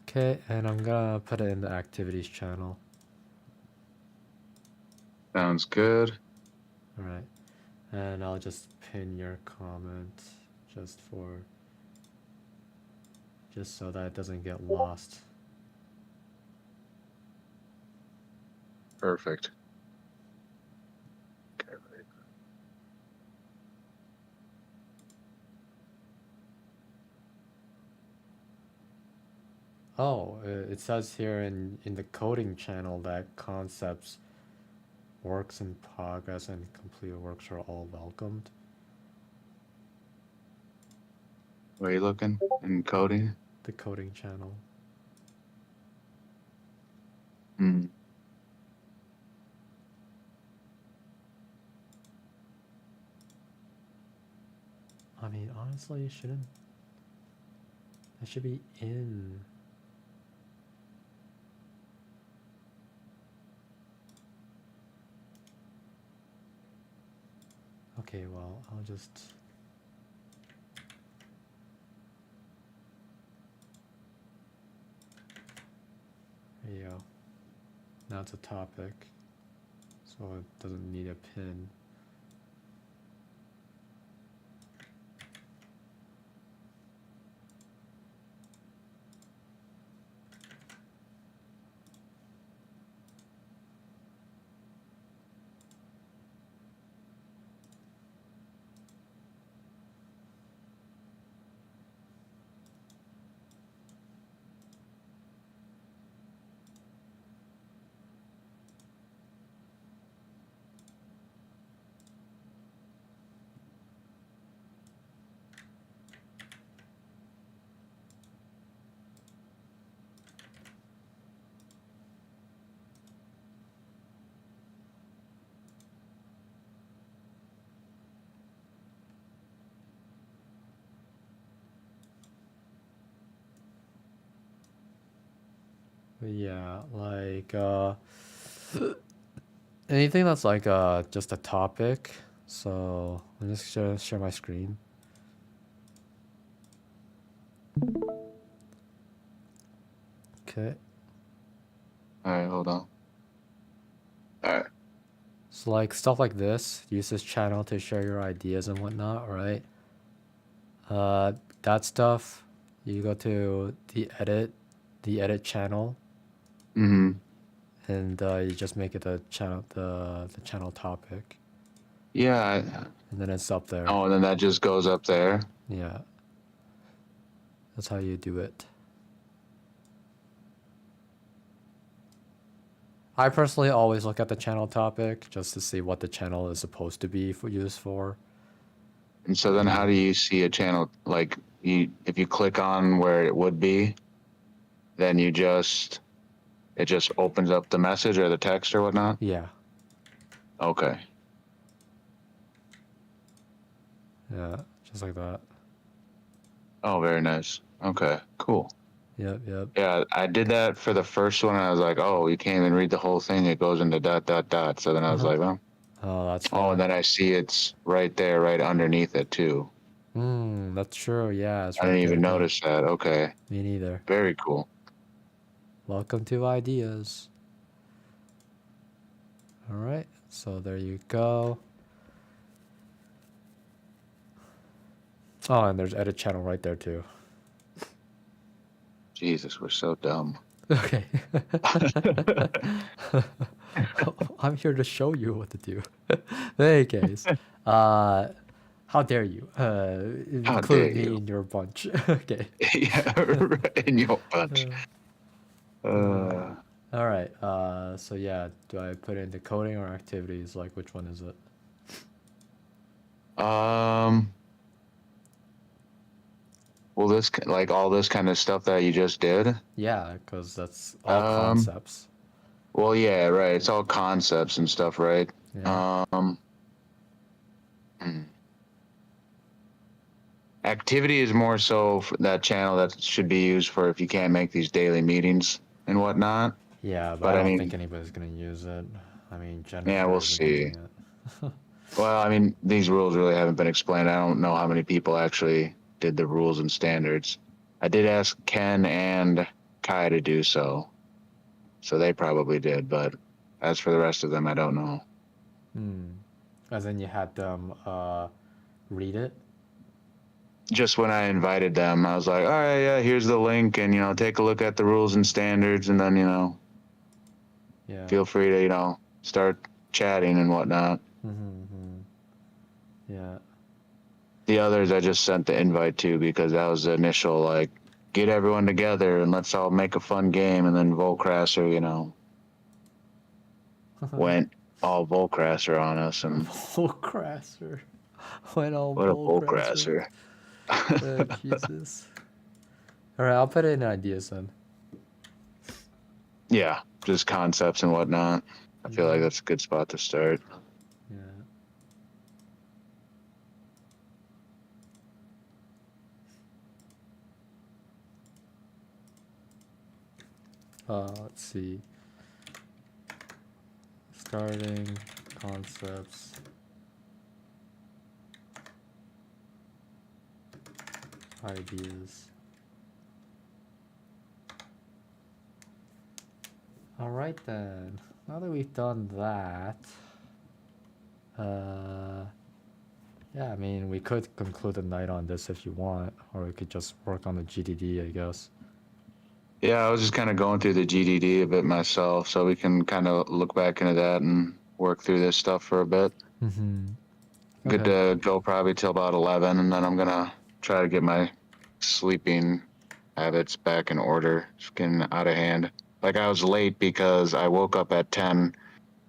Okay, and I'm gonna put it in the activities channel. Sounds good. All right. And I'll just pin your comment just so that it doesn't get lost. Perfect. Okay. Oh, it says here in the coding channel that concepts, works in progress, and completed works are all welcomed. Where are you looking? In coding? The coding channel. Hmm. I mean, honestly, it shouldn't. It should be in. Okay, well, I'll just. There you go. Now it's a topic, so it doesn't need a pin. But yeah, like anything that's like just a topic. So let me just share my screen. Okay. All right, hold on. All right. So like stuff like this, use this channel to share your ideas and whatnot, right? That stuff, you go to the edit channel, Mm-hmm. and you just make it the channel topic, Yeah. and then it's up there. Oh, and then that just goes up there. Yeah, that's how you do it. I personally always look at the channel topic just to see what the channel is supposed to be used for. And so then how do you see a channel, like if you click on where it would be, then it just opens up the message or the text or whatnot? Yeah, Okay. yeah, just like that. Oh, very nice. Okay, cool. Yep. Yeah, I did that for the first one, and I was like, oh, you can't even read the whole thing. It goes into ... So then I was like, oh. Oh, that's Oh, and why. then I see it's right there, right underneath it too. That's true. Yeah, it's I right didn't there even too. notice that. Okay, Me neither. very cool. Welcome to ideas. All right, so there you go. Oh, and there's edit channel right there too. Jesus, we're so dumb. Okay. I'm here to show you what to do. In any case, how dare you How dare include me you? in your bunch? Okay. Yeah, right in your bunch. All right. So yeah, do I put in the coding or activities? Like, which one is it? Well, like all this kind of stuff that you just did. Yeah, because that's all Um, concepts. well, yeah, right. It's all concepts and stuff, right? Yeah. Hmm. Activity is more so for that channel that should be used for if you can't make these daily meetings and whatnot. Yeah, but I But I don't think mean, anybody's gonna use it. I mean, yeah, Jennifer we'll isn't using see. it. Well, I mean, these rules really haven't been explained. I don't know how many people actually did the rules and standards. I did ask Ken and Kai to do so. So they probably did, but as for the rest of them, I don't know. Hmm. As in you had them read it? Just when I invited them, I was like, all right, yeah, here's the link, and take a look at the rules and standards, and then Yeah. feel free to start chatting and whatnot. Mm-hmm. Yeah. The others I just sent the invite to because that was the initial like get everyone together and let's all make a fun game, and then Volcrasser, went all Volcrasser on us, and Volcrasser. Went all what a Volcrasser. Volcrasser. Jesus. All right, I'll put in ideas then. Yeah, just concepts and whatnot. I feel like Yeah. that's a good spot to start. Yeah. Let's see. Starting concepts. Ideas. All right then. Now that we've done that, yeah, I mean, we could conclude the night on this if you want, or we could just work on the GDD, I guess. Yeah, I was just kind of going through the GDD a bit myself, so we can kind of look back into that and work through this stuff for a bit. Mm-hmm. Good Okay. to go probably till about 11, and then I'm gonna try to get my sleeping habits back in order. It's getting out of hand. Like I was late because I woke up at 10.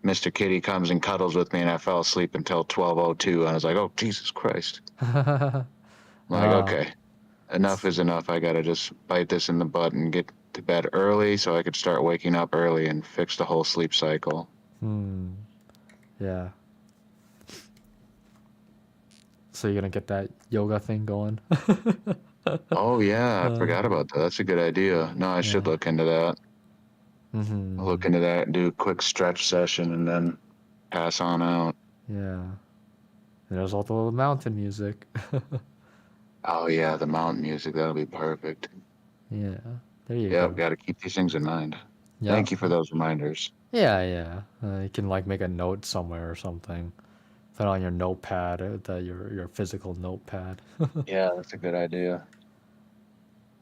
Mr. Kitty comes and cuddles with me, and I fell asleep until 12:02. And I was like, "Oh Jesus Christ!" I'm like, Ah, "Okay, enough is enough. I gotta just bite this in the butt and get to bed early so I could start waking up early and fix the whole sleep cycle." yeah. So you're gonna get that yoga thing going? Oh yeah, I Uh, forgot about that. That's a good idea. No, I should yeah. look into that. I'll look Mm-hmm. into that, do a quick stretch session, and then pass on out. Yeah. And there's also the mountain music. Oh yeah, the mountain music, that'll be perfect. Yeah. There you Yep, go. got to keep these things in mind. Yeah. Thank you for those reminders. Yeah, yeah. You can like make a note somewhere or something. Put on your notepad, your physical notepad. Yeah, that's a good idea.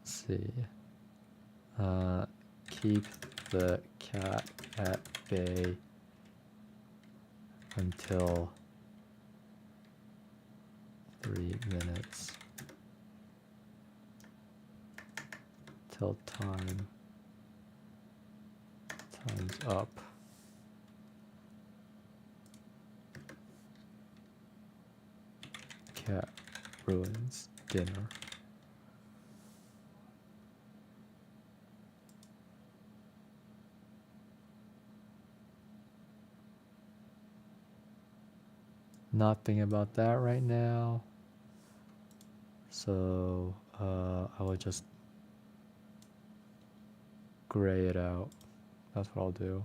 Let's see. Uh, keep the cat at bay until 3 minutes. Till time's up. Cat ruins dinner. Not thinking about that right now. So I will just gray it out. That's what I'll do.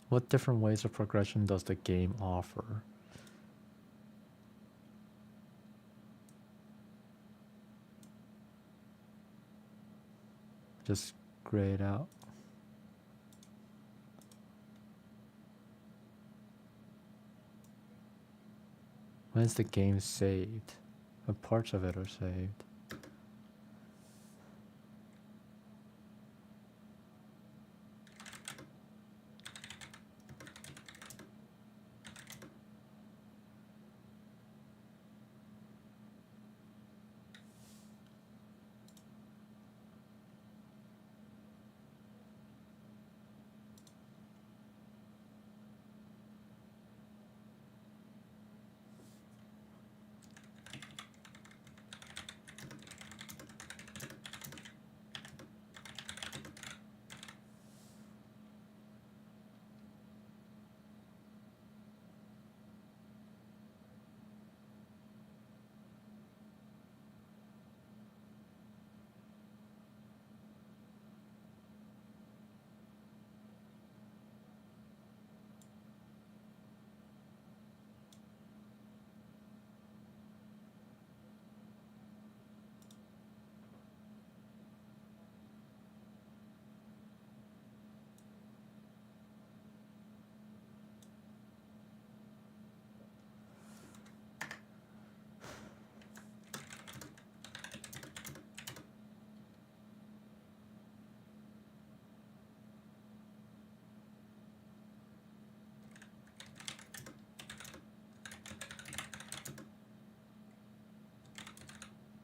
What different ways of progression does the game offer? Just gray it out. When is the game saved? What parts of it are saved?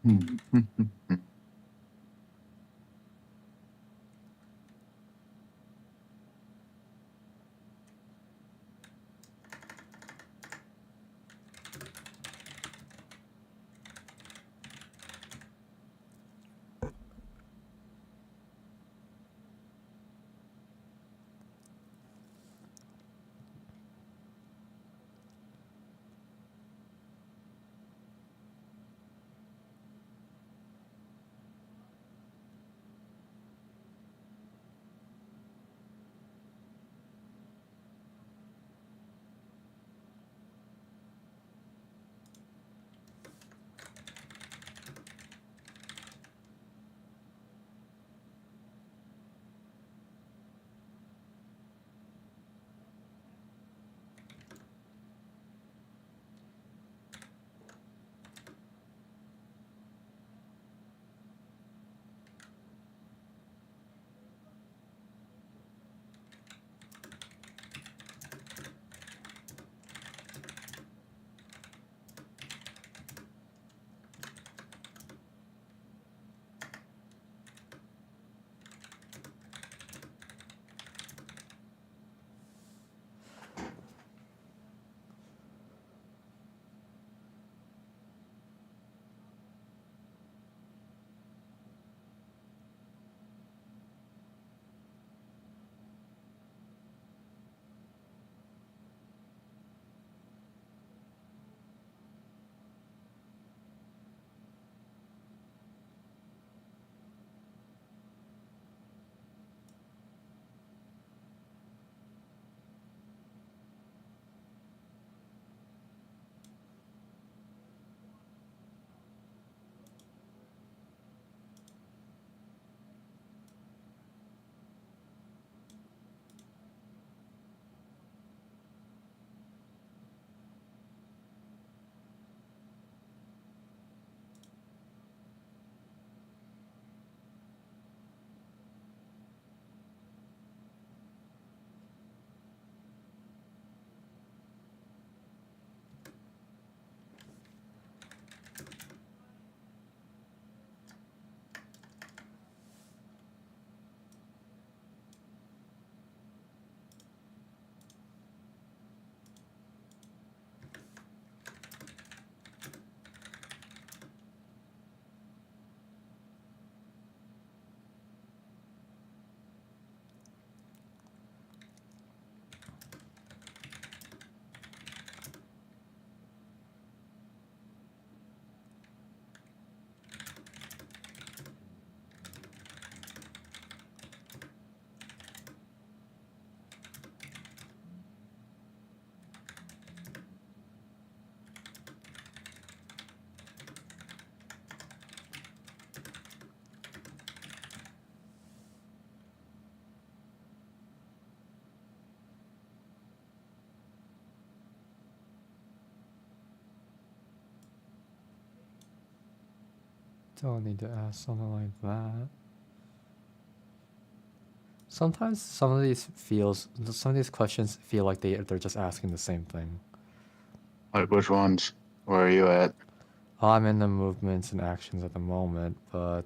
Don't need to ask something like that. Sometimes some of these questions feel like they're just asking the same thing. Like which ones? Where are you at? I'm in the movements and actions at the moment, but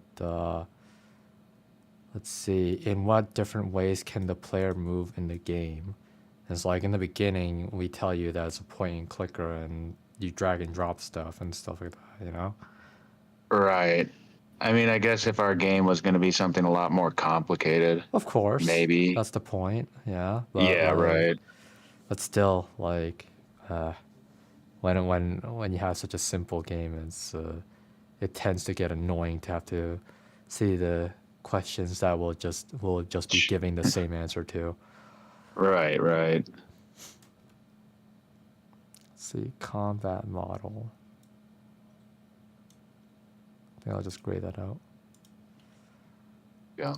let's see. In what different ways can the player move in the game? It's like in the beginning, we tell you that it's a point and clicker, and you drag and drop stuff and stuff like that. You know? Right. I mean, I guess if our game was going to be something a lot more complicated, Of course, maybe. that's the point. Yeah, but Yeah, like, right. but still, like, when you have such a simple game, it tends to get annoying to have to see the questions that will just be giving the same answer to. Right, right. Let's see, combat model. I think I'll just grade that out. Yeah.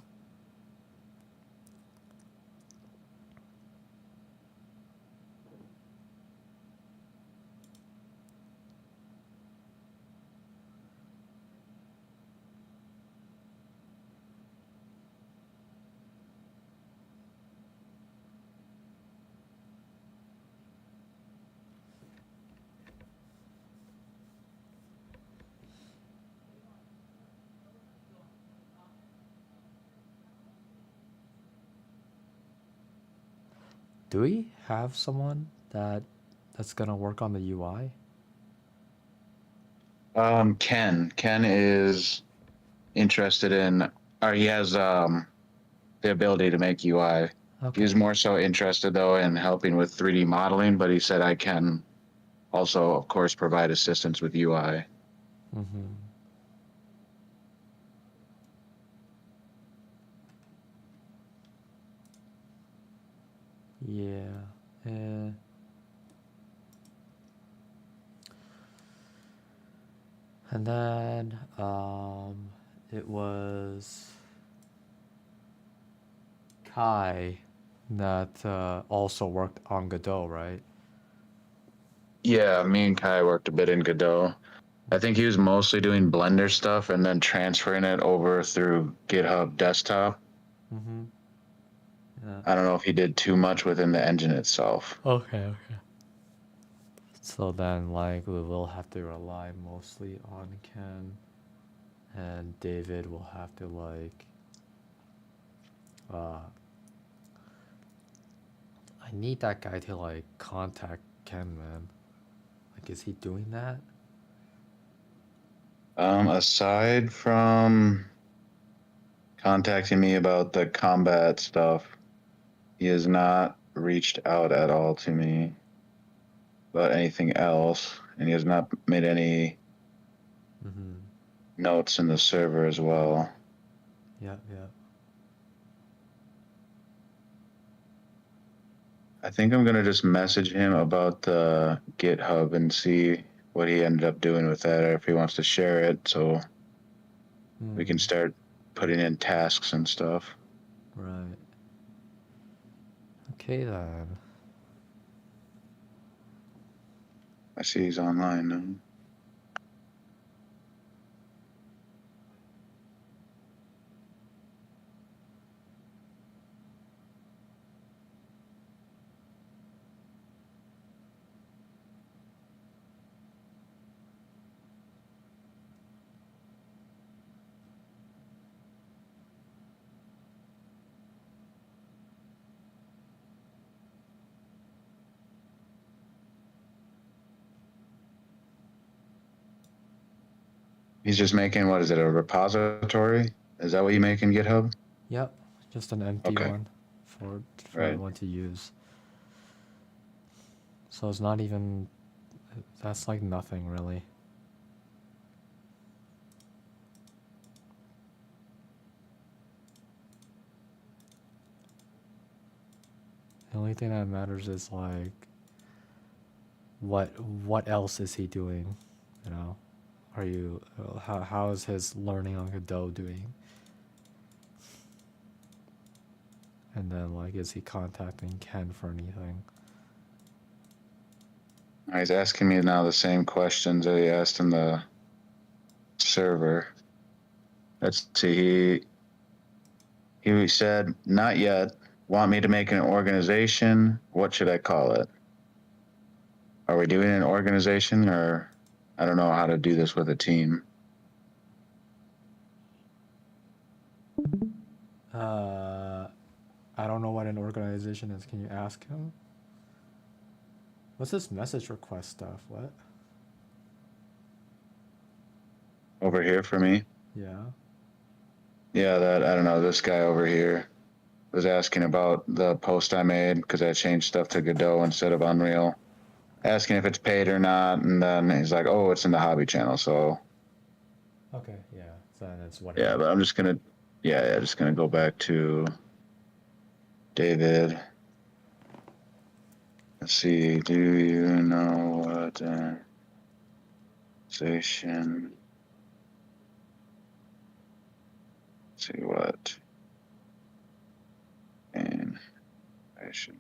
Do we have someone that's gonna work on the UI? Ken is interested in, or he has the ability to make UI. He was Okay. more so interested though in helping with 3D modeling, but he said I can also, of course, provide assistance with UI. Mm-hmm. Yeah. Uh, and then it was Kai that also worked on Godot, right? Yeah, me and Kai worked a bit in Godot. I think he was mostly doing Blender stuff and then transferring it over through GitHub Desktop. Mm-hmm. Yeah. I don't know if he did too much within the engine itself. Okay, okay. So then, like, we will have to rely mostly on Ken, and David will have to, like, uh, I need that guy to, like, contact Ken, man. Like, is he doing that? Aside from contacting me about the combat stuff, he has not reached out at all to me about anything else, and he has not made any Mm-hmm. notes in the server as well. Yeah, yeah. I think I'm gonna just message him about the GitHub and see what he ended up doing with that, or if he wants to share it, so we can Mm, start putting in tasks and stuff. right. Okay, then. I see he's online now. He's just making, what is it, a repository? Is that what you make in GitHub? Yep, just an empty Okay, one for right. everyone to use. So it's not even, that's like nothing really. The only thing that matters is like what else is he doing, you know? Are you how is his learning on Godot doing? And then like is he contacting Ken for anything? He's asking me now the same questions that he asked in the server. Let's see. He said, "Not yet. Want me to make an organization? What should I call it? Are we doing an organization, or I don't know how to do this with a team." Uh, I don't know what an organization is. Can you ask him? What's this message request stuff? What? Over here for me. Yeah. Yeah, that I don't know. This guy over here was asking about the post I made because I changed stuff to Godot instead of Unreal. Asking if it's paid or not, and then he's like, "Oh, it's in the hobby channel." So Okay. Yeah. So then it's yeah, whatever. but I'm just gonna, yeah, just gonna go back to David. Let's see. Do you know what station? Let's see what and I should.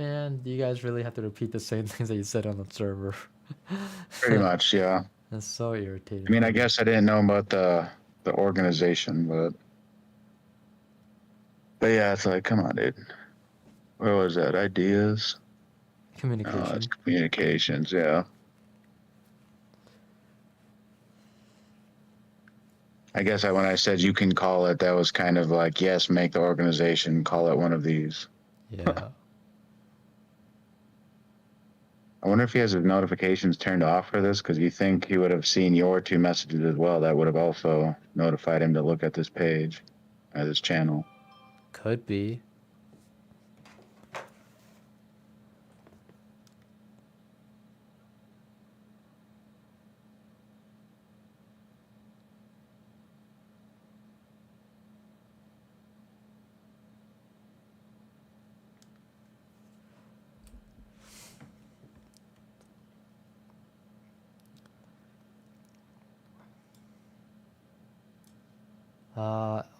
Man, you guys really have to repeat the same things that you said on the server. Pretty much, yeah. That's so I irritating. mean, I guess I didn't know about the organization, but yeah, it's like, come on, dude. Where was that? Ideas? Oh, it's Communication. communications. Yeah. I guess when I said you can call it, that was kind of like, yes, make the organization call it one of these. Yeah. I wonder if he has his notifications turned off for this, because you think he would have seen your 2 messages as well. That would have also notified him to look at this page, at this channel. Could be.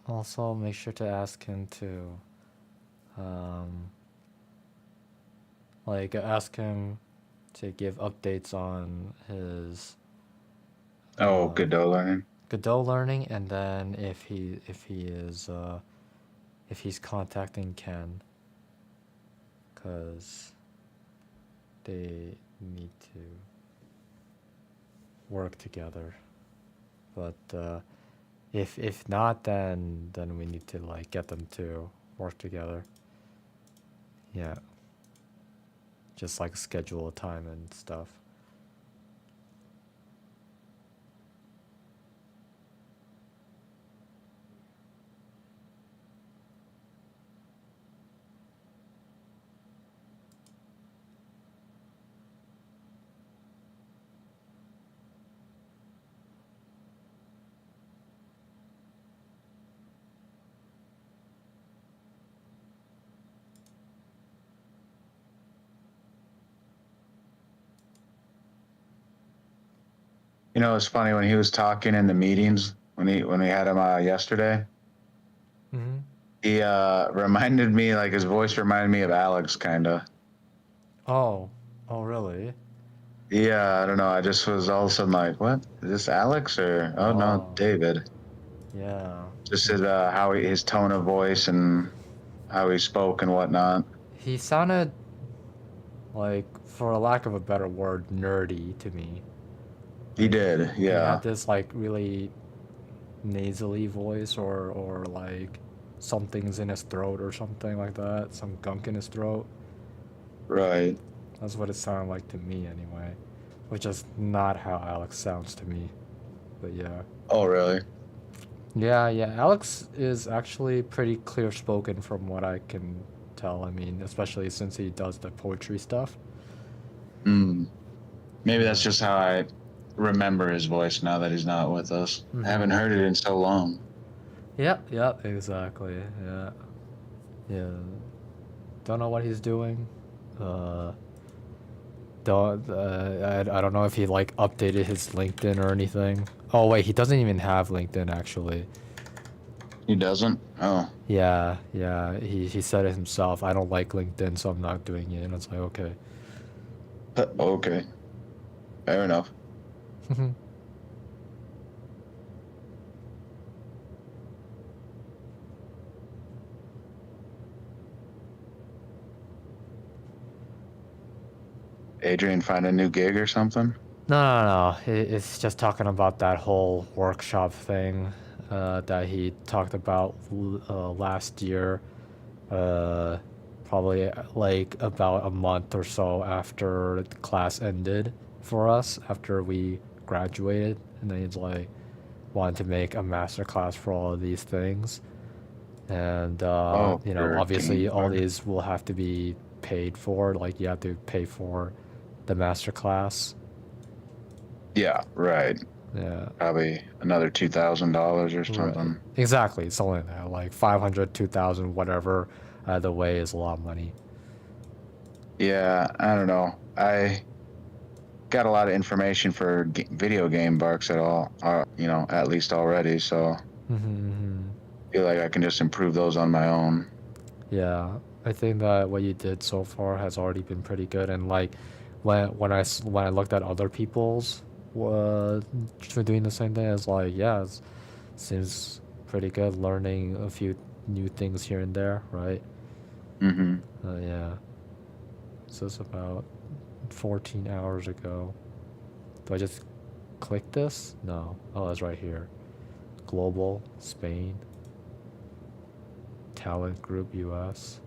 Also make sure to ask him to, ask him to give updates on his Oh, Godot learning. Godot learning, and then if he's contacting Ken, because they need to work together. But if not, then we need to like get them to work together. Yeah. Just like schedule a time and stuff. You know, it's funny when he was talking in the meetings when we had him yesterday. Mm-hmm. He reminded me, like his voice reminded me of Alex, kind of. Oh really? Yeah, I don't know. I just was all of a sudden like, what? Is this Alex or oh no, Oh. David? Yeah. Just his tone of voice and how he spoke and whatnot. He sounded like, for a lack of a better word, nerdy to me. He did, He yeah. had this like really nasally voice, or like something's in his throat or something like that, some gunk in his throat. Right. That's what it sounded like to me anyway, which is not how Alex sounds to me. But yeah. Oh, really? Yeah, Alex is actually pretty clear spoken from what I can tell. I mean, especially since he does the poetry stuff. Maybe that's just how I remember his voice now that he's not with us. Mhm. I haven't heard it in so long. Yeah, exactly. Yeah. Don't know what he's doing. I don't know if he like updated his LinkedIn or anything. Oh wait, he doesn't even have LinkedIn actually. He doesn't? Oh. Yeah. He said it himself. I don't like LinkedIn, so I'm not doing it. And it's like, okay. Okay. Fair enough. Adrian find a new gig or something? No. It's just talking about that whole workshop thing that he talked about last year. Probably like about a month or so after the class ended for us, after we graduated. And then he's like, wanted to make a master class for all of these things. And, For obviously Game all Bar. these will have to be paid for. Like, you have to pay for the master class. Yeah, right. Yeah. Probably another $2,000 or something. Right. Exactly. Something like that. Like 500, 2,000, whatever. Either way is a lot of money. Yeah, I don't know. I got a lot of information for video game barks at least already, so Mm-hmm. I feel like I can just improve those on my own. Yeah. I think that what you did so far has already been pretty good, and like when I looked at other people's for doing the same thing, it's like yeah, it seems pretty good. Learning a few new things here and there, right? Mm-hmm. Yeah. So it's about 14 hours ago. Do I just click this? No. Oh, it's right here. Global, Spain, Talent Group, US.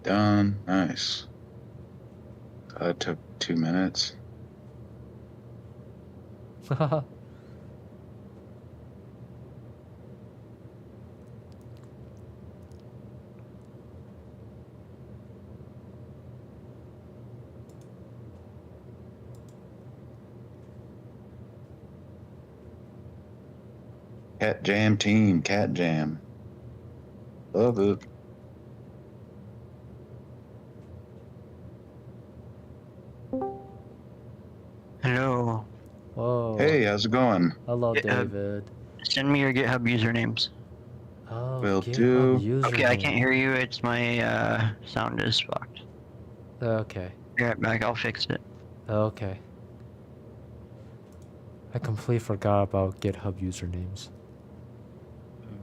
Done. Nice. It took 2 minutes. Cat Jam team, Cat Jam. Love it. Hello. Whoa. Hey, how's it going? Hello, GitHub. David. Send me your GitHub usernames. Oh, Will GitHub do. username. Okay, I can't hear you. It's my sound is fucked. Okay. Be right back. I'll fix it. Okay. I completely forgot about GitHub usernames.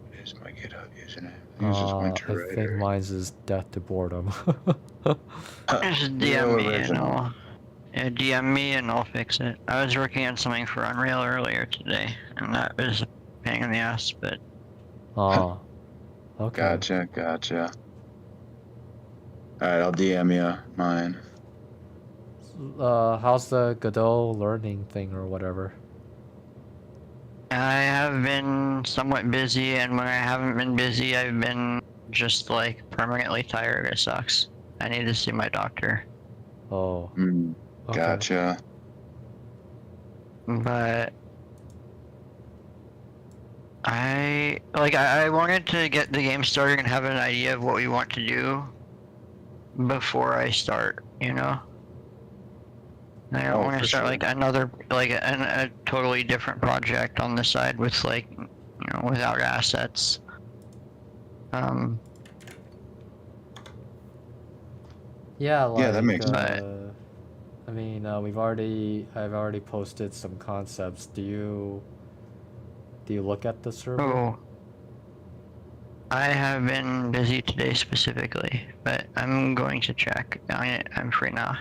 What is my GitHub username? I think it's just Winter I Rider. think mine's is Death to Boredom. Just Real DM me and original. DM me and I'll fix it. I was working on something for Unreal earlier today, and that was a pain in the ass. But Oh. Okay. Gotcha. All right, I'll DM you mine. How's the Godot learning thing or whatever? I have been somewhat busy, and when I haven't been busy, I've been just like permanently tired. It sucks. I need to see my doctor. Oh. Mm, Okay. Gotcha. But I wanted to get the game started and have an idea of what we want to do before I start, you know? I don't Oh, want for to start sure. like another a totally different project on the side with like, you know, without assets. Yeah, like that makes sense. I mean, I've already posted some concepts. Do you look at the server? Oh, I have been busy today specifically, but I'm going to check. I'm free now.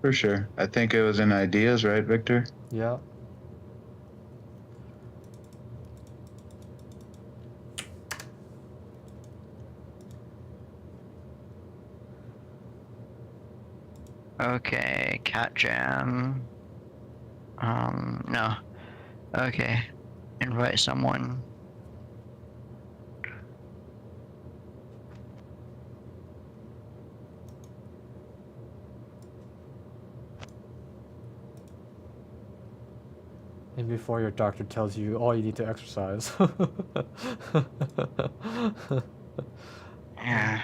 For sure. I think it was in ideas, right, Victor? Yeah. Okay, Cat Jam. No. Okay. Invite someone. And before your doctor tells you, oh, you need to exercise. Yeah.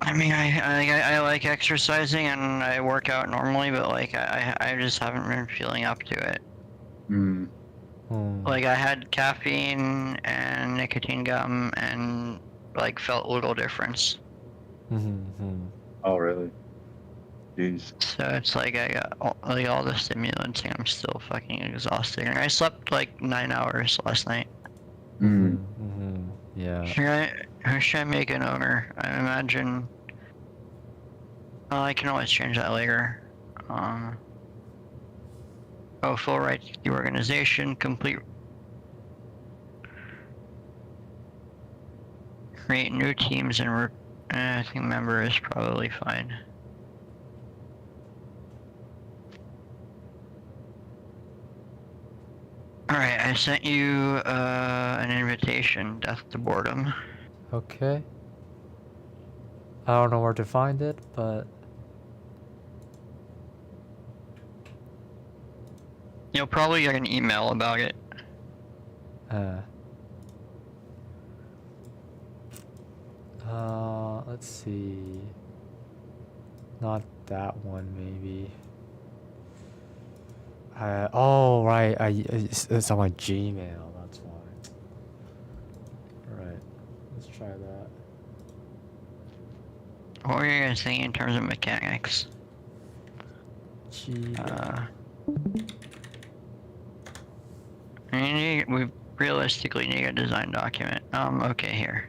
I mean, I like exercising and I work out normally, but like I just haven't been feeling up to it. Hmm. Like I had caffeine and nicotine gum and like felt a little difference. Oh, really? Jeez. So it's like I got all the stimulants and I'm still fucking exhausted. And I slept like 9 hours last night. Hmm. Yeah. Who should I make an owner? I imagine. Well, I can always change that later. Full rights to the organization, complete. Create new teams and I think member is probably fine. Alright, I sent you an invitation, Death to Boredom. Okay. I don't know where to find it, but You'll probably get an email about it. let's see. Not that one, maybe. Oh, right. It's on my Gmail. That's why. let's try that. What were you guys thinking in terms of mechanics? Gee, We realistically need a design document. Okay, here.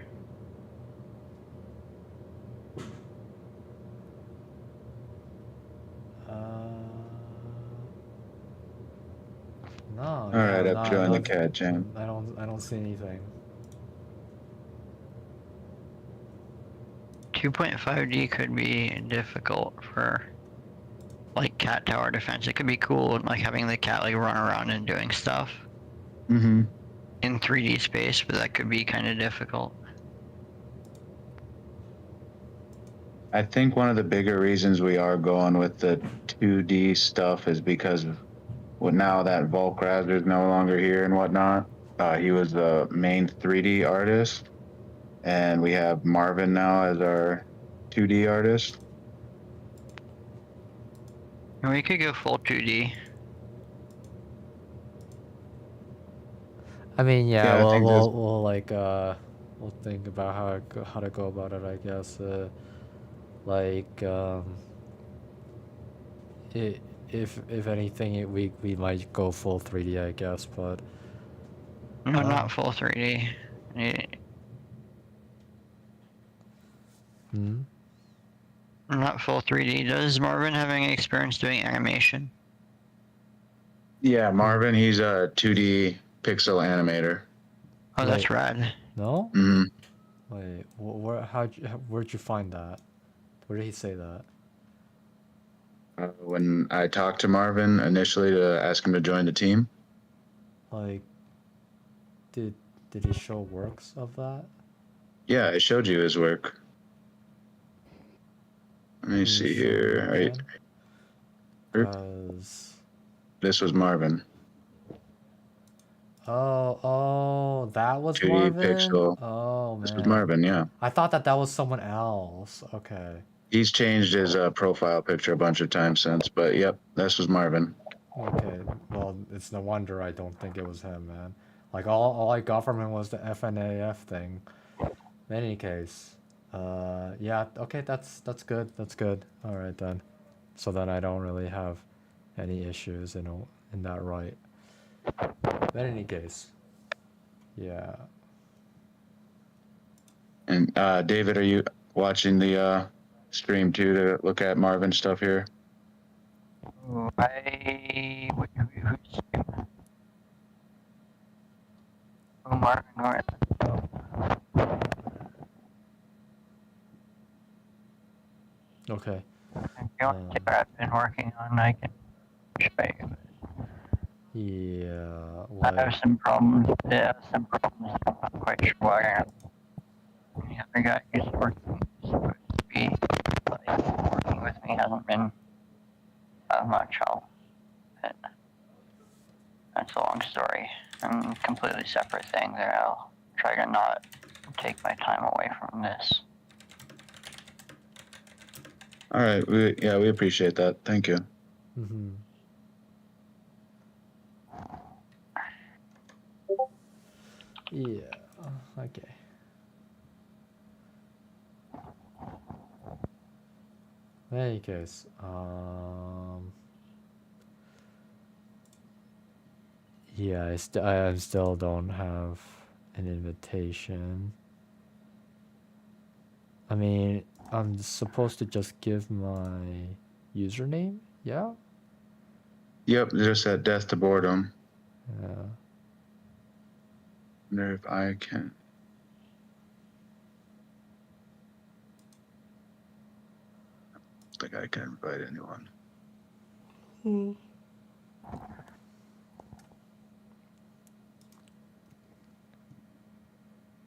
no. All yeah, right, no, I've joined the cat jam. I don't see anything. 2.5D could be difficult for like cat tower defense. It could be cool, like having the cat like run around and doing stuff Mm-hmm. in 3D space, but that could be kind of difficult. I think one of the bigger reasons we are going with the 2D stuff is because now that Volk Razor is no longer here and whatnot, he was the main 3D artist, and we have Marvin now as our 2D artist. And we could go full 2D. I mean, yeah, Yeah, I think that's- we'll like we'll think about how to go about it, I guess. Like I if anything, we might go full 3D, I guess, but No, not full 3D. hmm? Not full 3D. Does Marvin have any experience doing animation? Yeah, Marvin, he's a 2D pixel animator. Oh, that's Wait. rad. No? Mm-hmm. Wait, where'd you find that? Where did he say that? When I talked to Marvin initially to ask him to join the team, Like, did he show works of that? yeah, I showed you his work. Let me Can you see show me here. again? Er, 'Cause This was Marvin. oh, that was 2D Marvin? pixel. Oh This was man. Marvin, yeah. I thought that was someone else. Okay. He's changed his profile picture a bunch of times since, but yep, this was Marvin. Okay. Well, it's no wonder I don't think it was him, man. Like all I got from him was the FNAF thing. In any case, yeah. Okay, that's good. That's good. All right then. So then I don't really have any issues in that right. But in any case, yeah. And David, are you watching the stream too to look at Marvin stuff here? Marvin North. Okay. If you want to see what I've been working on, I can show you. Yeah. I have Like, some problems. Yeah, some problems. I'm not quite sure why. The other guy who's supposed to be like working with me hasn't been much help. But that's a long story and a completely separate thing that I'll try to not take my time away from this. All right, we appreciate that. Thank you. mm-hmm. Yeah. Okay. In any case, yeah, I still don't have an invitation. I mean, I'm supposed to just give my username, yeah? Yep, just at Death to Boredom. Yeah. Wonder if I can. I don't think I can invite anyone.